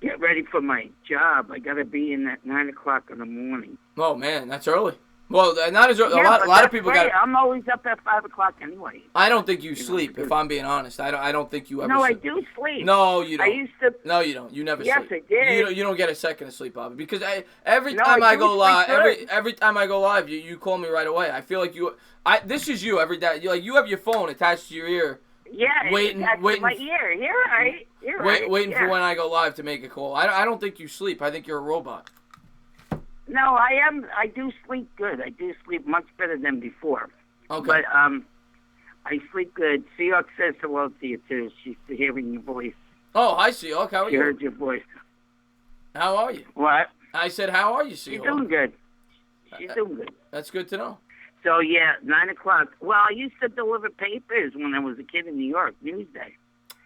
Get ready for my job. I got to be in at 9 o'clock in the morning. Oh, man, that's early. Well, not as early. Yeah, a lot of people got. I'm always up at 5 o'clock anyway. I don't think you sleep. If I'm being honest, I don't think you ever. No, sleep. I do sleep. No, you don't. I used to. No, you don't. You never yes, sleep. Yes, I did. You don't get a second of sleep, Bobby. Because every time I go live, every time I go live, you call me right away. I feel like you. This is you every day. You have your phone attached to your ear. Yeah, waiting to my ear. You're right. Waiting for when I go live to make a call. I don't think you sleep. I think you're a robot. No, I am. I do sleep good. I do sleep much better than before. Okay. But I sleep good. Seahawk says hello to you too. She's hearing your voice. Oh, hi, Seahawk. How are you? She heard your voice. How are you? What? I said, how are you, Seahawk? She's doing good. She's doing good. That's good to know. So yeah, 9 o'clock. Well, I used to deliver papers when I was a kid in New York. Newsday.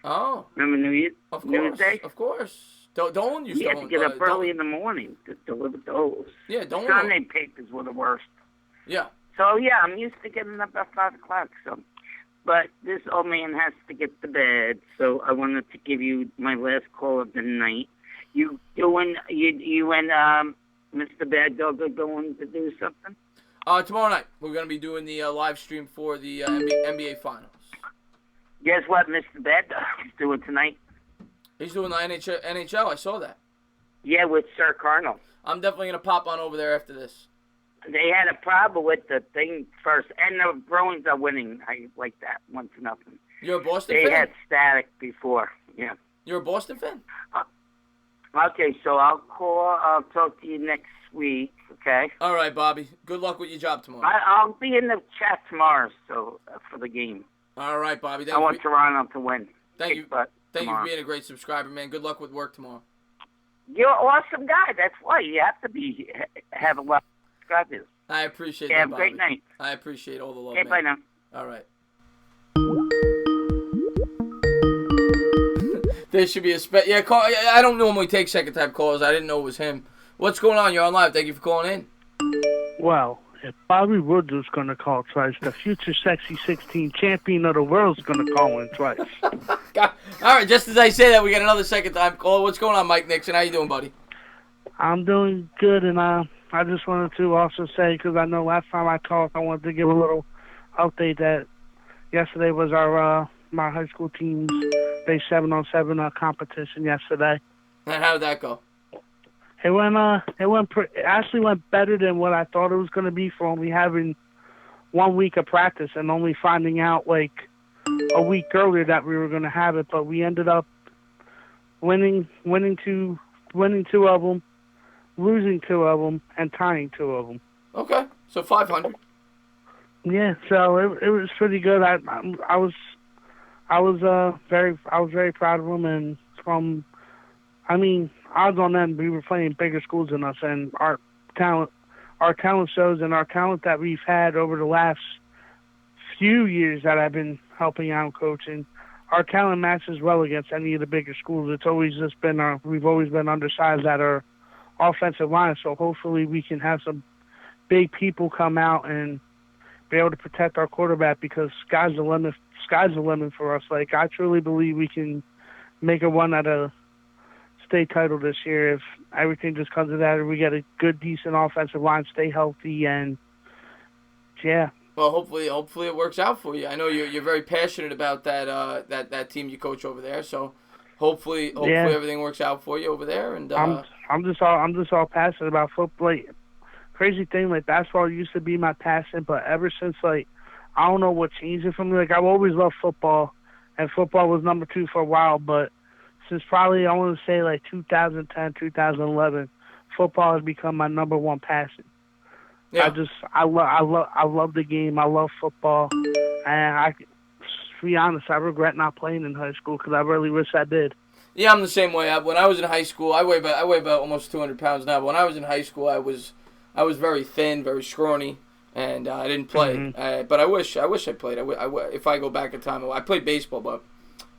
Oh. Remember Newsday? Of course. Don't use. You had to get up early in the morning to deliver those. Yeah, don't. Sunday papers were the worst. Yeah. So yeah, I'm used to getting up at 5 o'clock. So, but this old man has to get to bed. So I wanted to give you my last call of the night. You and Mr. Bad Dog are going to do something? Tomorrow night we're going to be doing the live stream for the NBA Finals. Guess what, Mr. Bad Dog is doing tonight? He's doing the NHL. I saw that. Yeah, with Sir Cardinal. I'm definitely going to pop on over there after this. They had a problem with the thing first, and the Bruins are winning. I like that, 1-0. You're a Boston fan? They had static before, yeah. You're a Boston fan? Okay, so I'll talk to you next week, okay? All right, Bobby. Good luck with your job tomorrow. I'll be in the chat tomorrow, so for the game. All right, Bobby. I want Toronto to win. Thank you for being a great subscriber, man. Good luck with work tomorrow. You're an awesome guy. That's why you have to have a lot of subscribers. I appreciate that, Have a Bobby. great night. I appreciate all the love, Okay, man. bye now. All right. There should be a yeah. Call. I don't normally take second type calls. I didn't know it was him. What's going on? You're on live. Thank you for calling in. Well, if Bobby Woods is going to call twice, the future Sexy 16 champion of the world is going to call in twice. God. All right, just as I say that, we got another second time call. What's going on, Mike Nixon? How you doing, buddy? I'm doing good, and I just wanted to also say, because I know last time I called, I wanted to give a little update that yesterday was our my high school team's they 7-on-7 competition yesterday. And how did that go? It actually went better than what I thought it was going to be for only having 1 week of practice and only finding out like a week earlier that we were going to have it. But we ended up winning two of them, losing 2 of them, and tying 2 of them. Okay, so 500. Yeah, so it was pretty good. I was very proud of them, and odds on them, we were playing bigger schools than us, and our talent shows, and our talent that we've had over the last few years that I've been helping out coaching, our talent matches well against any of the bigger schools. It's always just been we've always been undersized at our offensive line, so hopefully we can have some big people come out and be able to protect our quarterback, because sky's the limit for us. Like, I truly believe we can make a run at a state title this year if everything just comes to that, and we get a good, decent offensive line, stay healthy, and yeah. Well, hopefully it works out for you. I know you're very passionate about that team you coach over there. So hopefully everything works out for you over there. And I'm just all passionate about football. Like, crazy thing, like, basketball used to be my passion, but ever since, like, I don't know what changed it for me. Like, I've always loved football, and football was number 2 for a while, but since probably, I want to say, like, 2010, 2011, football has become my number 1 passion. Yeah. I love the game. I love football, and to be honest, I regret not playing in high school because I really wish I did. Yeah, I'm the same way. When I was in high school, I weigh about almost 200 pounds now. But when I was in high school, I was very thin, very scrawny, and I didn't play. Mm-hmm. But I wish I played. If I go back in time, I played baseball, but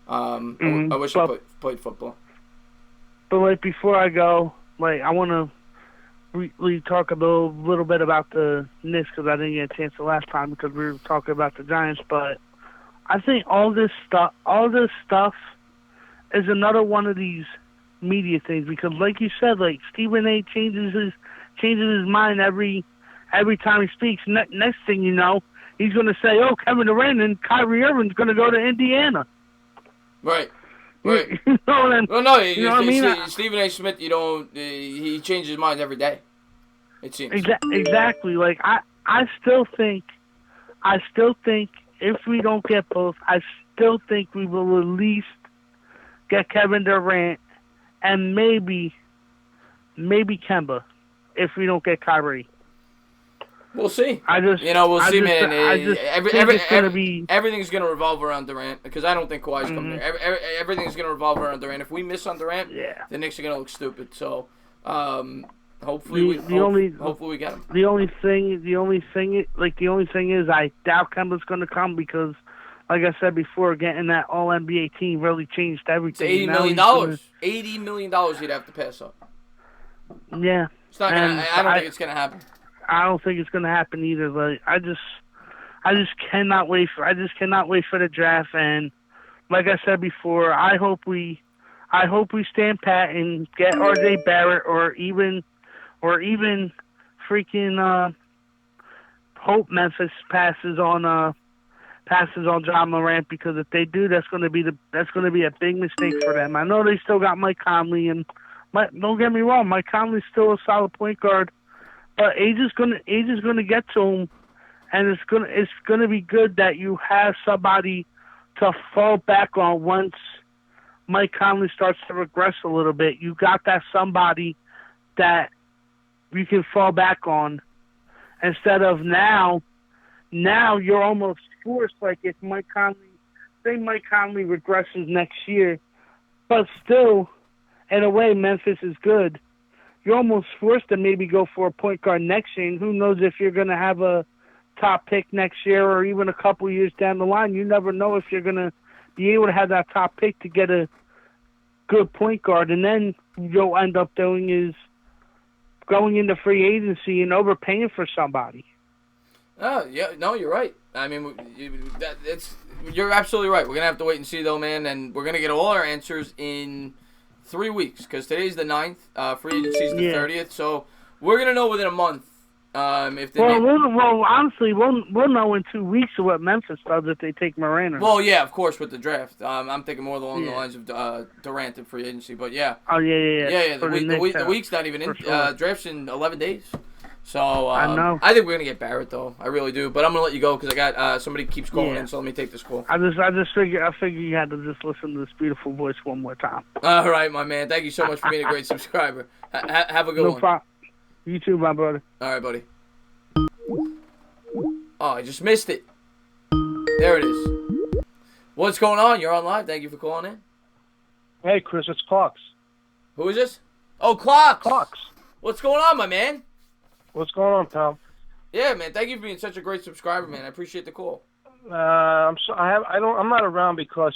I wish I played football. But like, before I go, like, I want to talk a little bit about the Knicks, because I didn't get a chance the last time because we were talking about the Giants. But I think all this stuff is another one of these media things, because, like you said, like, Stephen A. changes his mind every time he speaks. Next thing you know, he's going to say, "Oh, Kevin Durant and Kyrie Irving's going to go to Indiana." Right. You know what I mean? Well, no, you know what I mean? Stephen A. Smith, he changes his mind every day, it seems. Exactly. Like, I still think if we don't get both, I still think we will at least get Kevin Durant and maybe Kemba if we don't get Kyrie. We'll see. We'll see, man. Everything's going to revolve around Durant, because I don't think Kawhi's coming there. Everything's going to revolve around Durant. If we miss on Durant, the Knicks are going to look stupid. So, hopefully we get him. The only thing is I doubt Kemba's going to come, because, like I said before, getting that All-NBA team really changed everything. It's $80 million. $80 million you'd have to pass up. Yeah. It's not gonna, I don't think it's going to happen. I don't think it's going to happen either. But I just cannot wait for the draft. And like I said before, I hope we stand pat and get RJ Barrett, or even freaking hope Memphis passes on John Morant, because if they do, that's going to be a big mistake for them. I know they still got Mike Conley, and don't get me wrong, Mike Conley's still a solid point guard. But age is gonna get to him, and it's gonna be good that you have somebody to fall back on once Mike Conley starts to regress a little bit. You got that somebody that you can fall back on, instead of now you're almost forced. Like, if Mike Conley regresses next year, but still, in a way, Memphis is good. You're almost forced to maybe go for a point guard next year. And who knows if you're going to have a top pick next year, or even a couple years down the line. You never know if you're going to be able to have that top pick to get a good point guard. And then you'll end up doing is going into free agency and overpaying for somebody. Oh, yeah, no, you're right. I mean, you're absolutely right. We're going to have to wait and see, though, man. And we're going to get all our answers in 3 weeks, because today's the 9th, free agency's the 30th, so we're going to know within a month If the Honestly, we'll know in 2 weeks what Memphis does if they take Moran or not. Well, yeah, of course, with the draft. I'm thinking more along the lines of Durant and free agency, but yeah. Oh, yeah. Yeah, For the week's not even in. sure. Draft's in 11 days. So I know. I think we're gonna get Barrett though. I really do. But I'm gonna let you go because I got somebody keeps calling in. So let me take this call. I figured you had to just listen to this beautiful voice one more time. All right, my man. Thank you so much for being a great subscriber. Have a good one. No problem. You too, my brother. All right, buddy. Oh, I just missed it. There it is. What's going on? You're on live. Thank you for calling in. Hey, Chris, it's Clarks. Who is this? Oh, Clarks. Clarks. What's going on, my man? What's going on, pal? Yeah, man. Thank you for being such a great subscriber, man. I appreciate the call. I'm not around because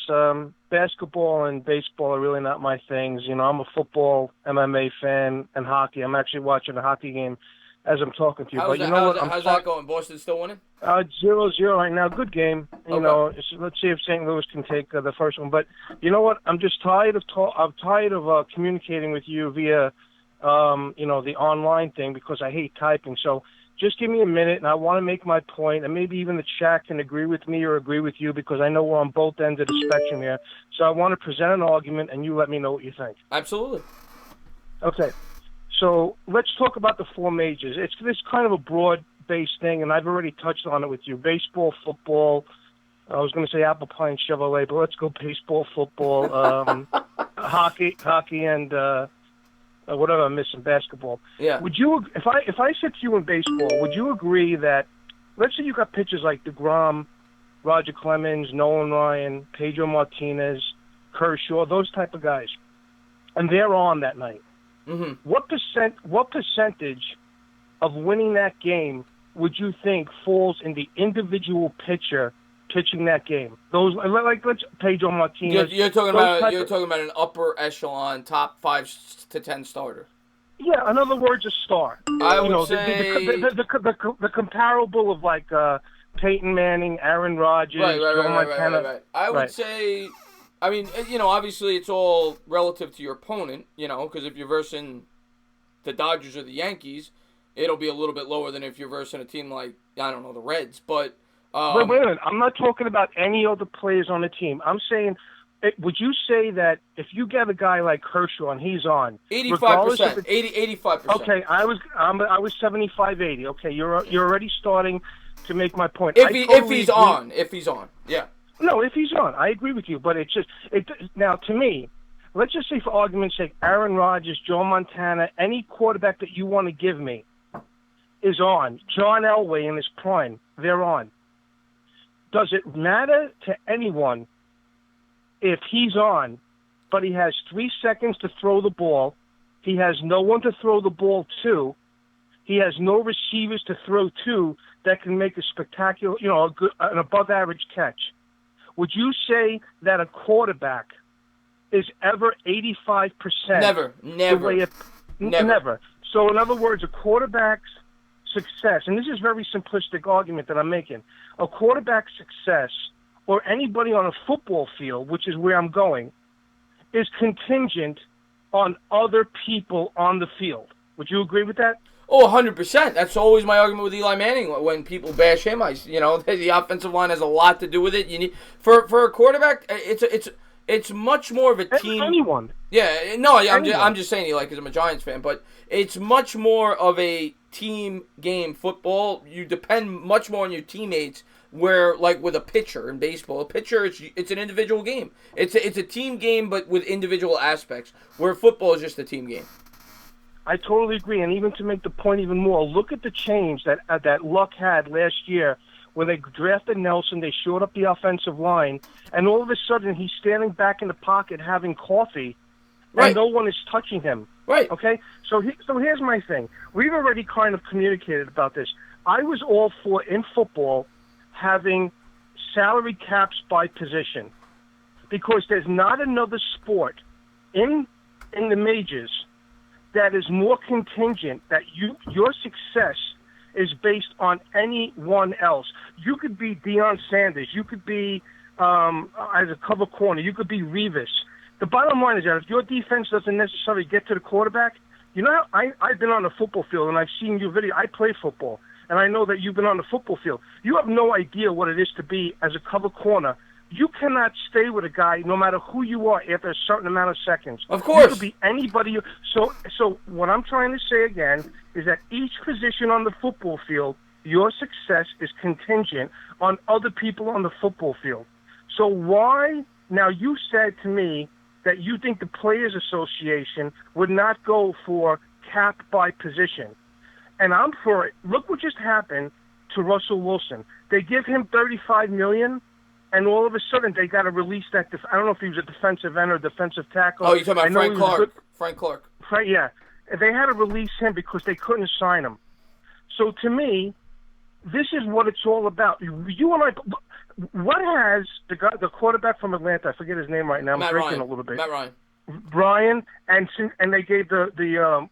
basketball and baseball are really not my things. You know, I'm a football, MMA fan, and hockey. I'm actually watching a hockey game as I'm talking to you. How's that going? Boston still winning? 0-0 right now. Good game. You know, let's see if St. Louis can take the first one. But you know what? I'm just tired of communicating with you via the online thing because I hate typing. So just give me a minute, and I want to make my point, and maybe even the chat can agree with me or agree with you because I know we're on both ends of the spectrum here. So I want to present an argument, and you let me know what you think. Absolutely. Okay. So let's talk about the four majors. It's this kind of a broad-based thing, and I've already touched on it with you. Baseball, football. I was going to say apple pie and Chevrolet, but let's go baseball, football, hockey, and whatever I'm missing, basketball. Yeah. Would you, if I said to you in baseball, would you agree that, let's say you got pitchers like DeGrom, Roger Clemens, Nolan Ryan, Pedro Martinez, Kershaw, those type of guys, and they're on that night. Mm-hmm. What percentage of winning that game would you think falls in the individual pitcher pitching that game? Those let's Pedro Martinez. You're talking about an upper echelon, top 5 to 10 starter. Yeah, in other words, a star. I would say the comparable of like Peyton Manning, Aaron Rodgers, Joe Montana. Right. I would say. I mean, obviously it's all relative to your opponent, because if you're versing the Dodgers or the Yankees, it'll be a little bit lower than if you're versing a team like, I don't know, the Reds. But wait a minute. I'm not talking about any other players on the team. I'm saying, would you say that if you get a guy like Kershaw and he's on 85%, 85%? Okay, I was 75-80. Okay, you're already starting to make my point. If he's on, yeah. No, if he's on, I agree with you. But it's just now to me. Let's just say, for argument's sake, Aaron Rodgers, Joe Montana, any quarterback that you want to give me is on. John Elway in his prime, they're on. Does it matter to anyone if he's on, but he has 3 seconds to throw the ball, he has no one to throw the ball to, he has no receivers to throw to that can make a spectacular, an above-average catch? Would you say that a quarterback is ever 85%? Never. So in other words, a quarterback's success, and this is a very simplistic argument that I'm making, a quarterback's success, or anybody on a football field, which is where I'm going, is contingent on other people on the field. Would you agree with that? Oh, 100%. That's always my argument with Eli Manning when people bash him. The offensive line has a lot to do with it. You need for a quarterback, it's much more of a team. Anyone. Yeah, no, I'm just saying, Eli, because I'm a Giants fan, but it's much more of a team game. Football, you depend much more on your teammates. Where, like with a pitcher in baseball, it's an individual game. It's a team game, but with individual aspects. Where football is just a team game. I totally agree, and even to make the point even more, look at the change that Luck had last year when they drafted Nelson. They showed up the offensive line, and all of a sudden he's standing back in the pocket having coffee, and no one is touching him. Right. Okay. So here's my thing. We've already kind of communicated about this. I was all for in football having salary caps by position, because there's not another sport in the majors that is more contingent, that your success is based on anyone else. You could be Deion Sanders. You could be, as a cover corner, you could be Revis. The bottom line is that if your defense doesn't necessarily get to the quarterback, You know, I've been on the football field, and I've seen your video. I play football, and I know that you've been on the football field. You have no idea what it is to be as a cover corner. You cannot stay with a guy, no matter who you are, after a certain amount of seconds. Of course. You could be anybody. So what I'm trying to say again is that each position on the football field, your success is contingent on other people on the football field. So why, now you said to me that you think the Players Association would not go for cap by position. And I'm for it. Look what just happened to Russell Wilson. They give him $35 million, and all of a sudden they got to release that. I don't know if he was a defensive end or defensive tackle. Oh, you're talking about Frank Clark. Frank Clark. Yeah. They had to release him because they couldn't sign him. So to me, this is what it's all about. You and I. What has the quarterback from Atlanta? I forget his name right now. I'm drinking a little bit. Matt Ryan. Brian, and they gave the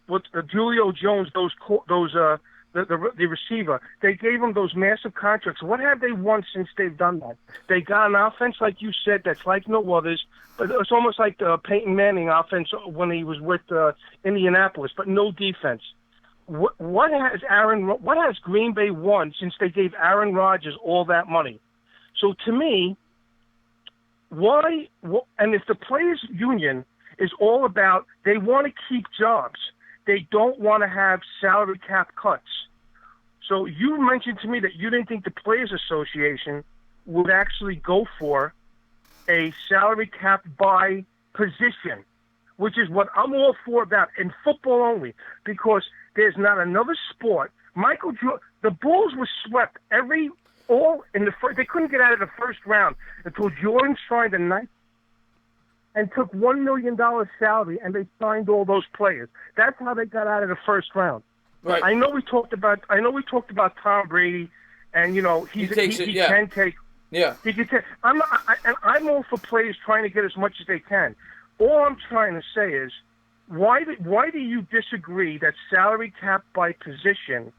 Julio Jones the receiver. They gave him those massive contracts. What have they won since they've done that? They got an offense, like you said, that's like no others. But it's almost like the Peyton Manning offense when he was with Indianapolis, but no defense. What has Green Bay won since they gave Aaron Rodgers all that money? So to me, why? And if the players' union is all about, they want to keep jobs. They don't want to have salary cap cuts. So you mentioned to me that you didn't think the Players Association would actually go for a salary cap by position, which is what I'm all for about in football only, because there's not another sport. The Bulls were swept they couldn't get out of the first round until Jordan signed a night and took $1 million salary, and they signed all those players. That's how they got out of the first round. Right. I know we talked about Tom Brady, and he can take. Yeah. He can take. I'm all for players trying to get as much as they can. All I'm trying to say is, why do you disagree that salary cap by position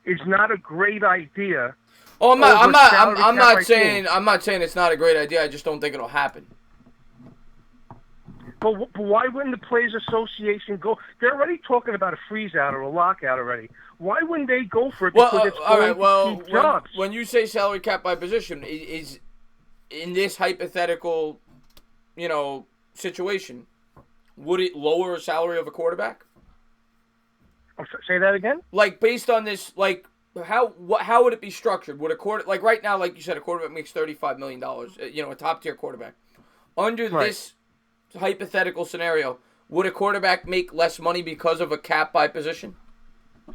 is not a great idea? Oh, I'm not saying it's not a great idea. I just don't think it'll happen. But why wouldn't the Players Association go? They're already talking about a freeze out or a lockout already. Why wouldn't they go for it? Because it's going to keep jobs. When you say salary cap by position, is in this hypothetical, situation, would it lower a salary of a quarterback? Say that again. Like based on this, like how would it be structured? Would like right now, like you said, a quarterback makes $35 million. A top tier quarterback. Under this hypothetical scenario, would a quarterback make less money because of a cap by position?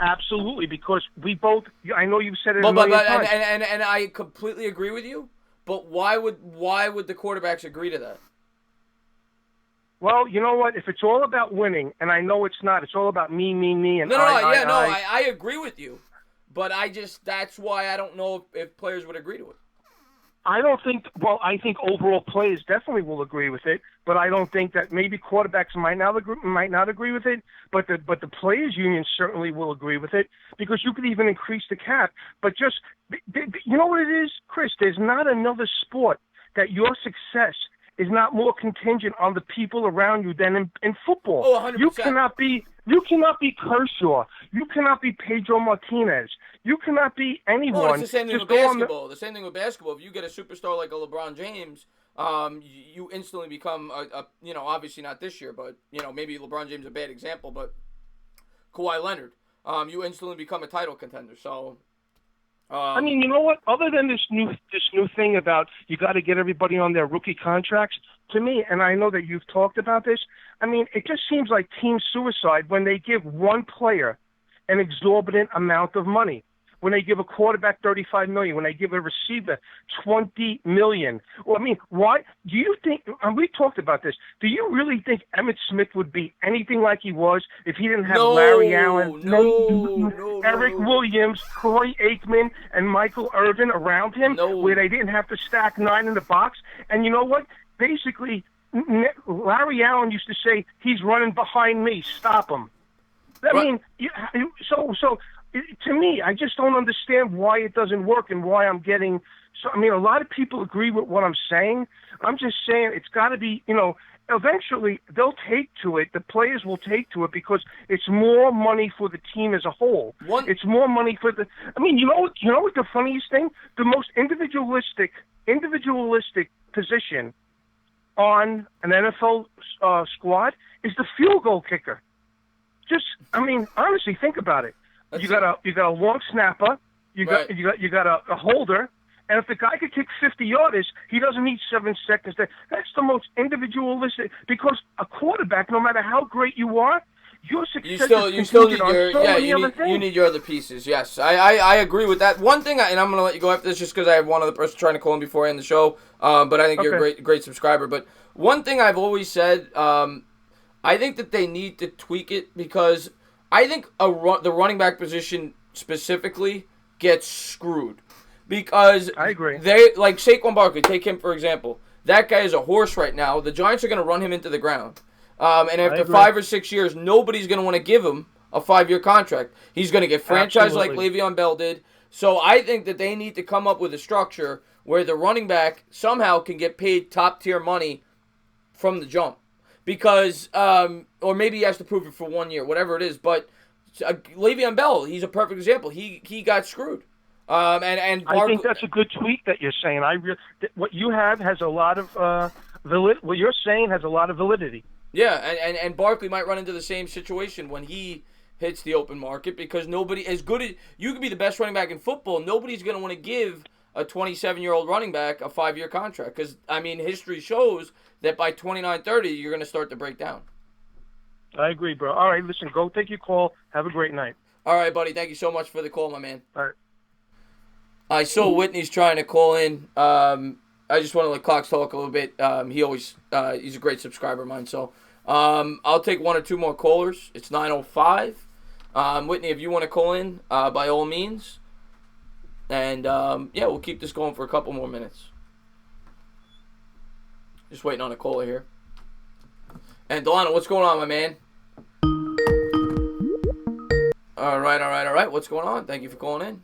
Absolutely, because we both. I know you've said it a million times. And I completely agree with you. But why would the quarterbacks agree to that? Well, you know what? If it's all about winning, and I know it's not, it's all about me, and I agree with you. But that's why I don't know if players would agree to it. I think overall players definitely will agree with it, but I don't think that maybe quarterbacks might not agree with it, but the players union certainly will agree with it, because you could even increase the cap. But just, you know what it is, Chris? There's not another sport that your success is not more contingent on the people around you than in football. Oh, 100%. You cannot be Kershaw. You cannot be Pedro Martinez. You cannot be anyone. Well, it's the same thing with basketball. The same thing with basketball. If you get a superstar like a LeBron James, you instantly become a obviously not this year, but maybe LeBron James is a bad example, but Kawhi Leonard, you instantly become a title contender. So. I mean, you know what? Other than this new thing about you got to get everybody on their rookie contracts, to me, and I know that you've talked about this, I mean, it just seems like team suicide when they give one player an exorbitant amount of money. When they give a quarterback $35 million, when they give a receiver $20 million. Well, I mean, why do you think? And we talked about this. Do you really think Emmitt Smith would be anything like he was if he didn't have Larry Allen, Eric Williams, Troy Aikman, and Michael Irvin around him, where they didn't have to stack 9 in the box? And you know what? Basically, Larry Allen used to say, "He's running behind me. Stop him." I mean, so. To me, I just don't understand why it doesn't work and why I'm getting. So I mean, a lot of people agree with what I'm saying. I'm just saying it's got to be. eventually they'll take to it. The players will take to it because it's more money for the team as a whole. It's more money for the. I mean, you know what the funniest thing? The most individualistic position on an NFL squad is the field goal kicker. I mean, honestly, think about it. You got a long snapper. You got a holder. And if the guy could kick 50 yarders, he doesn't need 7 seconds. That's the most individualistic, because a quarterback, no matter how great you are, your success you still need you need your other pieces. Yes, I agree with that. One thing, and I'm going to let you go after this just because I have one other person trying to call in before I end the show, but I think you're a great subscriber. But one thing I've always said, I think that they need to tweak it, because I think the running back position specifically gets screwed. Because I agree. They like Saquon Barkley. Take him for example. That guy is a horse right now. The Giants are going to run him into the ground. And after 5 or 6 years, nobody's going to want to give him a 5-year contract. He's going to get franchised like Le'Veon Bell did. So I think that they need to come up with a structure where the running back somehow can get paid top-tier money from the jump. Because, or maybe he has to prove it for 1 year, whatever it is. But Le'Veon Bell, he's a perfect example. He got screwed. And I think that's a good tweak that you're saying. What you have has a lot of what you're saying has a lot of validity. Yeah, and Barkley might run into the same situation when he hits the open market, because nobody, as good as you could be the best running back in football, nobody's going to want to give a 27-year-old running back a 5-year contract, because I mean history shows that by 29-30 you're going to start to break down. I agree, bro. All right, listen, go take your call. Have a great night. All right, buddy. Thank you so much for the call, my man. All right. I saw Whitney's trying to call in. I just want to let Cox talk a little bit. He's a great subscriber of mine. So I'll take 1 or 2 more callers. It's 9:05. Whitney, if you want to call in, by all means. And we'll keep this going for a couple more minutes. Just waiting on a caller here. And Delano, what's going on, my man? All right. What's going on? Thank you for calling in.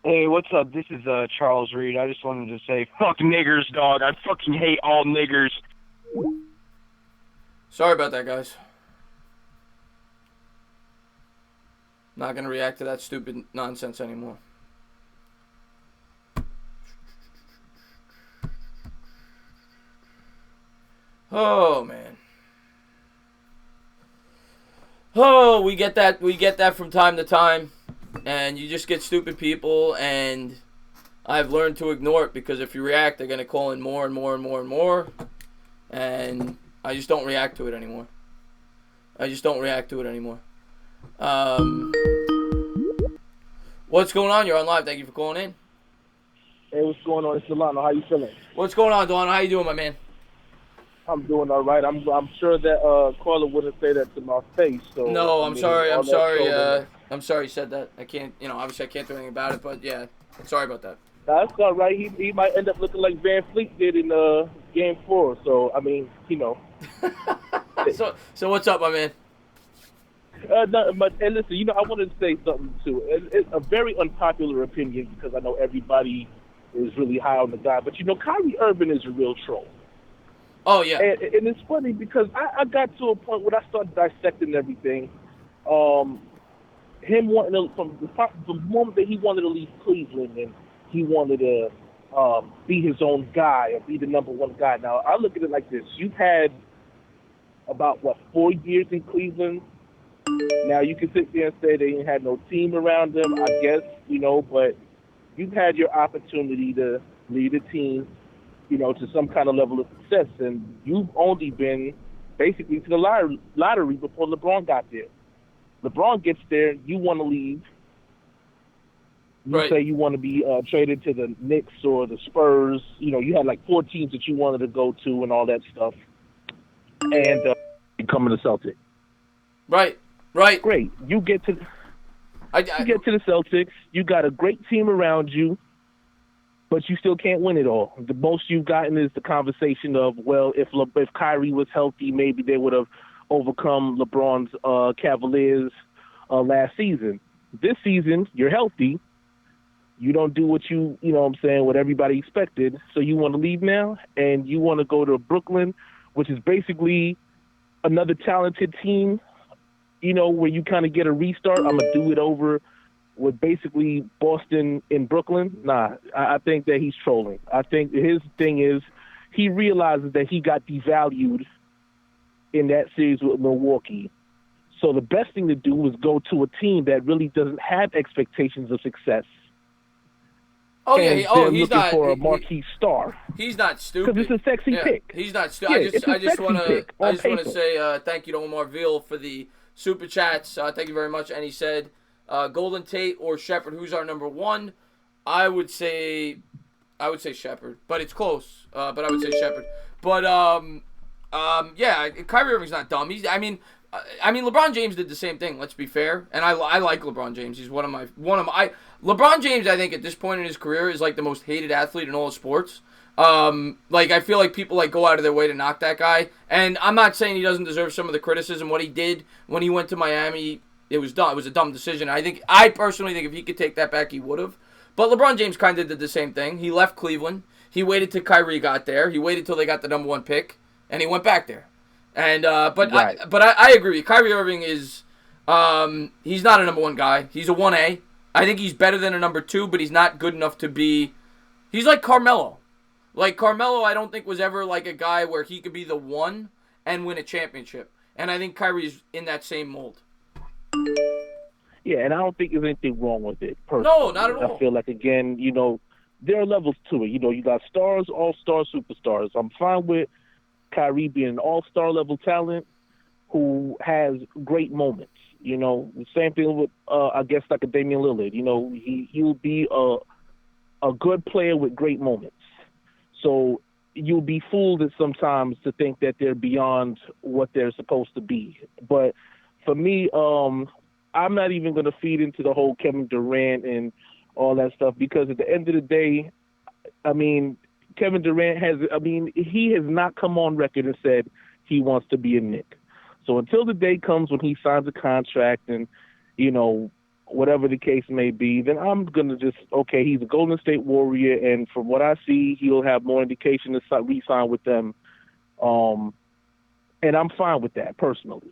Hey, what's up? This is Charles Reed. I just wanted to say, fuck niggers, dog. I fucking hate all niggers. Sorry about that, guys. Not going to react to that stupid nonsense anymore. Oh, man. Oh, we get that from time to time. And you just get stupid people, and I've learned to ignore it, because if you react, they're going to call in more and more and more and more. And I just don't react to it anymore. What's going on? You're on live. Thank you for calling in. Hey, what's going on? It's Delano. How you feeling? What's going on, Delano? How you doing, my man? I'm doing all right. I'm sure that caller wouldn't say that to my face. So no, I'm sorry. I'm sorry you said that. I can't, obviously I can't do anything about it, but yeah, sorry about that. That's all right. He might end up looking like Van Fleet did in Game 4. So, I mean, So what's up, my man? And listen, I wanted to say something, too. It's a very unpopular opinion, because I know everybody is really high on the guy. But, Kyrie Irving is a real troll. Oh, yeah. And it's funny, because I got to a point where I started dissecting everything. Him wanting to, from the moment that he wanted to leave Cleveland, and he wanted to be his own guy or be the number one guy. Now, I look at it like this. You've had about, 4 years in Cleveland. Now, you can sit there and say they ain't had no team around them, I guess, but you've had your opportunity to lead a team, to some kind of level of success. And you've only been basically to the lottery before LeBron got there. LeBron gets there, you want to leave. You say you want to be traded to the Knicks or the Spurs. You had like 4 teams that you wanted to go to and all that stuff. And becoming a Celtic. Right. Great. You get to the Celtics. You got a great team around you, but you still can't win it all. The most you've gotten is the conversation of, well, if Kyrie was healthy, maybe they would have overcome LeBron's Cavaliers last season. This season, you're healthy. You don't do what everybody expected. So you want to leave now, and you want to go to Brooklyn, which is basically another talented team, where you kind of get a restart. I'm going to do it over with basically Boston in Brooklyn. Nah, I think that he's trolling. I think his thing is he realizes that he got devalued in that series with Milwaukee. So the best thing to do is go to a team that really doesn't have expectations of success. Oh, yeah. And He's they're looking not for a marquee star. He's not stupid. Because it's a sexy pick. He's not stupid. Yeah, I just want to to say thank you to Omar Veal for the super chats. Thank you very much. And he said, Golden Tate or Shepard, who's our number one? I would say Shepard, but it's close. But I would say Shepard. But yeah, Kyrie Irving's not dumb. I mean, LeBron James did the same thing. Let's be fair, and I like LeBron James. He's one of my. LeBron James, I think, at this point in his career, is like the most hated athlete in all of sports. I feel like people go out of their way to knock that guy, and I'm not saying he doesn't deserve some of the criticism. What he did when he went to Miami, it was dumb. It was a dumb decision. I personally think if he could take that back, he would have. But LeBron James kind of did the same thing. He left Cleveland. He waited till Kyrie got there. He waited till they got the number one pick, and he went back there. And right. I agree with you. Kyrie Irving is he's not a number one guy. He's a 1A. I think he's better than a number two, but he's not good enough to be. He's like Carmelo. Like Carmelo, I don't think was ever like a guy where he could be the one and win a championship. And I think Kyrie's in that same mold. Yeah, and I don't think there's anything wrong with it. Personally. No, not at all. I feel like, again, there are levels to it. You got stars, all-stars, superstars. I'm fine with Kyrie being an all-star level talent who has great moments. The same thing with, I guess, like a Damian Lillard. He'll be a good player with great moments. So you'll be fooled at sometimes to think that they're beyond what they're supposed to be. But for me, I'm not even going to feed into the whole Kevin Durant and all that stuff, because at the end of the day, Kevin Durant he has not come on record and said he wants to be a Knick. So until the day comes when he signs a contract and, whatever the case may be, then I'm going to just, okay, he's a Golden State Warrior, and from what I see, he'll have more indication to re-sign with them. And I'm fine with that, personally.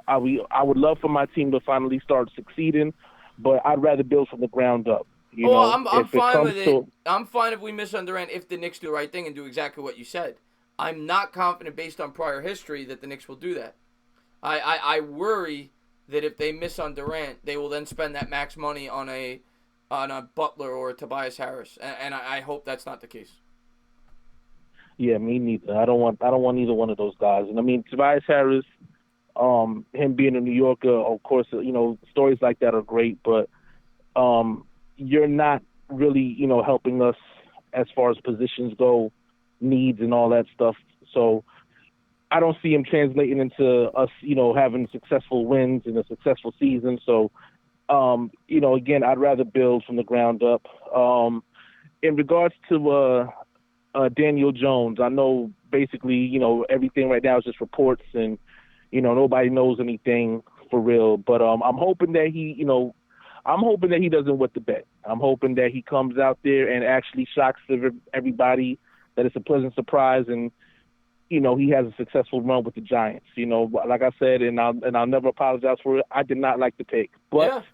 I would love for my team to finally start succeeding, but I'd rather build from the ground up. I'm fine with it. I'm fine if we miss on Durant if the Knicks do the right thing and do exactly what you said. I'm not confident based on prior history that the Knicks will do that. I worry that if they miss on Durant, they will then spend that max money on a Butler or a Tobias Harris, and I hope that's not the case. Yeah, me neither. I don't want either one of those guys. And Tobias Harris, him being a New Yorker, of course, stories like that are great, but you're not really, helping us as far as positions go, needs and all that stuff. So I don't see him translating into us, having successful wins and a successful season. So, again, I'd rather build from the ground up. In regards to Daniel Jones, I know basically, everything right now is just reports and, nobody knows anything for real. But I'm hoping that he doesn't wet the bed. I'm hoping that he comes out there and actually shocks everybody, that it's a pleasant surprise, and he has a successful run with the Giants. Like I said, and I'll never apologize for it. I did not like the pick, but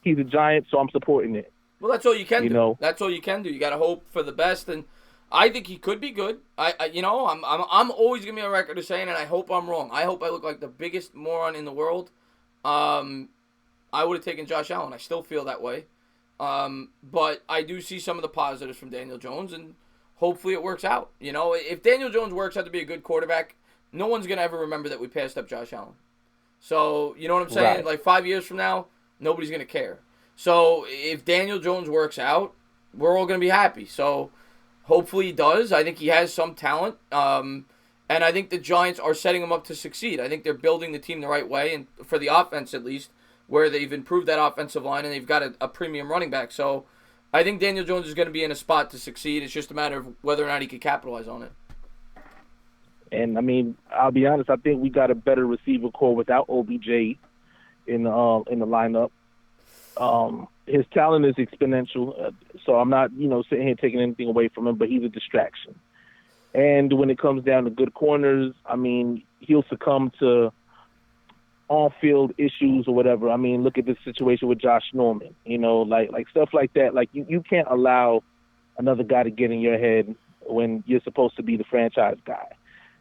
he's a Giant, so I'm supporting it. Well, that's all you can do. That's all you can do. You got to hope for the best, and I think he could be good. I'm always gonna be on record of saying, and I hope I'm wrong. I hope I look like the biggest moron in the world. I would have taken Josh Allen. I still feel that way, but I do see some of the positives from Daniel Jones, and hopefully it works out. If Daniel Jones works out to be a good quarterback, no one's going to ever remember that we passed up Josh Allen. So, you know what I'm saying? Right. Like 5 years from now, nobody's going to care. So, if Daniel Jones works out, we're all going to be happy. So, hopefully he does. I think he has some talent. And I think the Giants are setting him up to succeed. I think they're building the team the right way, and for the offense at least, where they've improved that offensive line and they've got a premium running back. So, I think Daniel Jones is going to be in a spot to succeed. It's just a matter of whether or not he can capitalize on it. And, I'll be honest, I think we got a better receiver core without OBJ in the lineup. His talent is exponential, so I'm not, sitting here taking anything away from him, but he's a distraction. And when it comes down to good corners, I mean, he'll succumb to on-field issues or whatever. I mean, look at this situation with Josh Norman. You know, like stuff like that. Like you can't allow another guy to get in your head when you're supposed to be the franchise guy.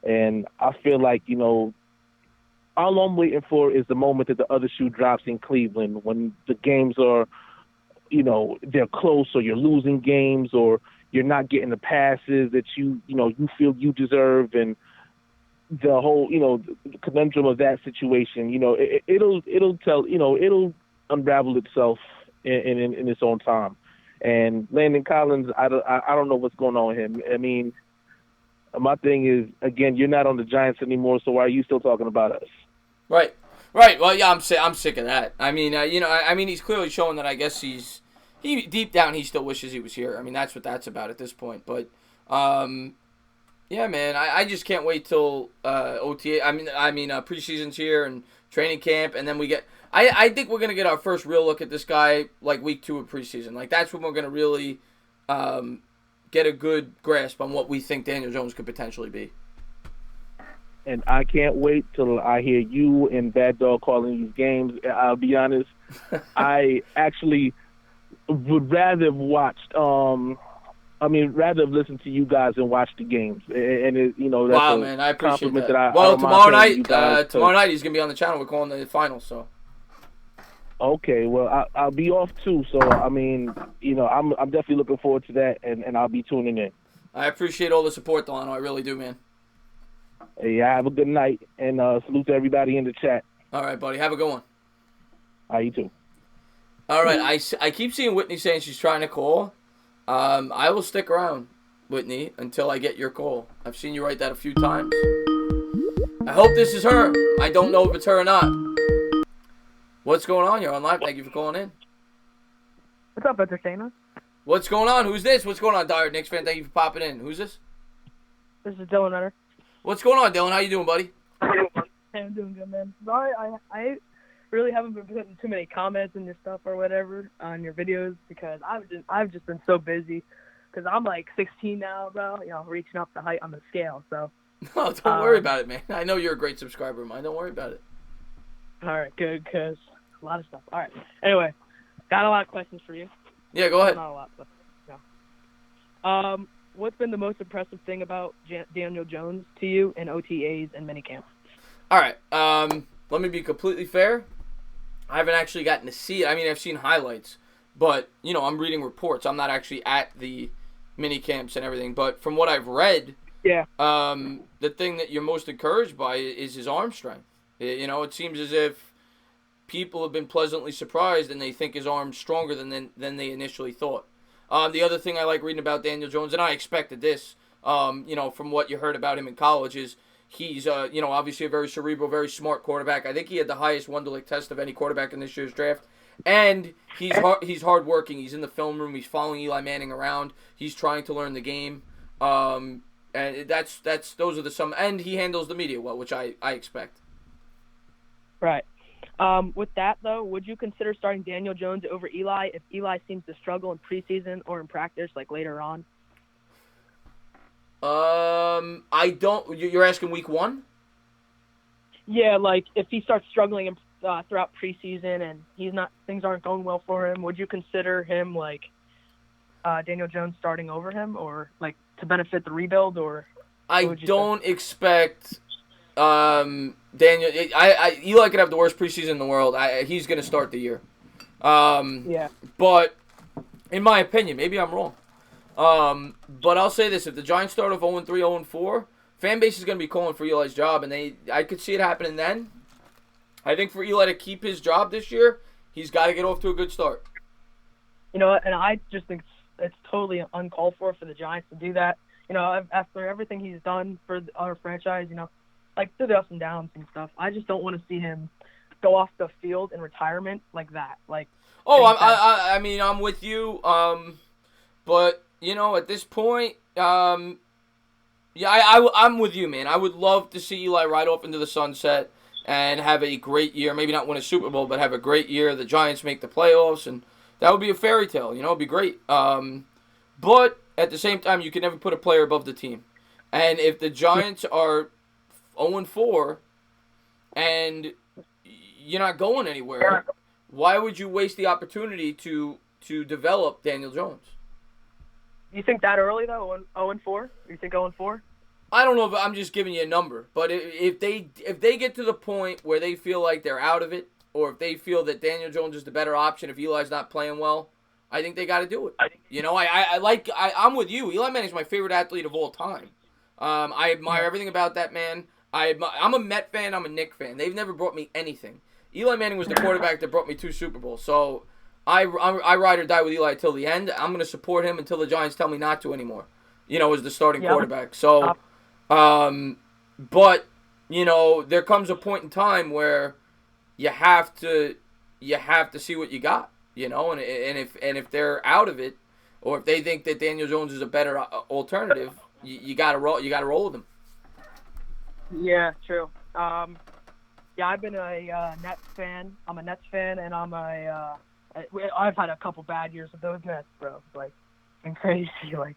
And I feel like, you know, all I'm waiting for is the moment that the other shoe drops in Cleveland, when the games are, you know, they're close, or you're losing games, or you're not getting the passes that you feel you deserve, and the whole, you know, the conundrum of that situation. You know, it'll tell, you know, it'll unravel itself in its own time. And Landon Collins, I don't know what's going on with him. I mean, my thing is, again, you're not on the Giants anymore, so why are you still talking about us? Right. Well, yeah, I'm sick of that. I mean, I mean, he's clearly showing that. I guess he deep down he still wishes he was here. I mean, that's what that's about at this point. But, yeah, man, I just can't wait till OTA. I mean, preseason's here and training camp, and then we get. I think we're gonna get our first real look at this guy like week 2 of preseason. Like that's when we're gonna really get a good grasp on what we think Daniel Jones could potentially be. And I can't wait till I hear you and Bad Dog calling these games. I'll be honest, I actually would rather have watched. Rather have listened to you guys and watched the games. And it, you know, that's wow, man, I appreciate that. Well, tomorrow night he's gonna be on the channel. We're calling the finals, so. Okay, well, I'll be off too, so I mean, you know, I'm definitely looking forward to that, and I'll be tuning in. I appreciate all the support, Delano. I really do, man. Hey, have a good night, and salute to everybody in the chat. All right, buddy. Have a good one. You too. All right, I keep seeing Whitney saying she's trying to call. I will stick around, Whitney, until I get your call. I've seen you write that a few times. I hope this is her. I don't know if it's her or not. What's going on? You're on live. Thank you for calling in. What's up, Entertainah? What's going on? Who's this? What's going on, Dire Knicks fan? Thank you for popping in. Who's this? This is Dylan Renner. What's going on, Dylan? How you doing, buddy? Hey, I'm doing good, man. Sorry, I really haven't been putting too many comments in your stuff or whatever on your videos because I've just been so busy because I'm like 16 now, bro. You know, reaching up the height on the scale. So. No, don't worry about it, man. I know you're a great subscriber of mine. Don't worry about it. All right, good, because a lot of stuff. All right. Anyway, got a lot of questions for you. Yeah, go ahead. Not a lot, but no. What's been the most impressive thing about Daniel Jones to you in OTAs and minicamp? All right. Let me be completely fair. I haven't actually gotten to see it. I mean, I've seen highlights, but, you know, I'm reading reports. I'm not actually at the minicamps and everything, but from what I've read, yeah. The thing that you're most encouraged by is his arm strength. You know, it seems as if people have been pleasantly surprised and they think his arm's stronger than they initially thought. The other thing I like reading about Daniel Jones, and I expected this, you know, from what you heard about him in college, is he's, you know, obviously a very cerebral, very smart quarterback. I think he had the highest Wonderlic test of any quarterback in this year's draft. And he's hardworking. He's in the film room. He's following Eli Manning around. He's trying to learn the game. And those are the some. And he handles the media well, which I expect. Right. With that, though, would you consider starting Daniel Jones over Eli if Eli seems to struggle in preseason or in practice, like later on? I don't. You're asking week 1? Yeah, like if he starts struggling throughout preseason and things aren't going well for him, would you consider him like Daniel Jones starting over him, or like to benefit the rebuild, or? I don't expect. Daniel, Eli could have the worst preseason in the world. He's going to start the year. Yeah. But in my opinion, maybe I'm wrong. But I'll say this: if the Giants start off 0-3, 0-4, fan base is going to be calling for Eli's job, and I could see it happening then. I think for Eli to keep his job this year, he's got to get off to a good start. You know, and I just think it's totally uncalled for the Giants to do that. You know, after everything he's done for our franchise, you know. Like, through the ups and downs and stuff. I just don't want to see him go off the field in retirement like that. Like, I mean, I'm with you. But, you know, at this point, I'm with you, man. I would love to see Eli ride off into the sunset and have a great year. Maybe not win a Super Bowl, but have a great year. The Giants make the playoffs, and that would be a fairy tale. You know, it'd be great. But at the same time, you can never put a player above the team. And if the Giants are 0-4 and you're not going anywhere, why would you waste the opportunity to develop Daniel Jones? You think that early though? 0-4? You think 0-4? I don't know if I'm just giving you a number, but if they get to the point where they feel like they're out of it, or if they feel that Daniel Jones is the better option if Eli's not playing well, I think they got to do it. You know, I'm with you. Eli Manning's my favorite athlete of all time. I admire everything about that man. I'm a Met fan. I'm a Knicks fan. They've never brought me anything. Eli Manning was the quarterback that brought me 2 Super Bowls. So I ride or die with Eli till the end. I'm going to support him until the Giants tell me not to anymore. You know, as the starting quarterback. So, but you know, there comes a point in time where you have to see what you got. You know, and if they're out of it, or if they think that Daniel Jones is a better alternative, you got to roll with them. Yeah, true. Yeah, I've been a Nets fan. I'm a Nets fan, and I've had a couple bad years with those Nets, bro. It's like been crazy, like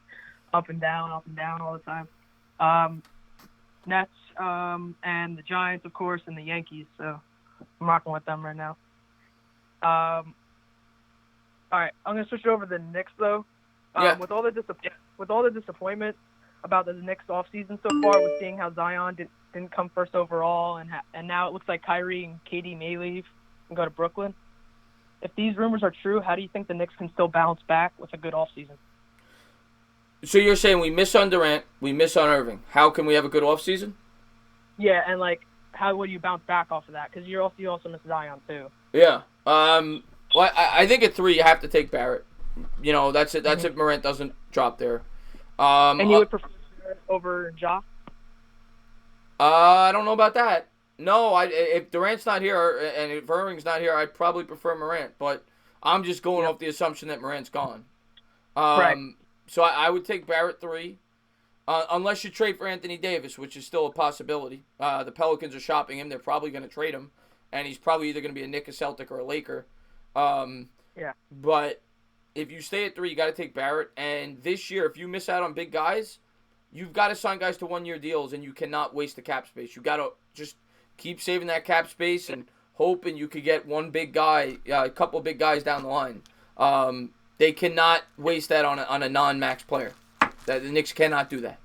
up and down all the time. Nets, and the Giants, of course, and the Yankees. So I'm rocking with them right now. All right, I'm gonna switch over to the Knicks though. With all the disappointment about the Knicks offseason so far, with seeing how Zion didn't come first overall, and now it looks like Kyrie and KD may leave and go to Brooklyn. If these rumors are true, how do you think the Knicks can still bounce back with a good offseason? So you're saying we miss on Durant, we miss on Irving. How can we have a good offseason? Yeah, and like, how will you bounce back off of that? Because you also miss Zion too. Yeah. Well, I think at 3 you have to take Barrett. You know, that's it. That's if Morant doesn't drop there. And you would prefer over Ja? I don't know about that. No, if Durant's not here and if Irving's not here, I'd probably prefer Morant. But I'm just going off the assumption that Morant's gone. Right. So I would take Barrett 3, unless you trade for Anthony Davis, which is still a possibility. The Pelicans are shopping him. They're probably going to trade him, and he's probably either going to be a Knicks, a Celtic, or a Laker. But if you stay at 3, you got to take Barrett. And this year, if you miss out on big guys, you've got to sign guys to 1-year deals, and you cannot waste the cap space. You got to just keep saving that cap space and hoping you could get one big guy, a couple of big guys down the line. They cannot waste that on a non-max player. The Knicks cannot do that.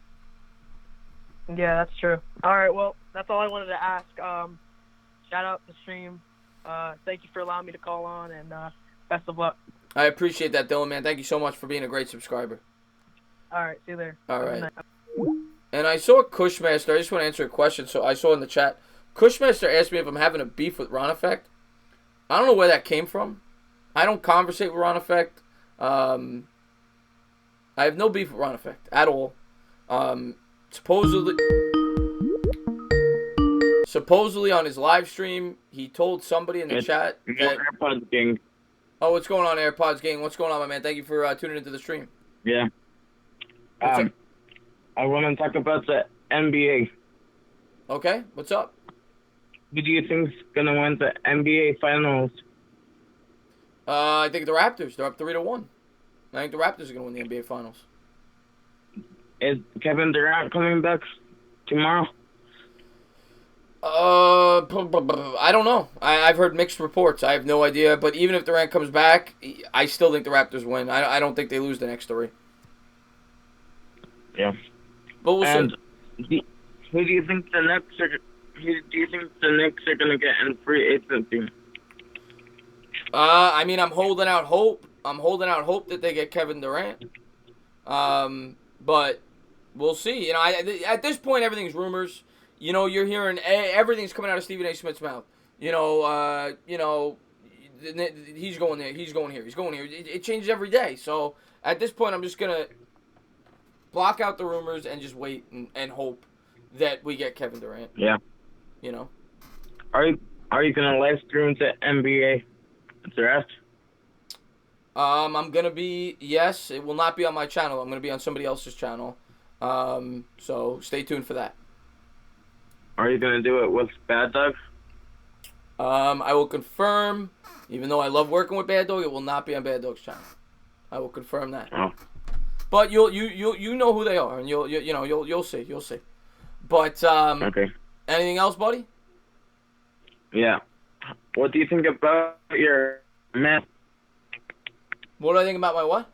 Yeah, that's true. All right, well, that's all I wanted to ask. Shout out the stream. Thank you for allowing me to call on, and best of luck. I appreciate that, Dylan, man. Thank you so much for being a great subscriber. All right, see you later. All right. And I saw Cushmaster. I just want to answer a question. So I saw in the chat, Cushmaster asked me if I'm having a beef with Ron Effect. I don't know where that came from. I don't conversate with Ron Effect. I have no beef with Ron Effect at all. Supposedly on his live stream, he told somebody in the chat that... AirPods gang. Oh, what's going on, AirPods gang? What's going on, my man? Thank you for tuning into the stream. Yeah. I want to talk about the NBA. Okay, what's up? Who do you think's gonna win the NBA Finals? I think the Raptors. They're up 3-1. I think the Raptors are gonna win the NBA Finals. Is Kevin Durant coming back tomorrow? I don't know. I've heard mixed reports. I have no idea. But even if Durant comes back, I still think the Raptors win. I don't think they lose the next 3. Yeah. But we'll see. Who do you think the Knicks are? Who do you think the Knicks are gonna get in free agency? I mean, I'm holding out hope. I'm holding out hope that they get Kevin Durant. But we'll see. You know, at this point, everything's rumors. You know, you're hearing everything's coming out of Stephen A. Smith's mouth. You know, he's going there, he's going here, he's going here. It changes every day. So at this point, I'm just gonna block out the rumors and just wait and hope that we get Kevin Durant. Yeah. You know. Are you gonna live stream the NBA draft? I'm gonna be yes. It will not be on my channel. I'm gonna be on somebody else's channel. So stay tuned for that. Are you gonna do it with Bad Dog? I will confirm. Even though I love working with Bad Dog, it will not be on Bad Dog's channel. I will confirm that. Oh. But you know who they are, and you'll see. But Okay. anything else, buddy? Yeah. What do you think about your Mets? What do I think about my what?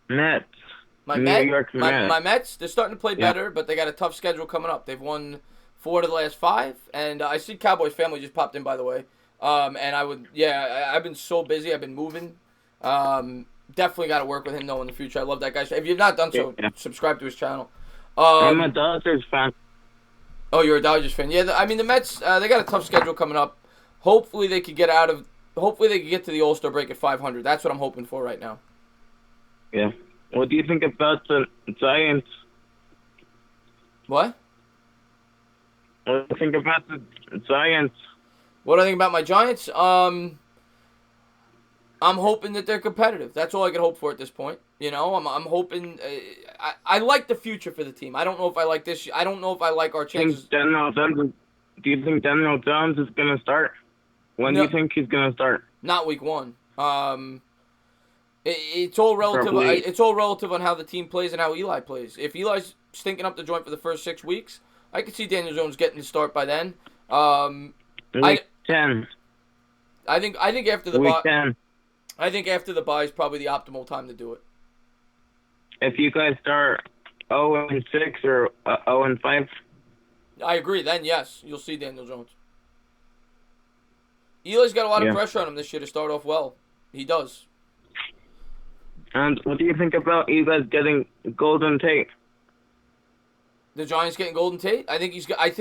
Mets. My New Mets. York My Mets. Mets. They're starting to play Yeah. better, but they got a tough schedule coming up. They've won 4 of the last 5, and I see Cowboys family just popped in, by the way. And I've been so busy. I've been moving. Definitely got to work with him though in the future. I love that guy. If you've not done so, subscribe to his channel. I'm a Dodgers fan. Oh, you're a Dodgers fan. Yeah, I mean the Mets. They got a tough schedule coming up. Hopefully they could get to the All-Star break at 500. That's what I'm hoping for right now. Yeah. What do you think about the Giants? What? What do you think about the Giants? What do I think about my Giants? I'm hoping that they're competitive. That's all I can hope for at this point. You know, I'm hoping. I like the future for the team. I don't know if I like this. I don't know if I like our chances. Do you think Daniel Jones is gonna start? When do you think he's gonna start? Not week 1. It's all relative. Probably. It's all relative on how the team plays and how Eli plays. If Eli's stinking up the joint for the first 6 weeks, I could see Daniel Jones getting the start by then. Week 10. I think after the Week bye. 10. I think after the bye is probably the optimal time to do it. If you guys start 0-6 or 0-5. I agree. Then yes, you'll see Daniel Jones. Eli's got a lot of pressure on him this year to start off well. He does. And what do you think about you guys getting Golden Tate? The Giants getting Golden Tate. I think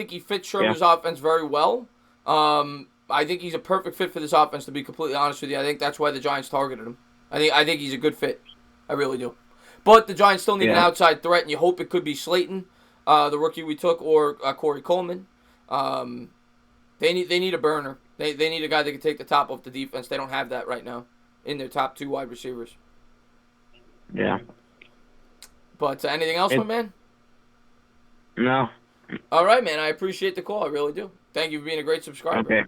he fits Shermer's offense very well. I think he's a perfect fit for this offense. To be completely honest with you, I think that's why the Giants targeted him. I think he's a good fit. I really do. But the Giants still need an outside threat, and you hope it could be Slayton, the rookie we took, or Corey Coleman. They need a burner. They need a guy that can take the top off the defense. They don't have that right now in their top 2 wide receivers. Yeah. But anything else, my man? No. All right, man. I appreciate the call. I really do. Thank you for being a great subscriber. Okay.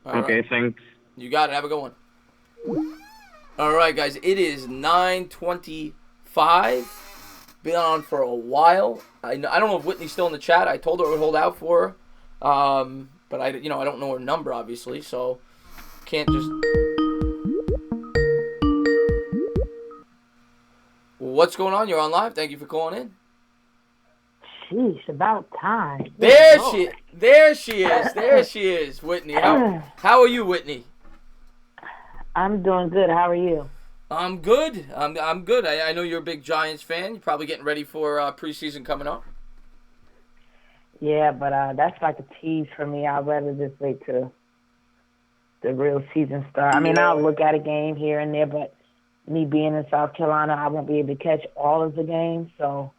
All okay, right. thanks. You got it. Have a good one. All right, guys. It is 9:25. Been on for a while. I don't know if Whitney's still in the chat. I told her I would hold out for her. But I don't know her number, obviously, so can't just... What's going on? You're on live. Thank you for calling in. Sheesh, about time. There she is, Whitney. How are you, Whitney? I'm doing good. How are you? I'm good. I'm good. I know you're a big Giants fan. You're probably getting ready for preseason coming up. Yeah, but that's like a tease for me. I'd rather just wait till the real season start. I mean, I'll look at a game here and there, but me being in South Carolina, I won't be able to catch all of the games, so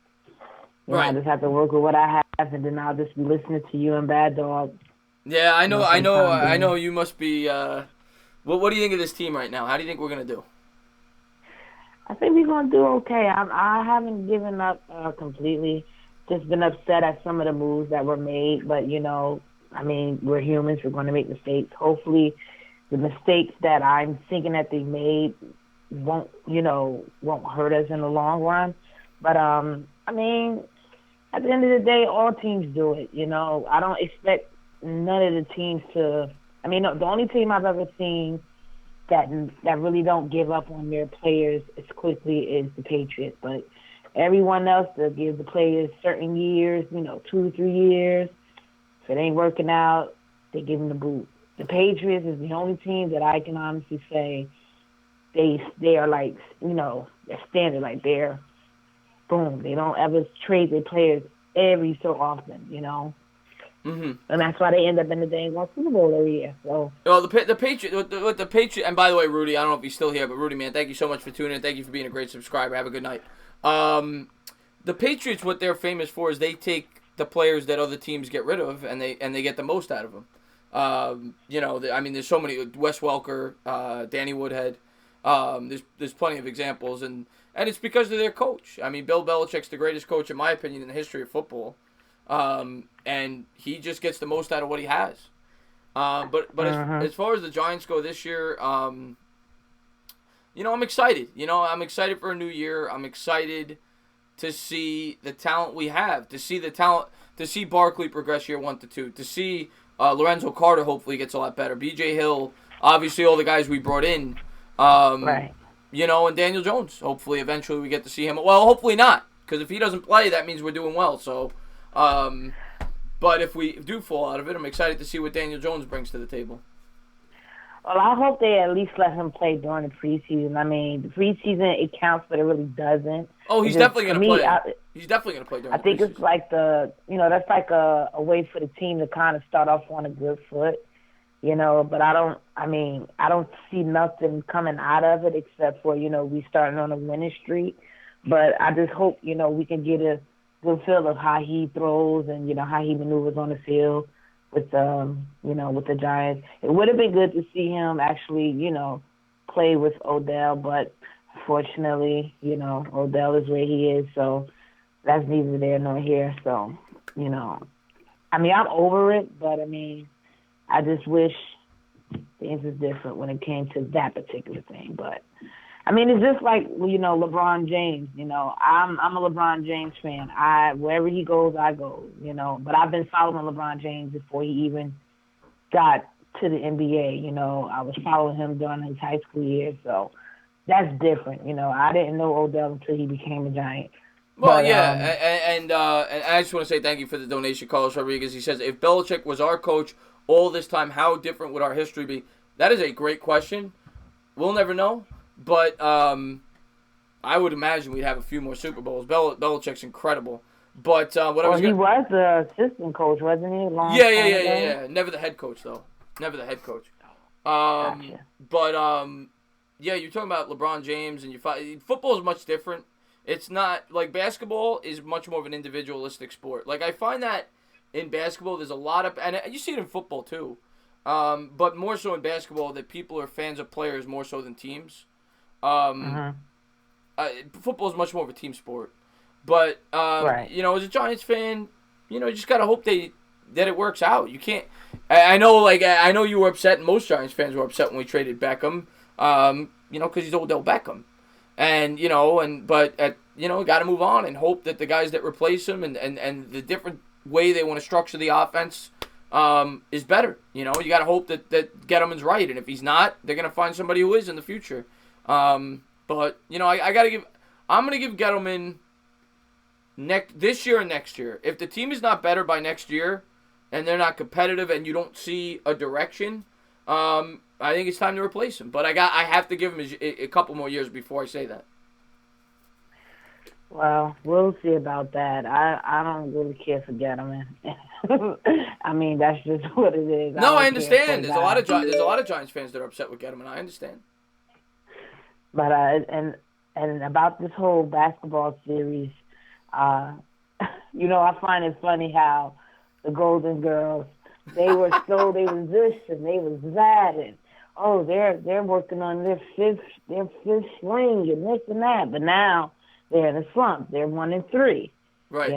I just have to work with what I have, and then I'll just be listening to you and Bad Dog. Yeah, I know. You must be. What do you think of this team right now? How do you think we're gonna do? I think we're gonna do okay. I haven't given up completely. Just been upset at some of the moves that were made, but I mean, we're humans. We're going to make mistakes. Hopefully, the mistakes that I'm thinking that they made won't hurt us in the long run. But I mean, at the end of the day, all teams do it. I don't expect none of the teams to. I mean, the only team I've ever seen that really don't give up on their players as quickly is the Patriots. But everyone else, they'll give the players certain years, 2 to 3 years. If it ain't working out, they give them the boot. The Patriots is the only team that I can honestly say they are like, they're standard, like they're boom. They don't ever trade their players every so often, Mm-hmm. And that's why they end up in the dang Super Bowl every year. So. Well, the Patriots, with the Patriots, and by the way, Rudy, I don't know if he's still here, but Rudy, man, thank you so much for tuning in. Thank you for being a great subscriber. Have a good night. The Patriots, what they're famous for is they take the players that other teams get rid of, and they get the most out of them. I mean, there's so many. Wes Welker, Danny Woodhead. There's plenty of examples, and it's because of their coach. I mean, Bill Belichick's the greatest coach, in my opinion, in the history of football. And he just gets the most out of what he has. But as far as the Giants go this year, I'm excited. I'm excited for a new year. I'm excited to see the talent we have, to see Barkley progress year 1 to 2, to see Lorenzo Carter hopefully gets a lot better. B.J. Hill, obviously all the guys we brought in. Right. And Daniel Jones. Hopefully, eventually we get to see him. Well, hopefully not, because if he doesn't play, that means we're doing well. So, but if we do fall out of it, I'm excited to see what Daniel Jones brings to the table. Well, I hope they at least let him play during the preseason. I mean, the preseason, it counts, but it really doesn't. Oh, he's definitely going to play. He's definitely going to play during the preseason. I think it's like that's like a way for the team to kind of start off on a good foot, but I don't see nothing coming out of it except for, we starting on a winning streak. But I just hope, we can get a good feel of how he throws and, how he maneuvers on the field with the Giants. It would have been good to see him actually, play with Odell, but fortunately, Odell is where he is, so that's neither there nor here. So, I'm over it, but I just wish things was different when it came to that particular thing. But it's just like LeBron James. I'm a LeBron James fan. Wherever he goes, I go. But I've been following LeBron James before he even got to the NBA. I was following him during his high school years, so that's different. I didn't know Odell until he became a Giant. Well, and I just want to say thank you for the donation, Carlos Rodriguez. He says, if Belichick was our coach all this time, how different would our history be? That is a great question. We'll never know, but I would imagine we'd have a few more Super Bowls. Belichick's incredible. But he was the assistant coach, wasn't he? Yeah. Never the head coach, though. Never the head coach. Gotcha. But, you're talking about LeBron James, and football is much different. It's not, like, basketball is much more of an individualistic sport. Like, I find that in basketball there's a lot of, and you see it in football too, but more so in basketball that people are fans of players more so than teams. Football is much more of a team sport. But, right. As a Giants fan, you just got to hope that it works out. You can't, I know you were upset, and most Giants fans were upset when we traded Beckham, because he's Odell Beckham. And, got to move on and hope that the guys that replace him and the different way they want to structure the offense is better. You got to hope that Gettleman's right. And if he's not, they're going to find somebody who is in the future. I'm going to give Gettleman this year and next year. If the team is not better by next year and they're not competitive and you don't see a direction, I think it's time to replace him. But I have to give him a couple more years before I say that. Well, we'll see about that. I don't really care for Gettleman. That's just what it is. No, I understand. There's a lot of Giants fans that are upset with Gettleman. I understand. But and about this whole basketball series, I find it funny how the Golden Girls, they was this and they was that, and they're working on their fifth ring and this and that, but now they're in a slump. They're 1-3, right?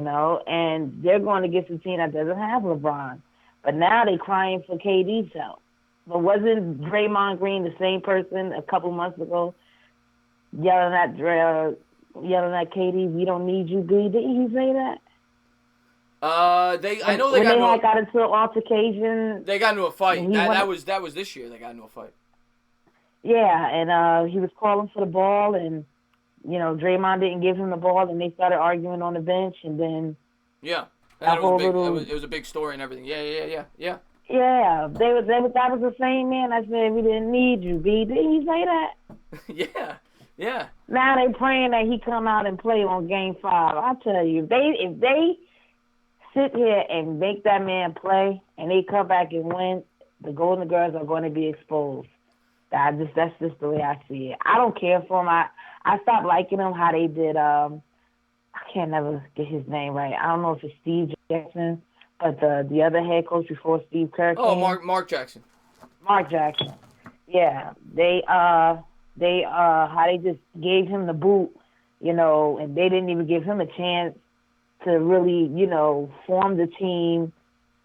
And they're going against a team that doesn't have LeBron, but now they're crying for KD's help. But wasn't Draymond Green the same person a couple months ago yelling at KD, "We don't need you, B"? Didn't he say that? I know they got into an altercation. They got into a fight. That was this year. They got into a fight. Yeah, and he was calling for the ball, and Draymond didn't give him the ball, and they started arguing on the bench, and then and it was a big story and everything. Yeah. Yeah, that was the same man I said we didn't need you, B. Didn't he say that? Yeah. Now they praying that he come out and play on Game 5. I tell you, if they sit here and make that man play and they come back and win, the Golden Girls are going to be exposed. That's just the way I see it. I don't care for him. I stopped liking them how they did. I can't never get his name right. I don't know if it's Steve Jackson, but the other head coach before Steve Kerr came. Oh, Mark Jackson. Mark Jackson. Yeah, they how they just gave him the boot, and they didn't even give him a chance to really, form the team.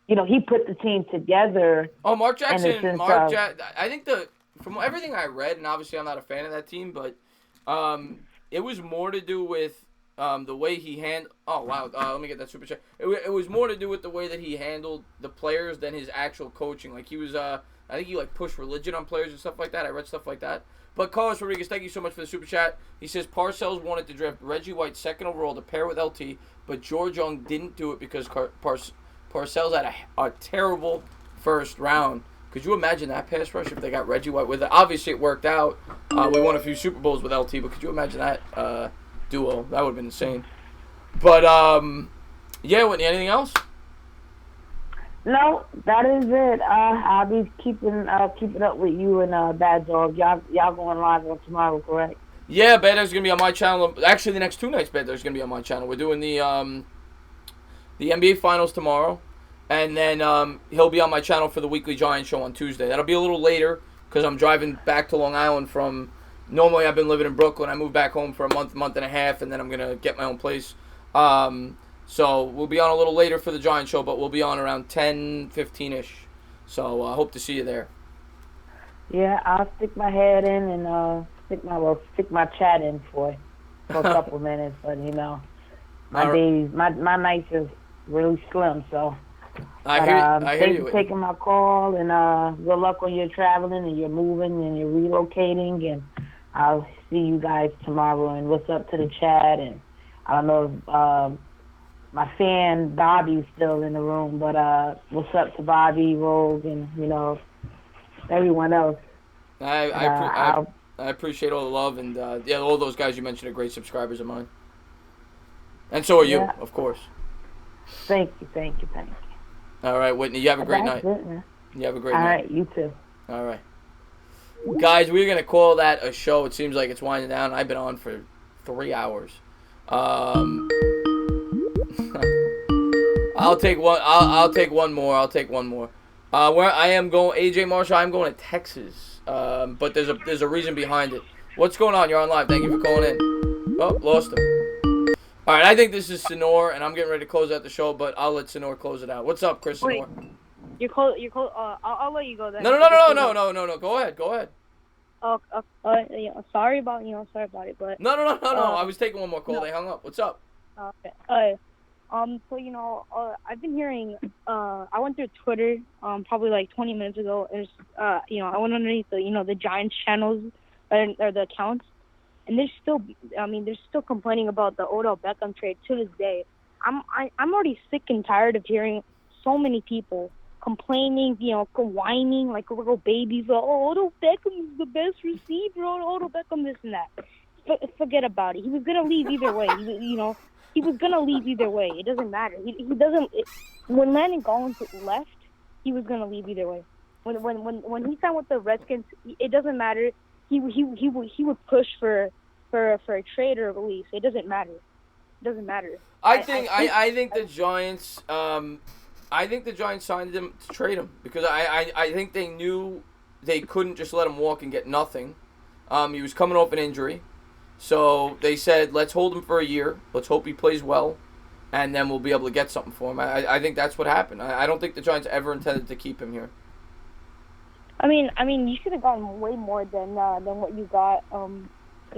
He put the team together. Oh, Mark Jackson. I think from everything I read, and obviously I'm not a fan of that team, but it was more to do with the way he handled. Oh wow! Let me get that super chat. It was more to do with the way that he handled the players than his actual coaching. Like he was, I think he like pushed religion on players and stuff like that. I read stuff like that. But Carlos Rodriguez, thank you so much for the super chat. He says Parcells wanted to draft Reggie White second overall to pair with LT, but George Young didn't do it because Parcells had a terrible first round. Could you imagine that pass rush if they got Reggie White with it? Obviously, it worked out. We won a few Super Bowls with LT, but could you imagine that duo? That would have been insane. But, yeah, Whitney, anything else? No, that is it. I'll be keeping up with you and Bad Dog. Y'all going live on tomorrow, correct? Yeah, Bad Dog's going to be on my channel. Actually, the next 2 nights, Bad Dog's going to be on my channel. We're doing the NBA Finals tomorrow. And then he'll be on my channel for the Weekly Giants show on Tuesday. That'll be a little later because I'm driving back to Long Island from... Normally, I've been living in Brooklyn. I moved back home for a month and a half, and then I'm going to get my own place. So we'll be on a little later for the Giants show, but we'll be on around 10, 15-ish. So I hope to see you there. Yeah, I'll stick my head in and stick my chat in for a couple minutes. But, you know, my nights are really slim, so... I hear thanks you. for taking my call, and good luck when you're traveling and you're moving and you're relocating. And I'll see you guys tomorrow. And what's up to the chat? And I don't know if my fan Bobby's still in the room, but what's up to Bobby, Rogue, and you know everyone else. I appreciate all the love, and yeah, all those guys you mentioned are great subscribers of mine. And so are you, of course. Thank you. All right, Whitney, you have a great night. You have a great night. All right, you too. All right. Guys, we're going to call that a show. It seems like it's winding down. I've been on for 3 hours. I'll take one. I'll take one more. Where I am going, AJ Marshall, I'm going to Texas. But there's a reason behind it. What's going on? You're on live. Thank you for calling in. Oh, lost him. All right, I think this is Sonor, and I'm getting ready to close out the show, but I'll let Sonor close it out. What's up, Chris Sonor? You're close. I'll let you go then. No. Go ahead. Yeah, sorry about it, but. No. I was taking one more call. They hung up. What's up? Okay. So I've been hearing. I went through Twitter, probably like 20 minutes ago. And I went underneath the Giants channels or the accounts. And they're still complaining about the Odell Beckham trade to this day. I'm already sick and tired of hearing so many people complaining, whining like little babies. Oh, Odell Beckham is the best receiver. Odell Beckham this and that. Forget about it. He was gonna leave either way. He was gonna leave either way. It doesn't matter. He doesn't. When Landon Collins left, he was gonna leave either way. When he signed with the Redskins, it doesn't matter. He would push for a trade or a release. It doesn't matter. I think the Giants. I think the Giants signed him to trade him because I think they knew they couldn't just let him walk and get nothing. He was coming off an injury, so they said let's hold him for a year. Let's hope he plays well, and then we'll be able to get something for him. I think that's what happened. I don't think the Giants ever intended to keep him here. I mean, you should have gotten way more than what you got. You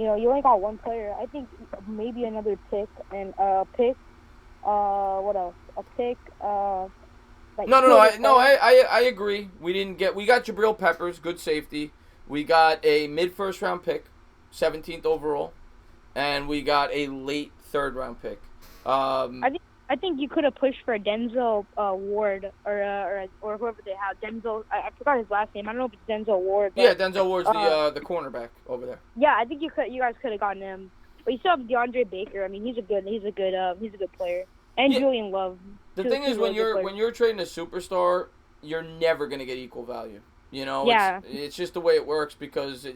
only got one player. I think maybe another pick and what else? A pick. I agree. We got Jabril Peppers, good safety. We got a mid-first round pick, 17th overall, and we got a late third-round pick. I think you could have pushed for Denzel Ward or whoever they have. Denzel, I forgot his last name. I don't know if it's Denzel Ward. But, yeah, Denzel Ward's the cornerback over there. Yeah, I think you guys could have gotten him. But you still have DeAndre Baker. I mean, he's a good player. And Julian Love. The thing is, when you're trading a superstar, you're never gonna get equal value. Yeah. It's just the way it works because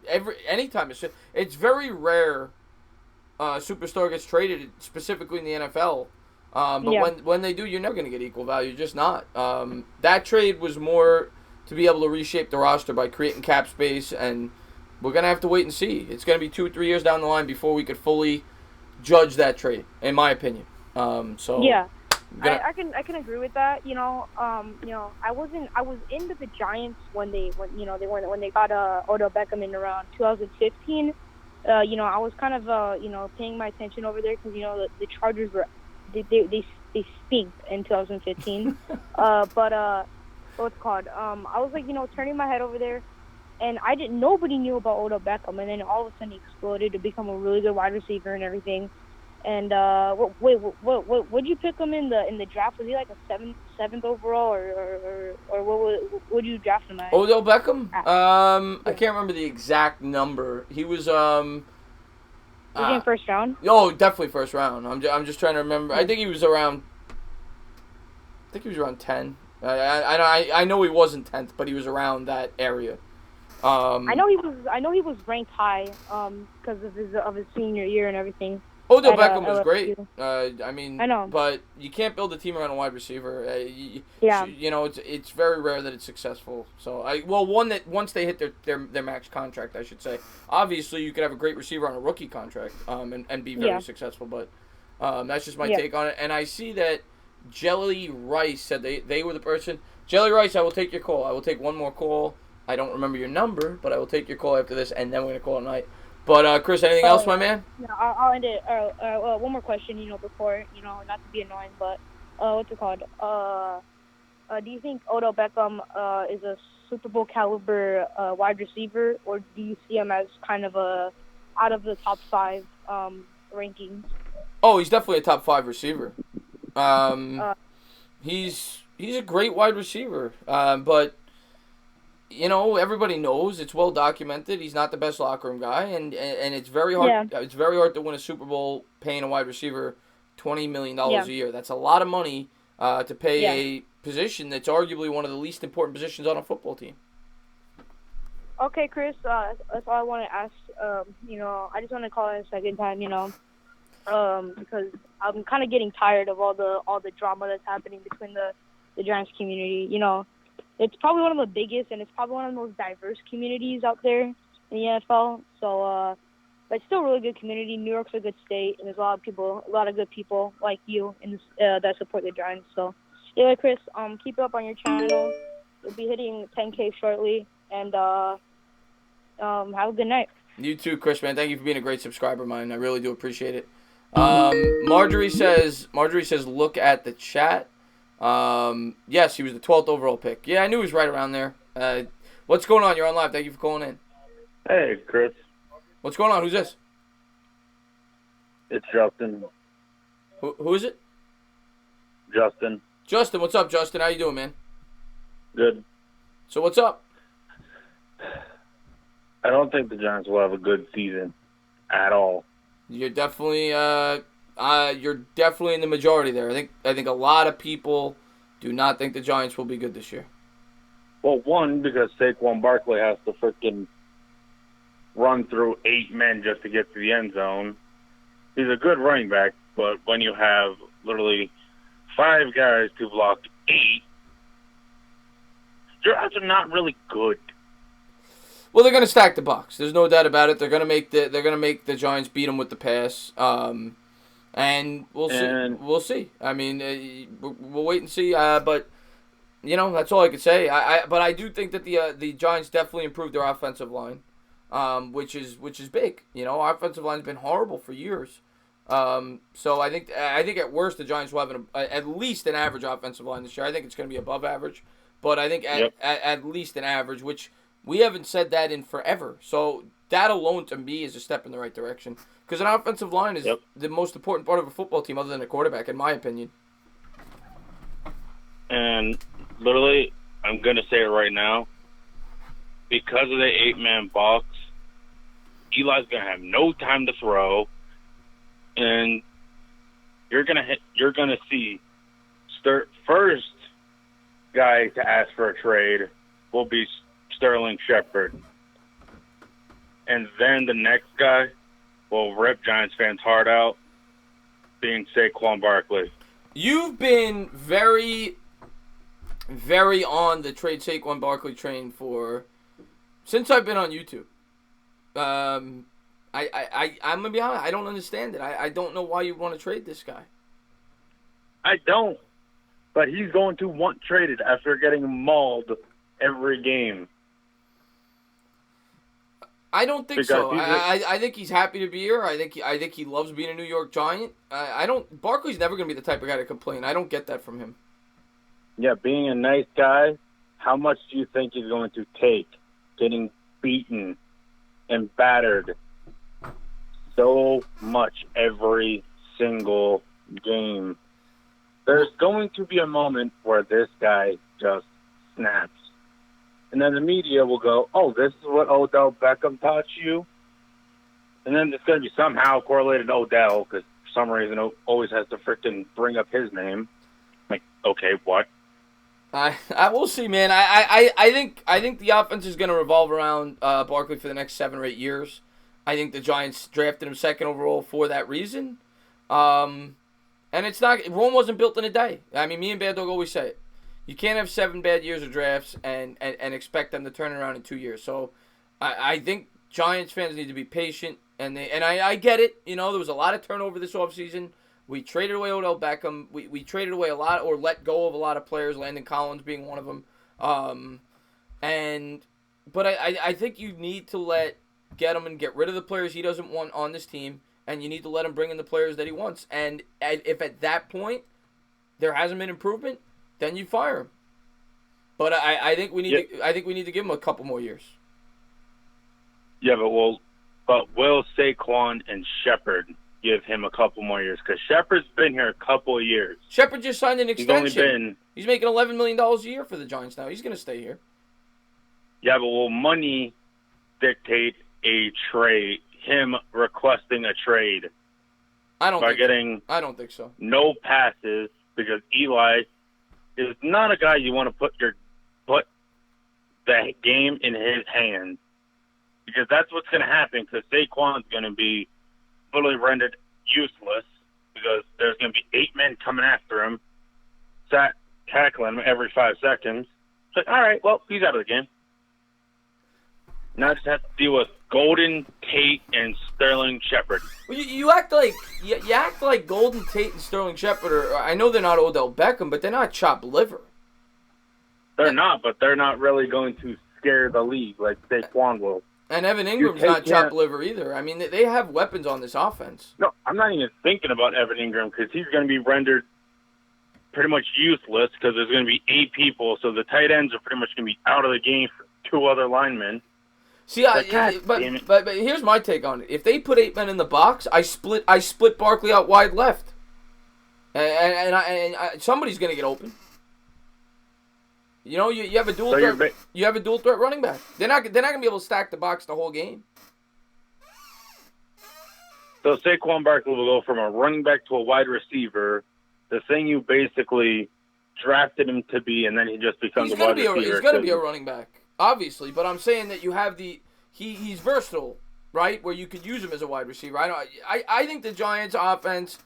anytime it's very rare. Superstar gets traded specifically in the NFL, but when they do, you're never going to get equal value. Just not. That trade was more to be able to reshape the roster by creating cap space, and we're going to have to wait and see. It's going to be 2 or 3 years down the line before we could fully judge that trade, in my opinion. I can agree with that. I was into the Giants when they got Odell Beckham in around 2015. I was kind of paying my attention over there because the Chargers they stink in 2015. But what's it called? I was turning my head over there, and nobody knew about Odell Beckham, and then all of a sudden he exploded to become a really good wide receiver and everything. And what would you pick him in the draft? Was he like a seventh overall, or what would you draft him at? Odell Beckham? I can't remember the exact number. He was Was he in first round? Oh, definitely first round. I'm just trying to remember. I think he was around 10. I know he wasn't 10th, but he was around that area. I know he was ranked high because of his senior year and everything. Odell Beckham was great. I know. But you can't build a team around a wide receiver. Yeah. It's very rare that it's successful. So once they hit their max contract, I should say. Obviously, you could have a great receiver on a rookie contract, and be very successful. But that's just my take on it. And I see that Jelly Rice said they were the person. Jelly Rice, I will take your call. I will take one more call. I don't remember your number, but I will take your call after this, and then we're gonna call it night. But Chris, anything else, my man? No, I'll end it. One more question, before, not to be annoying, but what's it called? Do you think Odell Beckham is a Super Bowl caliber wide receiver, or do you see him as kind of out of the top 5 rankings? Oh, he's definitely a top 5 receiver. He's a great wide receiver, but. Everybody knows, it's well documented. He's not the best locker room guy, and it's very hard. Yeah. It's very hard to win a Super Bowl paying a wide receiver $20 million a year. That's a lot of money to pay a position that's arguably one of the least important positions on a football team. Okay, Chris. That's all I want to ask. I just want to call it a second time. Because I'm kind of getting tired of all the drama that's happening between the Giants community. It's probably one of the biggest, and it's probably one of the most diverse communities out there in the NFL. So, but it's still a really good community. New York's a good state, and there's a lot of good people like you that support the Giants. So, anyway, Chris, keep it up on your channel. You'll be hitting 10K shortly, and have a good night. You too, Chris, man. Thank you for being a great subscriber of mine. I really do appreciate it. Marjorie says, look at the chat. Yes, he was the 12th overall pick. Yeah, I knew he was right around there. What's going on? You're on live. Thank you for calling in. Hey, Chris. What's going on? Who's this? It's Justin. Who is it? Justin. Justin, what's up, Justin? How you doing, man? Good. So what's up? I don't think the Giants will have a good season at all. You're definitely in the majority there. I think a lot of people do not think the Giants will be good this year. Well, one, because Saquon Barkley has to freaking run through 8 men just to get to the end zone. He's a good running back, but when you have literally 5 guys to block 8, your odds are not really good. Well, they're going to stack the box. There's no doubt about it. They're going to make the Giants beat them with the pass. And we'll see. We'll see. I mean, we'll wait and see. But that's all I could say. But I do think that the Giants definitely improved their offensive line, which is big. Our offensive line's been horrible for years. So I think at worst the Giants will have at least an average offensive line this year. I think it's going to be above average, but I think at least an average, which we haven't said that in forever. So that alone to me is a step in the right direction. Because an offensive line is the most important part of a football team other than a quarterback, in my opinion. And literally, I'm going to say it right now, because of the 8-man box, Eli's going to have no time to throw, and you're going to see first guy to ask for a trade will be Sterling Shepard. And then the next guy will rip Giants fans' heart out, being Saquon Barkley. You've been very, very on the trade Saquon Barkley train since I've been on YouTube. I'm gonna be honest. I don't understand it. I don't know why you want to trade this guy. I don't. But he's going to want traded after getting mauled every game. I don't think Because so. he's I think he's happy to be here. I think he loves being a New York Giant. Barkley's never going to be the type of guy to complain. I don't get that from him. Yeah, being a nice guy, how much do you think he's going to take getting beaten and battered so much every single game? There's going to be a moment where this guy just snaps. And then the media will go, oh, this is what Odell Beckham taught you? And then it's going to be somehow correlated to Odell because for some reason it always has to frickin' bring up his name. Like, okay, what? I will see, man. I think the offense is going to revolve around Barkley for the next 7 or 8 years. I think the Giants drafted him second overall for that reason. And it's not Rome wasn't built in a day. I mean, me and Bad Dog always say it. You can't have 7 bad years of drafts and expect them to turn it around in 2 years. So I think Giants fans need to be patient, and I get it. You know, there was a lot of turnover this offseason. We traded away Odell Beckham. We traded away a lot or let go of a lot of players, Landon Collins being one of them. But I think you need to get him and get rid of the players he doesn't want on this team, and you need to let him bring in the players that he wants. And if at that point there hasn't been improvement, then you fire him. But I think we need to give him a couple more years. Yeah, but will Saquon and Shepard give him a couple more years? Because Shepard's been here a couple of years. Shepard just signed an extension. Only He's making $11 million a year for the Giants now. He's going to stay here. Yeah, but will money dictate a trade? Him requesting a trade? I don't think so. No passes because Eli is not a guy you want to put the game in his hands, because that's what's going to happen. Because Saquon's going to be fully rendered useless because there's going to be 8 men coming after him, tackling him every 5 seconds. It's like, all right, well, he's out of the game. Now I just have to deal with Golden Tate and Sterling Shepard. Well, you act like Golden Tate and Sterling Shepard are. I know they're not Odell Beckham, but they're not chopped liver. They're not, but they're not really going to scare the league like Saquon will. And Evan Ingram's not chopped liver either. I mean, they have weapons on this offense. No, I'm not even thinking about Evan Ingram because he's going to be rendered pretty much useless because there's going to be 8 people, so the tight ends are pretty much going to be out of the game for 2 other linemen. See, but here's my take on it. If they put 8 men in the box, I split Barkley out wide left, and somebody's going to get open. You know, you have a dual threat. You have a dual threat running back. They're not going to be able to stack the box the whole game. So Saquon Barkley will go from a running back to a wide receiver, the thing you basically drafted him to be, and then he just becomes a wide receiver. He's going to be a running back, obviously. But I'm saying that you have he's versatile, right? Where you could use him as a wide receiver. I think the Giants' offense.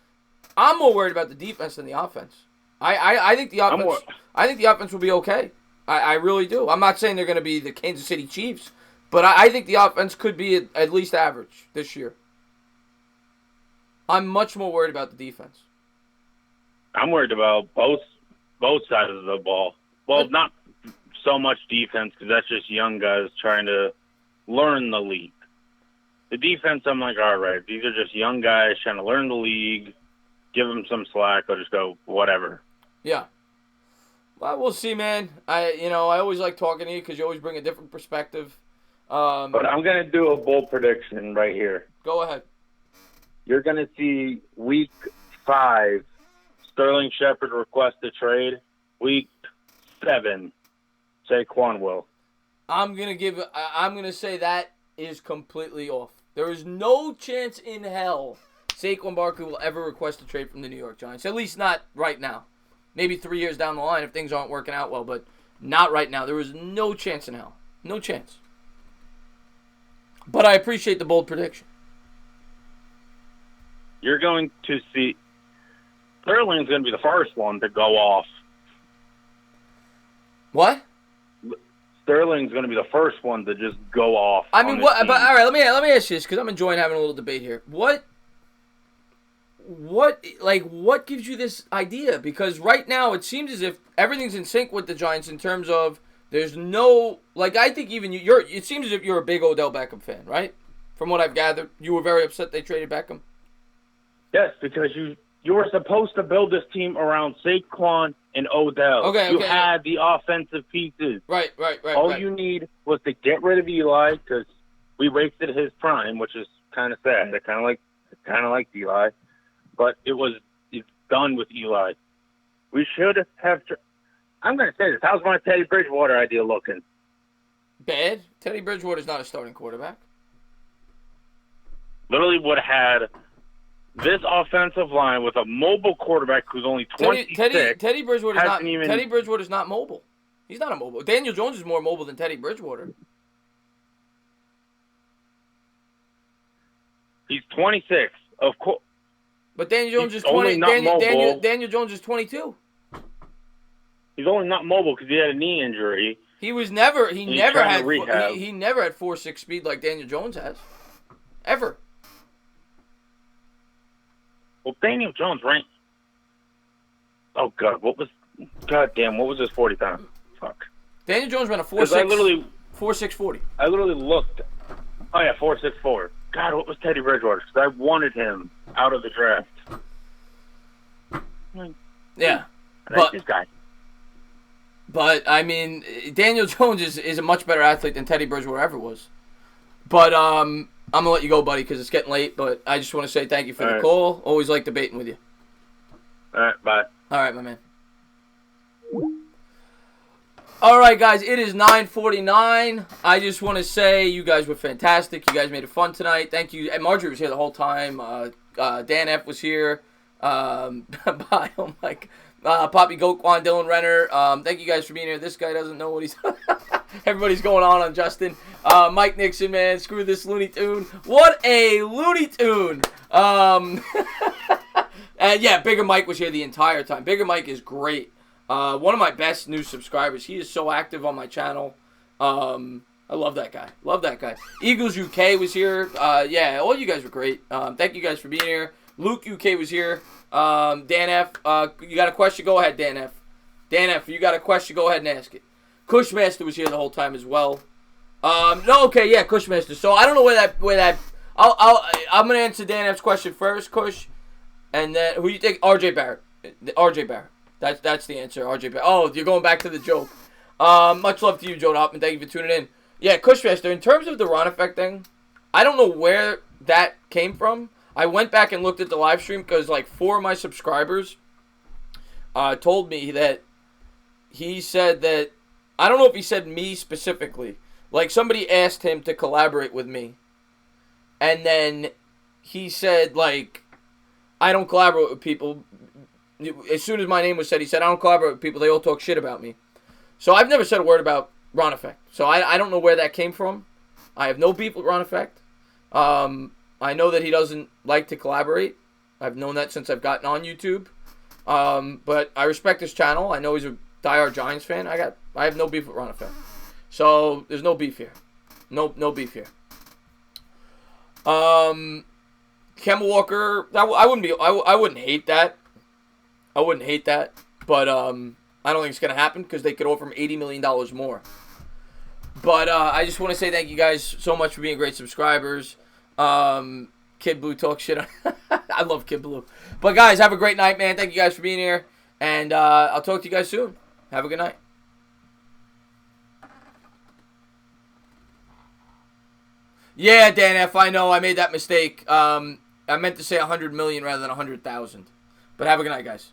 I'm more worried about the defense than the offense. I think the offense. I think the offense will be okay. I really do. I'm not saying they're going to be the Kansas City Chiefs, but I think the offense could be at least average this year. I'm much more worried about the defense. I'm worried about both sides of the ball. Well, not so much defense because that's just young guys trying to learn the league. The defense, I'm like, all right, these are just young guys trying to learn the league. Give them some slack. I'll just go whatever. Yeah. Well, we'll see, man. I always like talking to you because you always bring a different perspective. But I'm going to do a bold prediction right here. Go ahead. You're going to see week 5, Sterling Shepard request a trade. Week 7, Saquon will. I'm going to say that is completely off. There is no chance in hell Saquon Barkley will ever request a trade from the New York Giants. At least not right now. Maybe 3 years down the line if things aren't working out well, but not right now. There is no chance in hell. No chance. But I appreciate the bold prediction. You're going to see Sterling's going to be the first one to go off. What? Sterling's going to be the first one to just go off. I mean, what? But all right, let me ask you this because I'm enjoying having a little debate here. what gives you this idea? Because right now it seems as if everything's in sync with the Giants in terms of there's no, like, I think even it seems as if you're a big Odell Beckham fan, right? From what I've gathered, you were very upset they traded Beckham. Yes, because you were supposed to build this team around Saquon and Odell. Okay, you had the offensive pieces. Right. All you need was to get rid of Eli because we wasted his prime, which is kind of sad. I kind of like Eli, but it's done with Eli. We should have. I'm going to say this. How's my Teddy Bridgewater idea looking? Bad. Teddy Bridgewater's not a starting quarterback. Literally would have had this offensive line with a mobile quarterback who's only 26. Teddy Bridgewater's not mobile. He's not a mobile. Daniel Jones is more mobile than Teddy Bridgewater. He's 26, of course. But Daniel Jones is 20. Daniel Jones is 22. He's only not mobile because he had a knee injury. He never had 4.6 speed like Daniel Jones has. Ever. Well, Daniel Jones ranked. Oh God, what was his 40 time? Fuck. Daniel Jones ran a 4.6. 4.640. I literally looked. Oh yeah, 4.64. God, what was Teddy Bridgewater? Because I wanted him out of the draft. Yeah, I like this guy. But I mean, Daniel Jones is a much better athlete than Teddy Bridgewater ever was. But I'm gonna let you go, buddy, because it's getting late. But I just want to say thank you for the call. Always like debating with you. All right, bye. All right, my man. All right, guys, it is 9:49. I just want to say you guys were fantastic. You guys made it fun tonight. Thank you. And Marjorie was here the whole time. Dan F was here. Bye. Oh my. Poppy Goquan, Dylan Renner. Thank you guys for being here. This guy doesn't know what he's. Everybody's going on Justin. Mike Nixon, man, screw this Looney Tune. What a Looney Tune. And yeah, Bigger Mike was here the entire time. Bigger Mike is great. One of my best new subscribers. He is so active on my channel. I love that guy. Love that guy. Eagles UK was here. Yeah, all you guys were great. Thank you guys for being here. Luke UK was here. Dan F, you got a question? Go ahead, Dan F. Dan F, you got a question? Go ahead and ask it. Cushmaster was here the whole time as well. No, okay, yeah, Cushmaster. So I don't know where that. I'm gonna answer Dan F's question first, Cush, and then who you think? RJ Barrett. RJ Barrett. That's the answer. RJ Barrett. Oh, you're going back to the joke. Much love to you, Joe Hoffman. Thank you for tuning in. Yeah, Cushmaster. In terms of the Ron effect thing, I don't know where that came from. I went back and looked at the live stream because like 4 of my subscribers told me that he said that, I don't know if he said me specifically. Like somebody asked him to collaborate with me. And then he said like, I don't collaborate with people. As soon as my name was said, he said, I don't collaborate with people. They all talk shit about me. So I've never said a word about Ron Effect. So I don't know where that came from. I have no beef with Ron Effect. I know that he doesn't like to collaborate. I've known that since I've gotten on YouTube. But I respect his channel. I know he's a diehard Giants fan. I have no beef with Ron Effect. So there's no beef here. No beef here. Kemba Walker, I wouldn't hate that. I wouldn't hate that. But I don't think it's gonna happen because they could offer him $80 million more. But I just want to say thank you guys so much for being great subscribers. Kid Blue talk shit. I love Kid Blue. But guys, have a great night, man. Thank you guys for being here. And I'll talk to you guys soon. Have a good night. Yeah, Dan F, I know. I made that mistake. I meant to say 100 million rather than 100,000. But have a good night, guys.